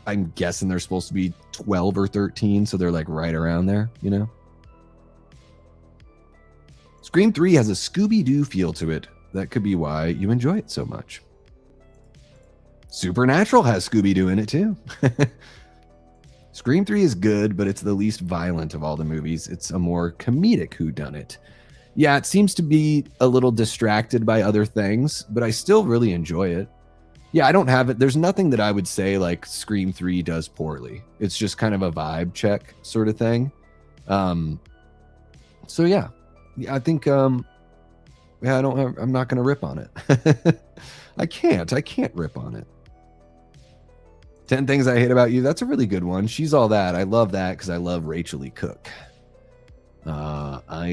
I'm guessing they're supposed to be 12 or 13, so they're like right around there, you know. Scream 3 has a Scooby-Doo feel to it. That could be why you enjoy it so much. Supernatural has Scooby-Doo in it too. Scream 3 is good, but it's the least violent of all the movies. It's a more comedic whodunit. Yeah, it seems to be a little distracted by other things, but I still really enjoy it. Yeah, I don't have it. There's nothing that I would say like Scream 3 does poorly. It's just kind of a vibe check sort of thing. So yeah, I think, yeah, I'm not going to rip on it. I can't rip on it. 10 Things I Hate About You. That's a really good one. She's All That. I love that because I love Rachel E. Cook. I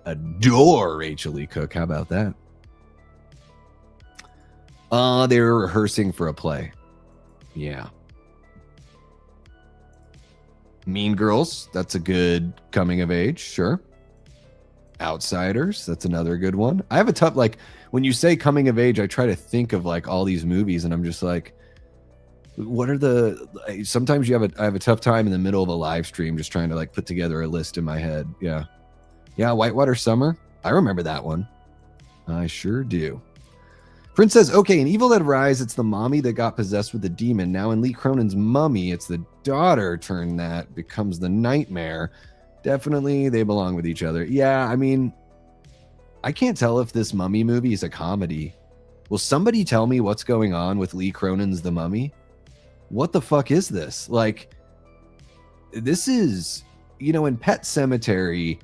adore Rachel E. Cook. How about that? They were rehearsing for a play. Yeah. Mean Girls. That's a good coming of age. Sure. Outsiders. That's another good one. I have a tough, like, when you say coming of age, I try to think of like all these movies and I'm just like, what are the, sometimes I have a tough time in the middle of a live stream just trying to like put together a list in my head. Yeah. Whitewater Summer. I remember that one. I sure do. Prince says, okay, in Evil Dead Rise, it's the mommy that got possessed with the demon. Now in Lee Cronin's Mummy, it's the daughter turn that becomes the nightmare. Definitely they belong with each other. Yeah, I mean, I can't tell if this Mummy movie is a comedy. Will somebody tell me what's going on with Lee Cronin's The Mummy? what the fuck is this? Like, this is, you know, in Pet Sematary,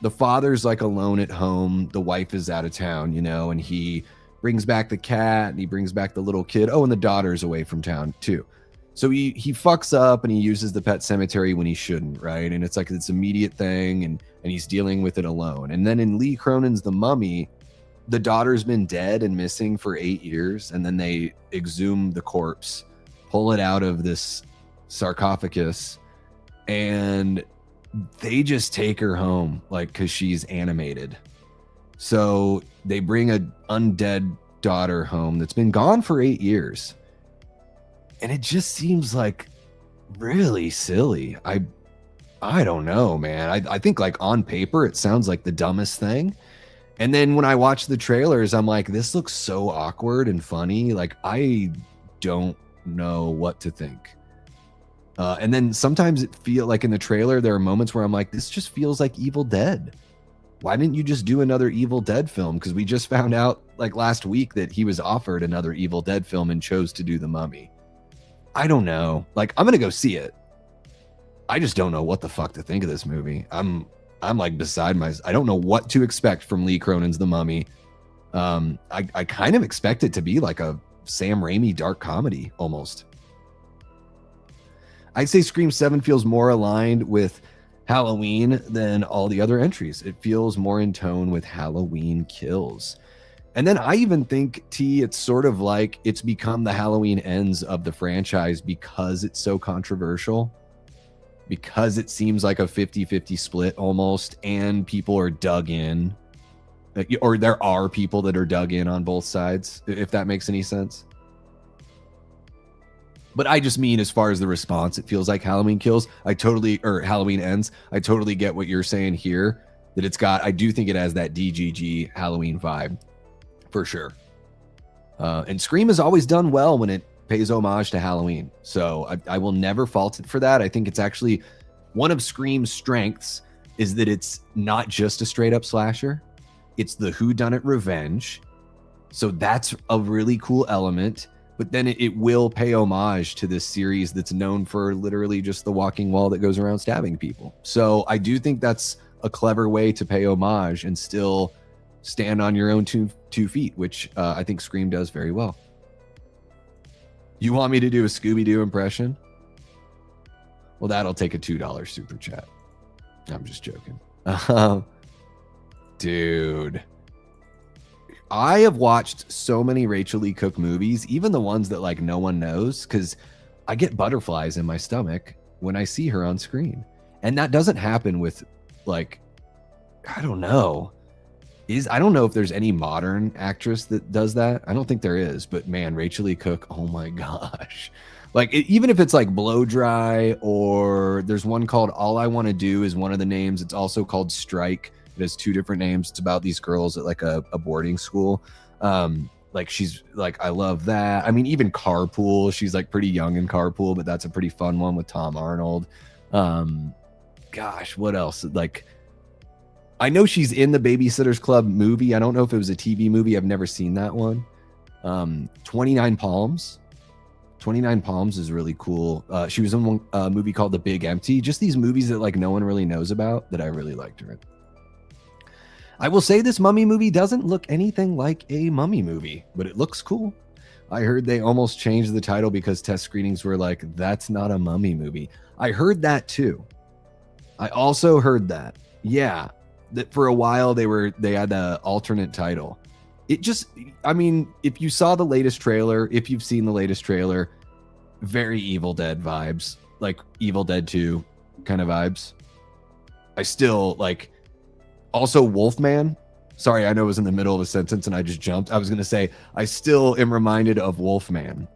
the father's like alone at home, the wife is out of town, you know, and he brings back the cat and he brings back the little kid. Oh, and the daughter's away from town too. So he fucks up and he uses the Pet Sematary when he shouldn't, right? And it's like this immediate thing, and he's dealing with it alone. And then in Lee Cronin's The Mummy, the daughter's been dead and missing for 8 years, and then they exhume the corpse, pull it out of this sarcophagus, and they just take her home, like, because she's animated. So they bring an undead daughter home that's been gone for 8 years. And it just seems like really silly. I don't know, man. I think like on paper, it sounds like the dumbest thing. And then when I watch the trailers, I'm like, this looks so awkward and funny. Like, I don't know what to think. And then sometimes it feels like in the trailer, there are moments where I'm like, this just feels like Evil Dead. Why didn't you just do another Evil Dead film? Because we just found out like last week that he was offered another Evil Dead film and chose to do The Mummy. I don't know. Like, I'm going to go see it. I just don't know what the fuck to think of this movie. I'm like beside myself. I don't know what to expect from Lee Cronin's The Mummy. I kind of expect it to be like a Sam Raimi dark comedy almost. I'd say Scream 7 feels more aligned with Halloween than all the other entries. It feels more in tone with Halloween Kills. And then I even think, T, it's sort of like it's become the Halloween Ends of the franchise because it's so controversial, because it seems like a 50-50 split almost, and people are dug in, or there are people that are dug in on both sides, if that makes any sense. But I just mean as far as the response, it feels like Halloween Kills. Or Halloween Ends. I totally get what you're saying here, that it's got, I do think it has that DGG Halloween vibe. For sure. And Scream has always done well when it pays homage to Halloween. So I will never fault it for that. I think it's actually one of Scream's strengths is that it's not just a straight up slasher. It's the whodunit revenge. So that's a really cool element. But then it will pay homage to this series that's known for literally just the walking wall that goes around stabbing people. So I do think that's a clever way to pay homage and still stand on your own two feet, which I think Scream does very well. You want me to do a Scooby-Doo impression? Well, that'll take a $2 super chat. I'm just joking. Dude. I have watched so many Rachel Lee Cook movies, even the ones that like no one knows, because I get butterflies in my stomach when I see her on screen. And that doesn't happen with like, I don't know. I don't know if there's any modern actress that does that. I don't think there is, but man, Rachel Lee Cook, oh my gosh. Like even if it's like Blow Dry, or there's one called All I Want to Do is one of the names. It's also called Strike. It has two different names. It's about these girls at like a boarding school. Like she's like, I love that. I mean, even Carpool, she's like pretty young in Carpool, but that's a pretty fun one with Tom Arnold. Gosh, what else? Like, I know she's in the Babysitter's Club movie. I don't know if it was a TV movie. I've never seen that one. 29 Palms. 29 Palms is really cool. She was in a movie called The Big Empty. Just these movies that like no one really knows about that I really liked her in. I will say this Mummy movie doesn't look anything like a Mummy movie, but it looks cool. I heard they almost changed the title because test screenings were like, that's not a Mummy movie. I heard that too. I also heard that. Yeah. That for a while they had the alternate title. It just, I mean, if you saw the latest trailer, if you've seen the latest trailer, very Evil Dead vibes, like Evil Dead 2 kind of vibes. I still like, also Wolfman. Sorry, I know it was in the middle of a sentence and I just jumped. I was going to say, I still am reminded of Wolfman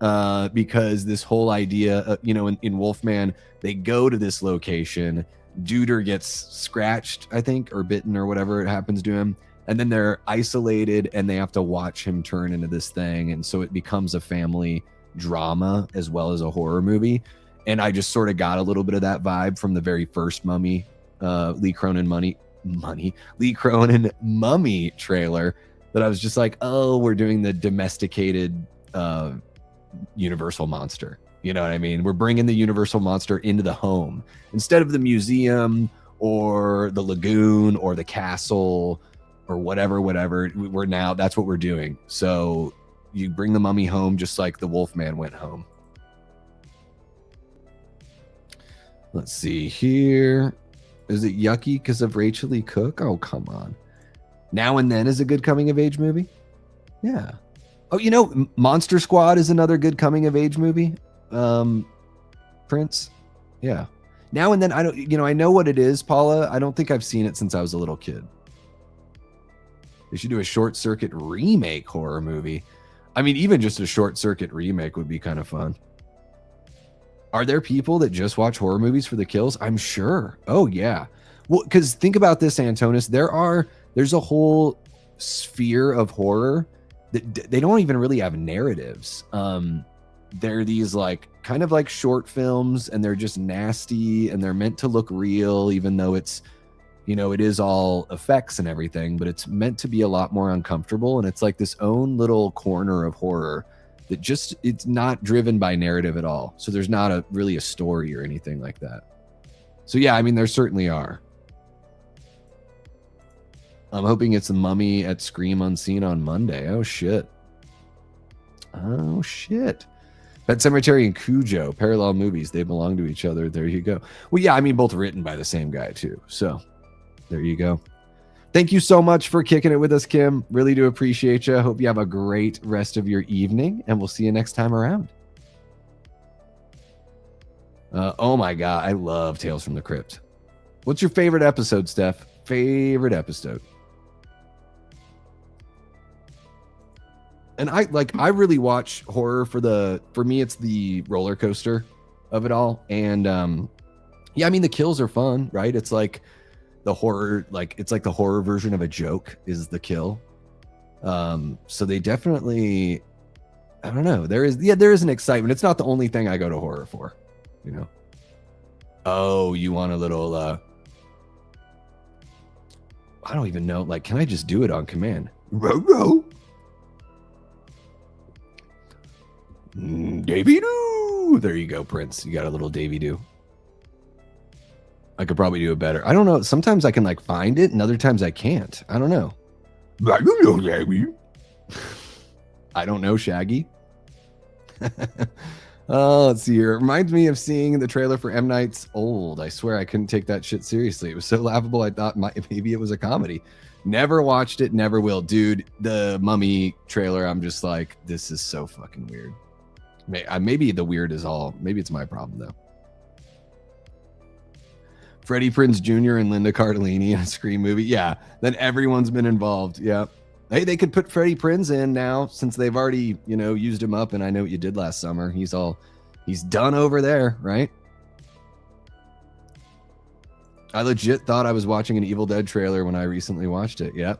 because this whole idea, in Wolfman, they go to this location. Duder gets scratched, I think, or bitten or whatever it happens to him. And then they're isolated and they have to watch him turn into this thing. And so it becomes a family drama as well as a horror movie. And I just sort of got a little bit of that vibe from the very first Mummy, Lee Cronin Mummy trailer, that I was just like, oh, we're doing the domesticated Universal monster, You know what I mean? We're bringing the Universal monster into the home instead of the museum or the lagoon or the castle or whatever. We're now, that's what we're doing. So you bring the mummy home just like the Wolfman went home. Let's see here. Is it yucky because of Rachel Lee Cook? Oh, come on. Now and Then is a good coming of age movie. Yeah. Oh, you know, Monster Squad is another good coming of age movie. Prince. Yeah. Now and Then, I don't, you know, I know what it is, Paula. I don't think I've seen it since I was a little kid. They should do a Short Circuit remake horror movie. I mean, even just a Short Circuit remake would be kind of fun. Are there people that just watch horror movies for the kills? I'm sure. Oh, yeah. Well, because think about this, Antonis. There's a whole sphere of horror that they don't even really have narratives. They're these like kind of like short films, and they're just nasty, and they're meant to look real, even though it's, you know, it is all effects and everything, but it's meant to be a lot more uncomfortable. And it's like this own little corner of horror that just, it's not driven by narrative at all. So there's not really a story or anything like that. So yeah, I mean, there certainly are. I'm hoping it's the Mummy at Scream Unseen on Monday. Oh shit. Oh shit. Pet Sematary and Cujo, parallel movies. They belong to each other. There you go. Well, yeah, I mean, both written by the same guy too. So there you go. Thank you so much for kicking it with us, Kim. Really do appreciate you. Hope you have a great rest of your evening, and we'll see you next time around. Oh my God, I love Tales from the Crypt. What's your favorite episode, Steph? Favorite episode? And I really watch horror for me, it's the roller coaster of it all. And yeah, I mean, the kills are fun, right? It's like the horror, it's like the horror version of a joke is the kill. So they definitely, I don't know. There is an excitement. It's not the only thing I go to horror for, you know? Oh, you want a little, I don't even know. Like, can I just do it on command? Row. Davey do. There you go, Prince. You got a little Davey do. I could probably do it better. I don't know. Sometimes I can like find it, and other times I can't. I don't know. I don't know, Shaggy. I don't know, Shaggy. Oh, let's see here. It reminds me of seeing the trailer for M. Night's Old. I swear I couldn't take that shit seriously. It was so laughable. I thought maybe it was a comedy. Never watched it. Never will. Dude, the Mummy trailer, I'm just like, this is so fucking weird. Maybe the weird is all. Maybe it's my problem, though. Freddie Prinze Jr. and Linda Cardellini in a Scream movie. Yeah, then everyone's been involved. Yeah. Hey, they could put Freddie Prinze in now since they've already, you know, used him up. And I know what you did last summer. He's done over there, right? I legit thought I was watching an Evil Dead trailer when I recently watched it. Yep.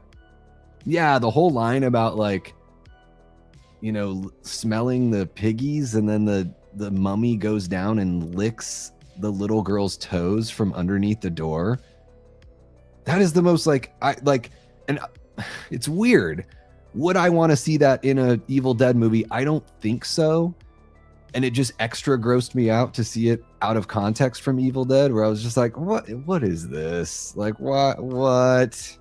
Yeah, the whole line about like, you know, smelling the piggies, and then the mummy goes down and licks the little girl's toes from underneath the door. That is the most and it's weird. Would I want to see that in a Evil Dead movie? I don't think so. And it just extra grossed me out to see it out of context from Evil Dead, where I was just like, what is this? Like, what?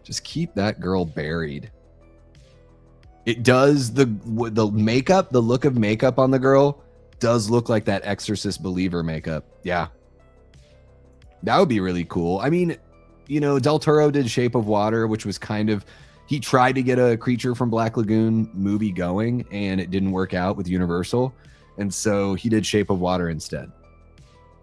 Just keep that girl buried. It does, the makeup, the look of makeup on the girl does look like that Exorcist Believer makeup. Yeah. That would be really cool. I mean, you know, Del Toro did Shape of Water, which was kind of, he tried to get a Creature from Black Lagoon movie going, and it didn't work out with Universal. And so he did Shape of Water instead.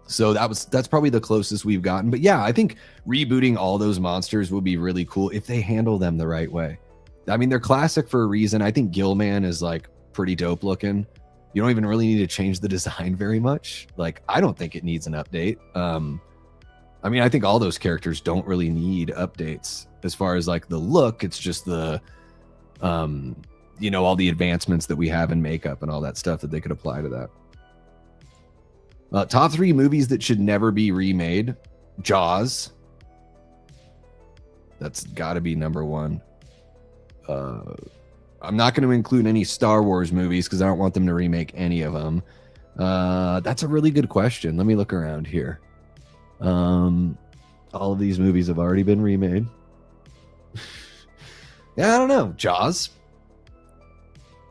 So that's probably the closest we've gotten. But yeah, I think rebooting all those monsters would be really cool if they handle them the right way. I mean, they're classic for a reason. I think Gilman is like pretty dope looking. You don't even really need to change the design very much. Like, I don't think it needs an update. I mean, I think all those characters don't really need updates as far as like the look. It's just the, you know, all the advancements that we have in makeup and all that stuff that they could apply to that. Top 3 movies that should never be remade. Jaws. That's got to be number 1. I'm not going to include any Star Wars movies because I don't want them to remake any of them. That's a really good question. Let me look around here. All of these movies have already been remade. Yeah, I don't know. Jaws.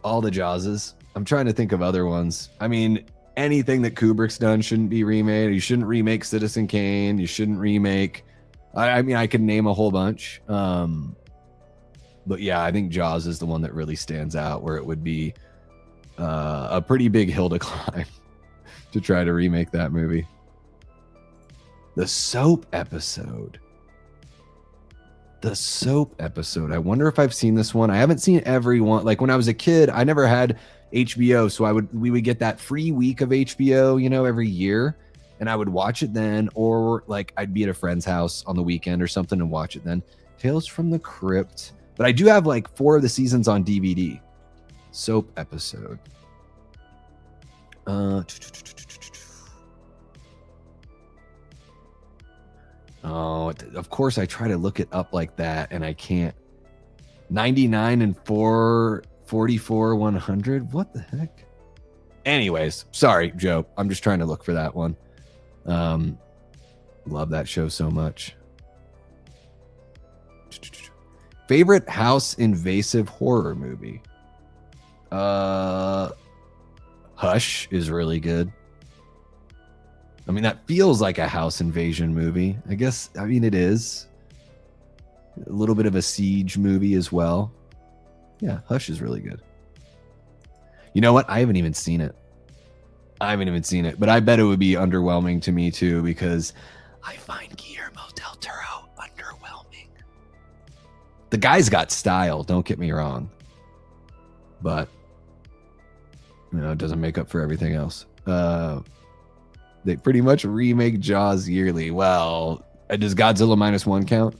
All the Jawses. I'm trying to think of other ones. I mean, anything that Kubrick's done shouldn't be remade. You shouldn't remake Citizen Kane. You shouldn't remake. I mean, I could name a whole bunch. But yeah, I think Jaws is the one that really stands out, where it would be a pretty big hill to climb to try to remake that movie. The soap episode. The soap episode. I wonder if I've seen this one. I haven't seen every one. Like when I was a kid, I never had HBO, so we would get that free week of HBO, you know, every year, and I would watch it then, or like I'd be at a friend's house on the weekend or something and watch it then. Tales from the Crypt. But I do have like 4 of the seasons on DVD. Soap episode. Oh, of course I try to look it up like that and I can't. 99 and 444 100. What the heck? Anyways, sorry, Joe. I'm just trying to look for that one. Love that show so much. Favorite house invasive horror movie? Hush is really good. I mean, that feels like a house invasion movie. I guess, I mean, it is. A little bit of a siege movie as well. Yeah, Hush is really good. You know what? I haven't even seen it. But I bet it would be underwhelming to me too, because I find Guillermo del Toro underwhelming. The guy's got style, don't get me wrong. But, you know, it doesn't make up for everything else. They pretty much remake Jaws yearly. Well, does Godzilla -1 count?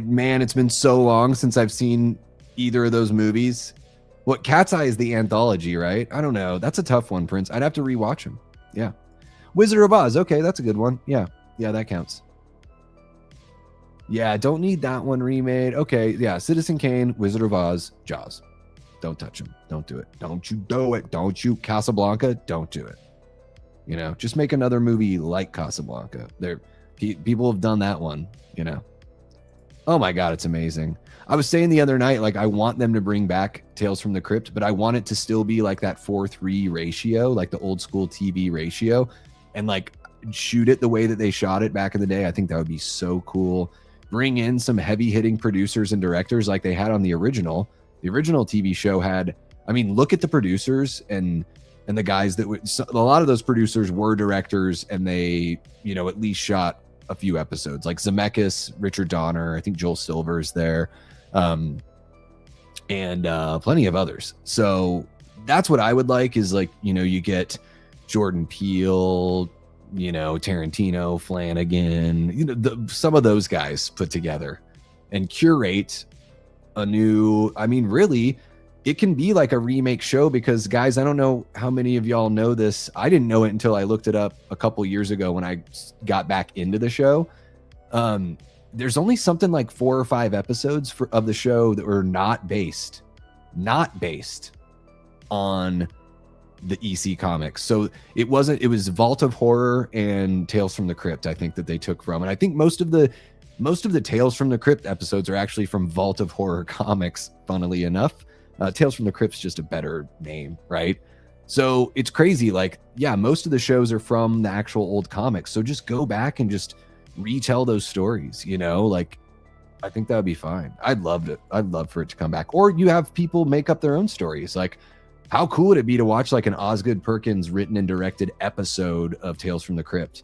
Man, it's been so long since I've seen either of those movies. What, Cat's Eye is the anthology, right? I don't know. That's a tough one, Prince. I'd have to rewatch them. Yeah. Wizard of Oz. Okay, that's a good one. Yeah. Yeah, that counts. Yeah, don't need that one remade. Okay, yeah. Citizen Kane, Wizard of Oz, Jaws. Don't touch them. Don't do it. Don't you do it. Don't you. Casablanca, don't do it. You know, just make another movie like Casablanca. People have done that one, you know. Oh my God, it's amazing. I was saying the other night, like, I want them to bring back Tales from the Crypt, but I want it to still be like that 4:3 ratio, like the old school TV ratio, and like shoot it the way that they shot it back in the day. I think that would be so cool. Bring in some heavy hitting producers and directors like they had on the original. The original TV show had, I mean, look at the producers and the guys that would, a lot of those producers were directors, and they, you know, at least shot a few episodes, like Zemeckis, Richard Donner, I think Joel Silver's there, and plenty of others. So that's what I would like, is like, you know, you get Jordan Peele, you know, Tarantino, Flanagan, you know, some of those guys put together and curate a new, I mean, really, it can be like a remake show, because guys, I don't know how many of y'all know this. I didn't know it until I looked it up a couple years ago when I got back into the show. There's only something like 4 or 5 episodes of the show that were not based on the EC comics. So it was Vault of Horror and Tales from the Crypt, I think, that they took from. And I think most of the Tales from the Crypt episodes are actually from Vault of Horror comics, funnily enough. Tales from the Crypt's just a better name, right? So it's crazy. Like, yeah, most of the shows are from the actual old comics. So just go back and just retell those stories, you know? Like, I think that would be fine. I'd love for it to come back. Or you have people make up their own stories. Like, how cool would it be to watch like an Osgood Perkins written and directed episode of Tales from the Crypt?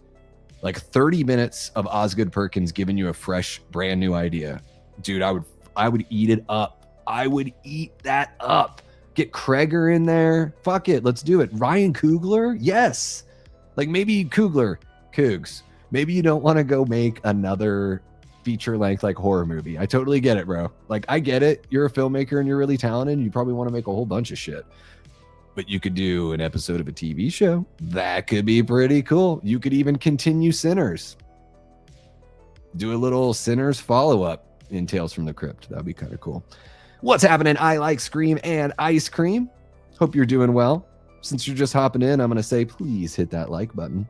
Like 30 minutes of Osgood Perkins giving you a fresh, brand new idea. Dude, I would eat it up. I would eat that up. Get Kreger in there. Fuck it. Let's do it. Ryan Coogler? Yes. Like, maybe Cougs. Maybe you don't want to go make another feature length like horror movie. I totally get it, bro. Like, I get it. You're a filmmaker and you're really talented. And you probably want to make a whole bunch of shit. But you could do an episode of a TV show. That could be pretty cool. You could even continue Sinners. Do a little Sinners follow-up. in Tales from the Crypt. That'd be kind of cool. What's happening? I like Scream and Ice Cream. Hope you're doing well. Since you're just hopping in, I'm going to say, please hit that like button.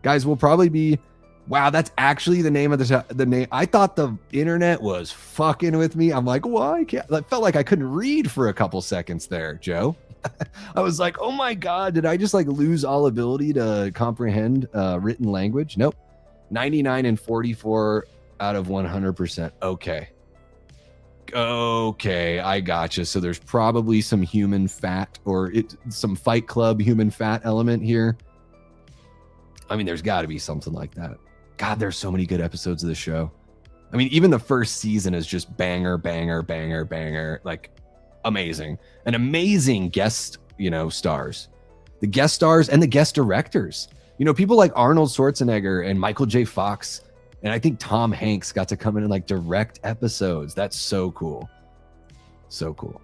Guys, we'll probably be... Wow, that's actually the name of the name. I thought the internet was fucking with me. I'm like, why can't... I felt like I couldn't read for a couple seconds there, Joe. I was like, oh my God, did I just like lose all ability to comprehend written language? Nope. 99 and 44 out of 100%. Okay, I gotcha. So there's probably some human fat or some Fight Club human fat element here. I mean, there's got to be something like that. God, there's so many good episodes of the show. I mean, even the first season is just banger, like amazing. An amazing guest, stars. The guest stars and the guest directors. People like Arnold Schwarzenegger and Michael J. Fox, and I think Tom Hanks got to come in and like direct episodes. That's so cool. So cool.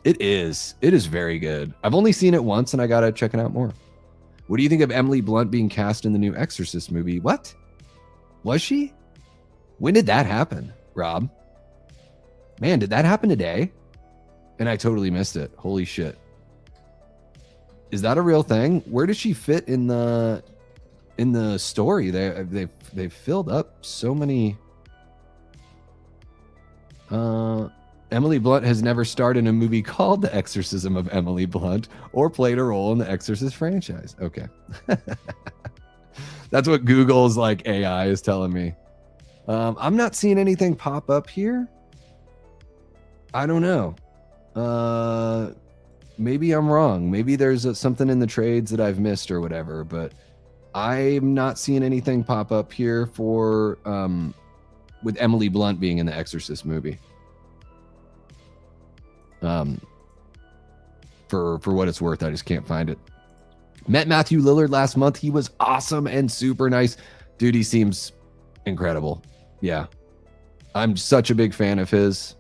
It is very good. I've only seen it once and I gotta check it out more. What do you think of Emily Blunt being cast in the new Exorcist movie? What? Was she? When did that happen, Rob? Man, did that happen today? And I totally missed it. Holy shit. Is that a real thing? Where does she fit in the story? They've filled up so many. Emily Blunt has never starred in a movie called The Exorcism of Emily Blunt or played a role in the Exorcist franchise. Okay. That's what Google's like AI is telling me. I'm not seeing anything pop up here. I don't know. Maybe I'm wrong. Maybe there's something in the trades that I've missed or whatever, but I'm not seeing anything pop up here for with Emily Blunt being in the Exorcist movie. For what it's worth, I just can't find it. Met Matthew Lillard last month. He was awesome and super nice. Dude, he seems incredible. Yeah. I'm such a big fan of his.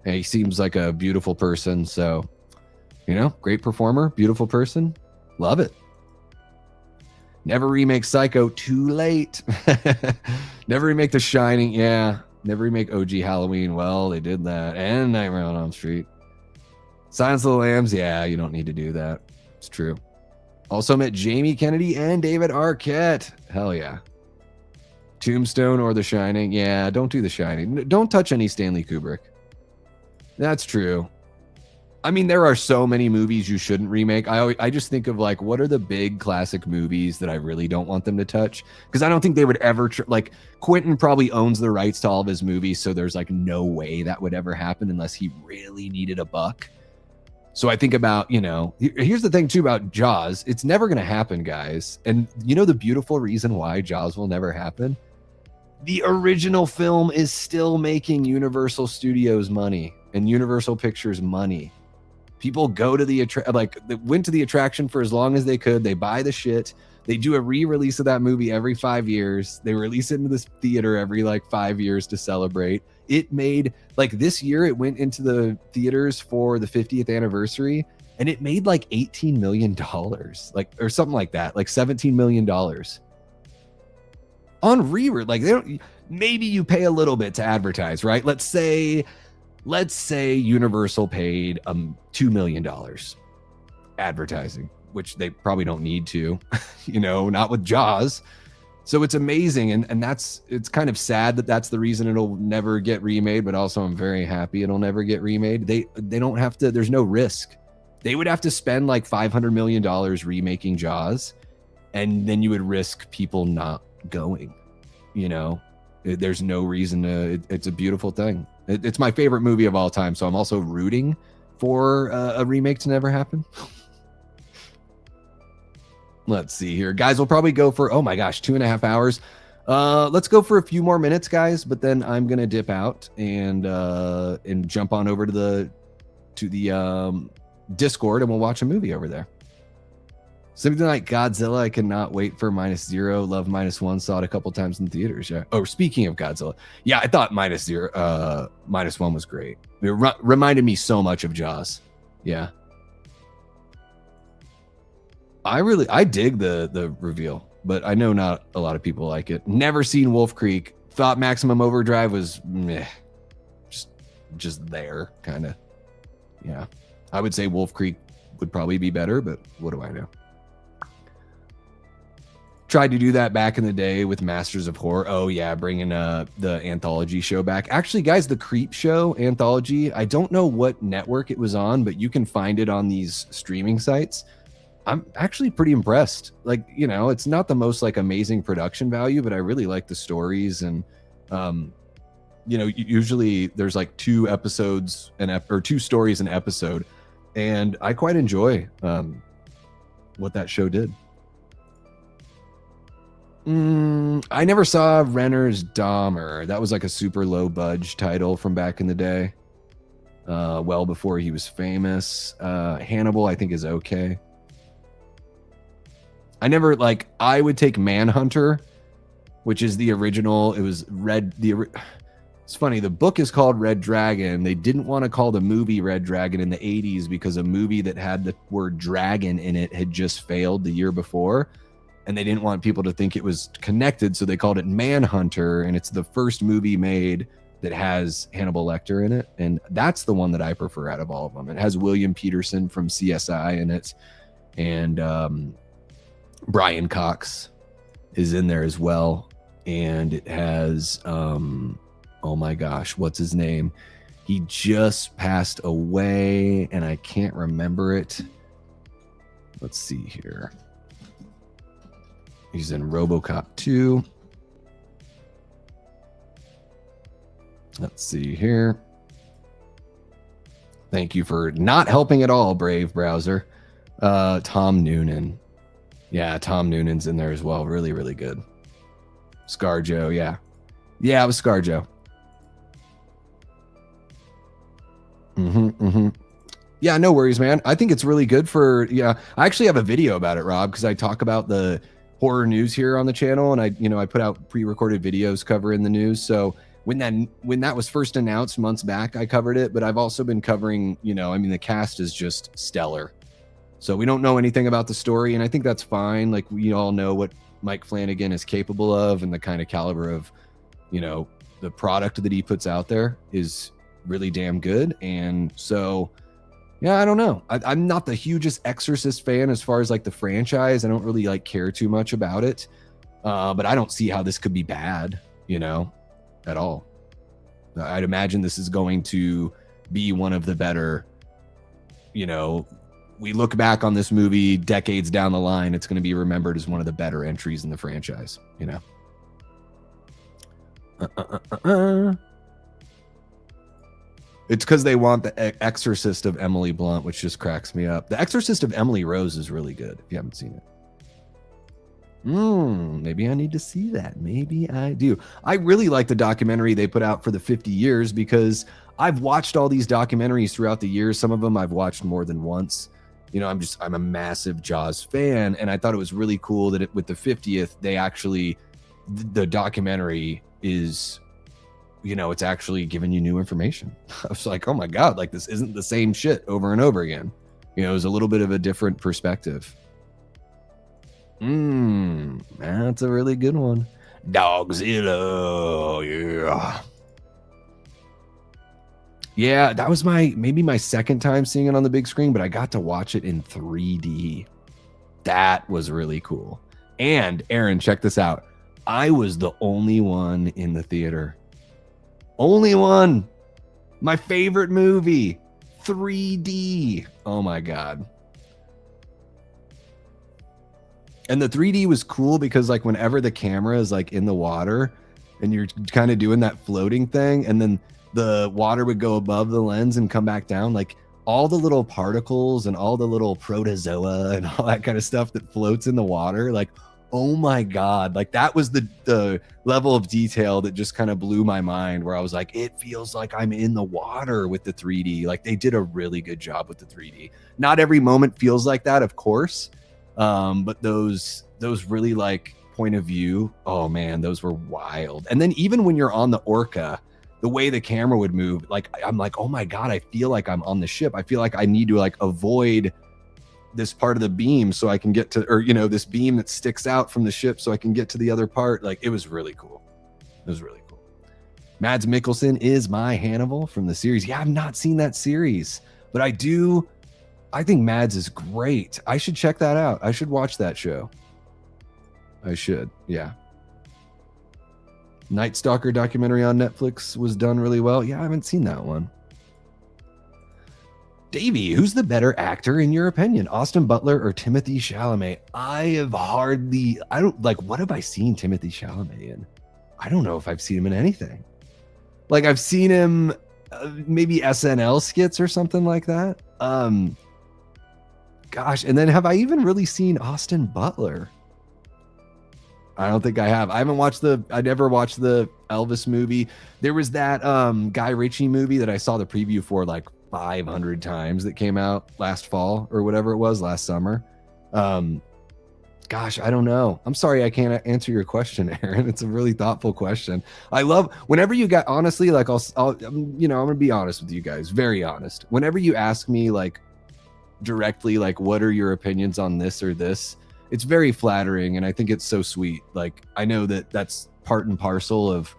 And he seems like a beautiful person. So, great performer, beautiful person. Love it. Never remake Psycho. Too late. Never remake The Shining. Yeah. Never remake OG Halloween. Well, they did that. And Nightmare on Elm Street. Silence of the Lambs. Yeah, you don't need to do that. It's true. Also met Jamie Kennedy and David Arquette. Hell yeah. Tombstone or The Shining. Yeah, don't do The Shining. Don't touch any Stanley Kubrick. That's true. I mean, there are so many movies you shouldn't remake. I just think of like, what are the big classic movies that I really don't want them to touch? Because I don't think they would ever, like Quentin probably owns the rights to all of his movies. So there's like no way that would ever happen unless he really needed a buck. So I think about, here's the thing too about Jaws. It's never going to happen, guys. And the beautiful reason why Jaws will never happen? The original film is still making Universal Studios money and Universal Pictures money. People go to they went to the attraction for as long as they could. They buy the shit. They do a re-release of that movie every 5 years. They release it into this theater every 5 years to celebrate. It made this year, it went into the theaters for the 50th anniversary and it made $18 million, or something like that, $17 million on re-release. Maybe you pay a little bit to advertise, right? Let's say Universal paid $2 million advertising, which they probably don't need to, not with Jaws. So it's amazing. And it's kind of sad that that's the reason it'll never get remade, but also I'm very happy it'll never get remade. They don't have to, there's no risk. They would have to spend $500 million remaking Jaws. And then you would risk people not going, there's no reason to, it's a beautiful thing. It's my favorite movie of all time. So I'm also rooting for a remake to never happen. Let's see here. Guys, we'll probably go for, oh my gosh, 2.5 hours. Let's go for a few more minutes, guys, but then I'm going to dip out and jump on over to the Discord and we'll watch a movie over there. Something like Godzilla, I cannot wait for -0. Love -1. Saw it a couple times in theaters. Yeah. Oh, speaking of Godzilla, yeah, I thought -1 was great. It reminded me so much of Jaws. Yeah. I dig the reveal, but I know not a lot of people like it. Never seen Wolf Creek. thought Maximum Overdrive was meh, just there, kind of. Yeah, I would say Wolf Creek would probably be better, but what do I know? Tried to do that back in the day with Masters of Horror. Oh yeah, bringing the anthology show back. Actually, guys, the Creep Show anthology, I don't know what network it was on, but you can find it on these streaming sites. I'm actually pretty impressed. Like, you know, it's not the most like amazing production value, but I really like the stories. And you know, usually there's like 2 episodes or 2 stories an episode, and I quite enjoy what that show did. I never saw Renner's Dahmer. That was like a super low budge title from back in the day, well before he was famous. Hannibal, I think, is okay. I never like. I would take Manhunter, which is the original. It was Red. It's funny. The book is called Red Dragon. They didn't want to call the movie Red Dragon in the 80s because a movie that had the word dragon in it had just failed the year before. And they didn't want people to think it was connected, so they called it Manhunter, and it's the first movie made that has Hannibal Lecter in it, and that's the one that I prefer out of all of them. It has William Peterson from CSI in it, and Brian Cox is in there as well, and it has, oh my gosh, what's his name? He just passed away, and I can't remember it. Let's see here. He's in RoboCop 2. Let's see here. Thank you for not helping at all, Brave Browser. Tom Noonan. Yeah, Tom Noonan's in there as well. Really, really good. ScarJo, yeah. Yeah, it was ScarJo. Yeah, no worries, man. I think it's really good for, yeah. I actually have a video about it, Rob, because I talk about the horror news here on the channel, and I put out pre-recorded videos covering the news. So when that was first announced months back, I covered it, but I've also been covering, the cast is just stellar. So we don't know anything about the story, and I think that's fine. Like, we all know what Mike Flanagan is capable of, and the kind of caliber of, the product that he puts out there is really damn good. And so, yeah, I don't know. I'm not the hugest Exorcist fan as far as like the franchise. I don't really like care too much about it. But I don't see how this could be bad, at all. I'd imagine this is going to be one of the better, we look back on this movie decades down the line, it's going to be remembered as one of the better entries in the franchise, It's because they want the Exorcist of Emily Blunt, which just cracks me up. The Exorcist of Emily Rose is really good, if you haven't seen it. Maybe I need to see that. Maybe I do. I really like the documentary they put out for the 50 years because I've watched all these documentaries throughout the years. Some of them I've watched more than once. I'm a massive Jaws fan, and I thought it was really cool that with the 50th, they actually, the documentary is, it's actually giving you new information. I was like, oh my God, like this isn't the same shit over and over again. It was a little bit of a different perspective. That's a really good one. Dogzilla, yeah. Yeah, that was maybe my second time seeing it on the big screen, but I got to watch it in 3D. That was really cool. And Aaron, check this out. I was the only one in the theater. Only one. My favorite movie. 3D. Oh my God. And the 3D was cool because like whenever the camera is like in the water and you're kind of doing that floating thing, and then the water would go above the lens and come back down, like all the little particles and all the little protozoa and all that kind of stuff that floats in the water, like, oh my God, like that was the level of detail that just kind of blew my mind, where I was like, it feels like I'm in the water with the 3D. Like they did a really good job with the 3D. Not every moment feels like that, of course. But those really like point of view, oh man, those were wild. And then even when you're on the Orca, the way the camera would move, like I'm like, oh my God, I feel like I'm on the ship. I feel like I need to like avoid this part of the beam so I can get to, or this beam that sticks out from the ship so I can get to the other part. Like it was really cool. It was really cool. Mads Mikkelsen is my Hannibal from the series. Yeah, I've not seen that series, but I think Mads is great. I should check that out. I should watch that show. I should, yeah. Night Stalker documentary on Netflix was done really well. Yeah, I haven't seen that one. Davey, who's the better actor in your opinion, Austin Butler or Timothy Chalamet? What have I seen Timothy Chalamet in? I don't know if I've seen him in anything. Like, I've seen him maybe SNL skits or something like that. Gosh, and then have I even really seen Austin Butler? I don't think I have. I never watched the Elvis movie. There was that Guy Ritchie movie that I saw the preview for like 500 times that came out last fall or whatever it was, last summer. Gosh, I don't know. I'm sorry I can't answer your question, Aaron. It's a really thoughtful question. I love whenever you got, honestly, like I'm gonna be honest with you guys, very honest. Whenever you ask me like directly, like, what are your opinions on this or this, it's very flattering, and I think it's so sweet. Like, I know that that's part and parcel of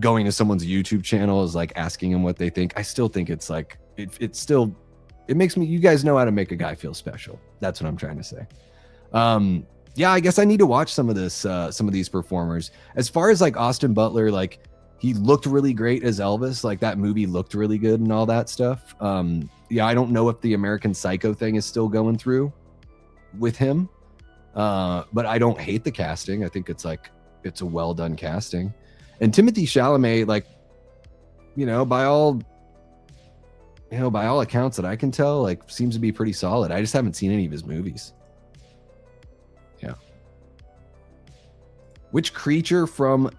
going to someone's YouTube channel is like asking them what they think. I still think it's like it makes me, you guys know how to make a guy feel special. That's what I'm trying to say. Yeah, I guess I need to watch some of these performers. As far as like Austin Butler, like he looked really great as Elvis. Like that movie looked really good and all that stuff. Yeah, I don't know if the American Psycho thing is still going through with him. But I don't hate the casting. I think it's a well done casting. And Timothy Chalamet, like, by all accounts that I can tell, like, seems to be pretty solid. I just haven't seen any of his movies. Yeah. Which creature from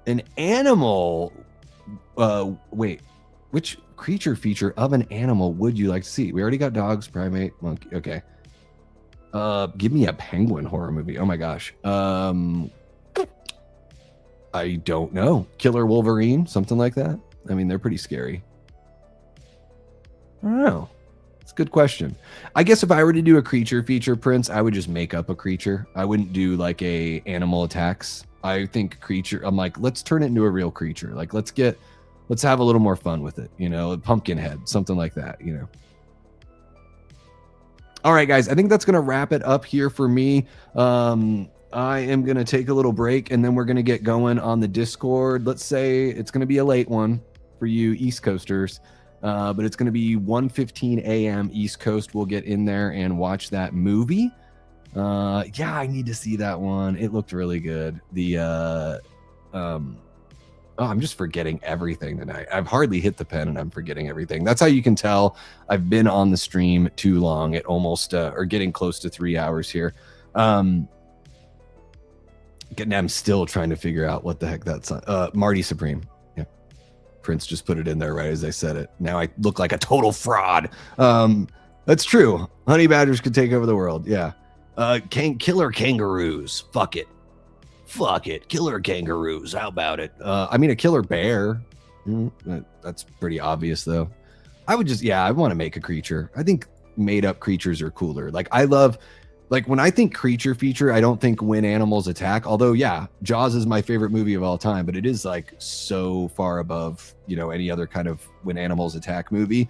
an animal? Which creature feature of an animal would you like to see? We already got dogs, primate, monkey. Okay. Give me a penguin horror movie. Oh my gosh. I don't know. Killer Wolverine, something like that. I mean, they're pretty scary. I don't know. It's a good question. I guess if I were to do a creature feature, Prince, I would just make up a creature. I wouldn't do like a animal attacks. I think creature, I'm like, let's turn it into a real creature. Like, let's have a little more fun with it. A pumpkin head, something like that, All right, guys, I think that's going to wrap it up here for me. I am going to take a little break, and then we're going to get going on the Discord. Let's say it's going to be a late one for you East Coasters, but it's going to be 1:15 a.m. East Coast. We'll get in there and watch that movie. Yeah, I need to see that one. It looked really good. I'm just forgetting everything tonight. I've hardly hit the pen and I'm forgetting everything. That's how you can tell I've been on the stream too long at almost or getting close to 3 hours here. I'm still trying to figure out what the heck that's Marty Supreme. Yeah. Prince just put it in there right as I said it. Now I look like a total fraud. That's true. Honey badgers could take over the world. Yeah. Killer kangaroos. Fuck it. Killer kangaroos. How about it? I mean, a killer bear. That's pretty obvious, though. I want to make a creature. I think made up creatures are cooler. Like, when I think creature feature, I don't think when animals attack. Although, yeah, Jaws is my favorite movie of all time, but it is like so far above, any other kind of when animals attack movie.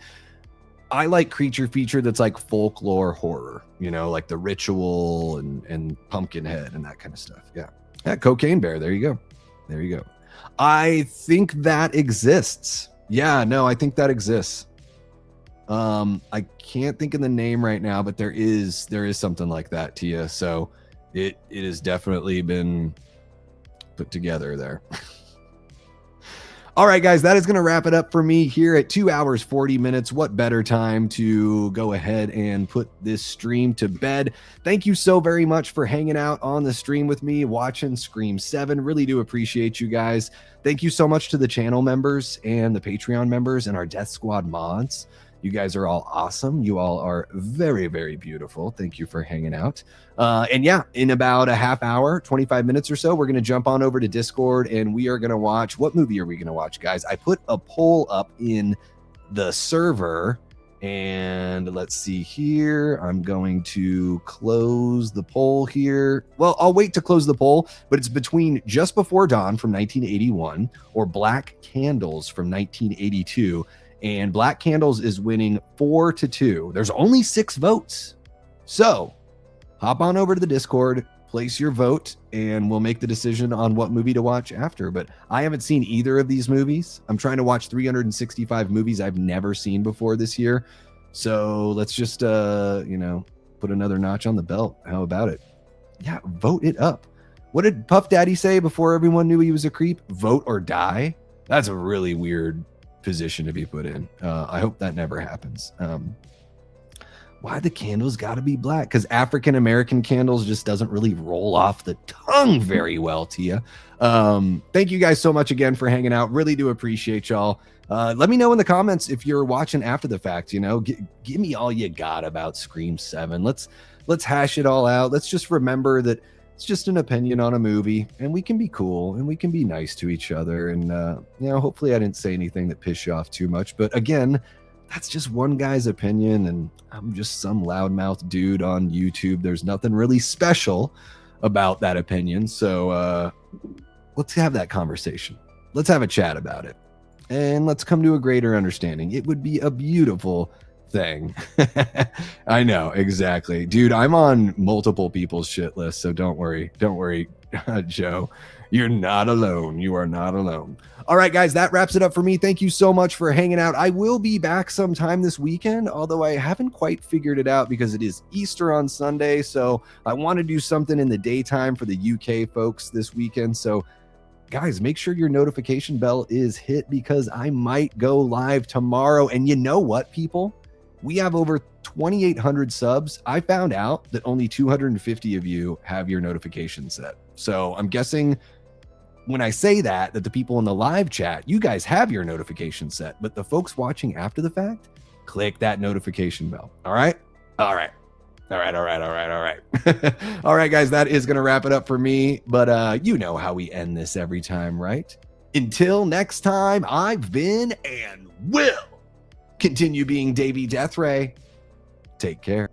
I like creature feature that's like folklore horror, like The Ritual and Pumpkinhead and that kind of stuff. Yeah. Yeah, Cocaine Bear. There you go. I think that exists. Yeah, no, I think that exists. I can't think of the name right now, but there is something like that, Tia. So it has definitely been put together there. All right, guys, that is going to wrap it up for me here at 2 hours, 40 minutes. What better time to go ahead and put this stream to bed? Thank you so very much for hanging out on the stream with me, watching Scream 7. Really do appreciate you guys. Thank you so much to the channel members and the Patreon members and our Death Squad mods. You guys are all awesome. You all are very, very beautiful. Thank you for hanging out. And yeah, in about a half hour, 25 minutes or so, we're going to jump on over to Discord and we are going to watch. What movie are we going to watch, guys? I put a poll up in the server And let's see here. I'm going to close the poll here. Well, I'll wait to close the poll, but it's between Just Before Dawn from 1981 or Black Candles from 1982. And Black Candles is winning 4-2. There's only 6 votes. So hop on over to the Discord, place your vote, and we'll make the decision on what movie to watch after. But I haven't seen either of these movies. I'm trying to watch 365 movies I've never seen before this year. So let's just, put another notch on the belt. How about it? Yeah, vote it up. What did Puff Daddy say before everyone knew he was a creep? Vote or die? That's a really weird position to be put in. I hope that never happens. Why the candles got to be black? Because African American candles just doesn't really roll off the tongue very well, Tia. Thank you guys so much again for hanging out. Really do appreciate y'all. Let me know in the comments if you're watching after the fact. Give me all you got about Scream 7. Let's hash it all out. Let's just remember that it's just an opinion on a movie, and we can be cool and we can be nice to each other. And hopefully I didn't say anything that pissed you off too much. But again, that's just one guy's opinion, and I'm just some loudmouth dude on YouTube. There's nothing really special about that opinion. So let's have that conversation. Let's have a chat about it, and let's come to a greater understanding. It would be a beautiful thing. I know, exactly. Dude, I'm on multiple people's shit lists, so don't worry, Joe. You're not alone. You are not alone. All right, guys, that wraps it up for me. Thank you so much for hanging out. I will be back sometime this weekend, although I haven't quite figured it out because it is Easter on Sunday. So I want to do something in the daytime for the UK folks this weekend. So guys, make sure your notification bell is hit because I might go live tomorrow. And you know what, people? We have over 2,800 subs. I found out that only 250 of you have your notifications set. So I'm guessing when I say that the people in the live chat, you guys have your notification set, but the folks watching after the fact, click that notification bell. All right. All right, guys, that is going to wrap it up for me. But you know how we end this every time, right? Until next time, I've been and will continue being Davey Deathray. Take care.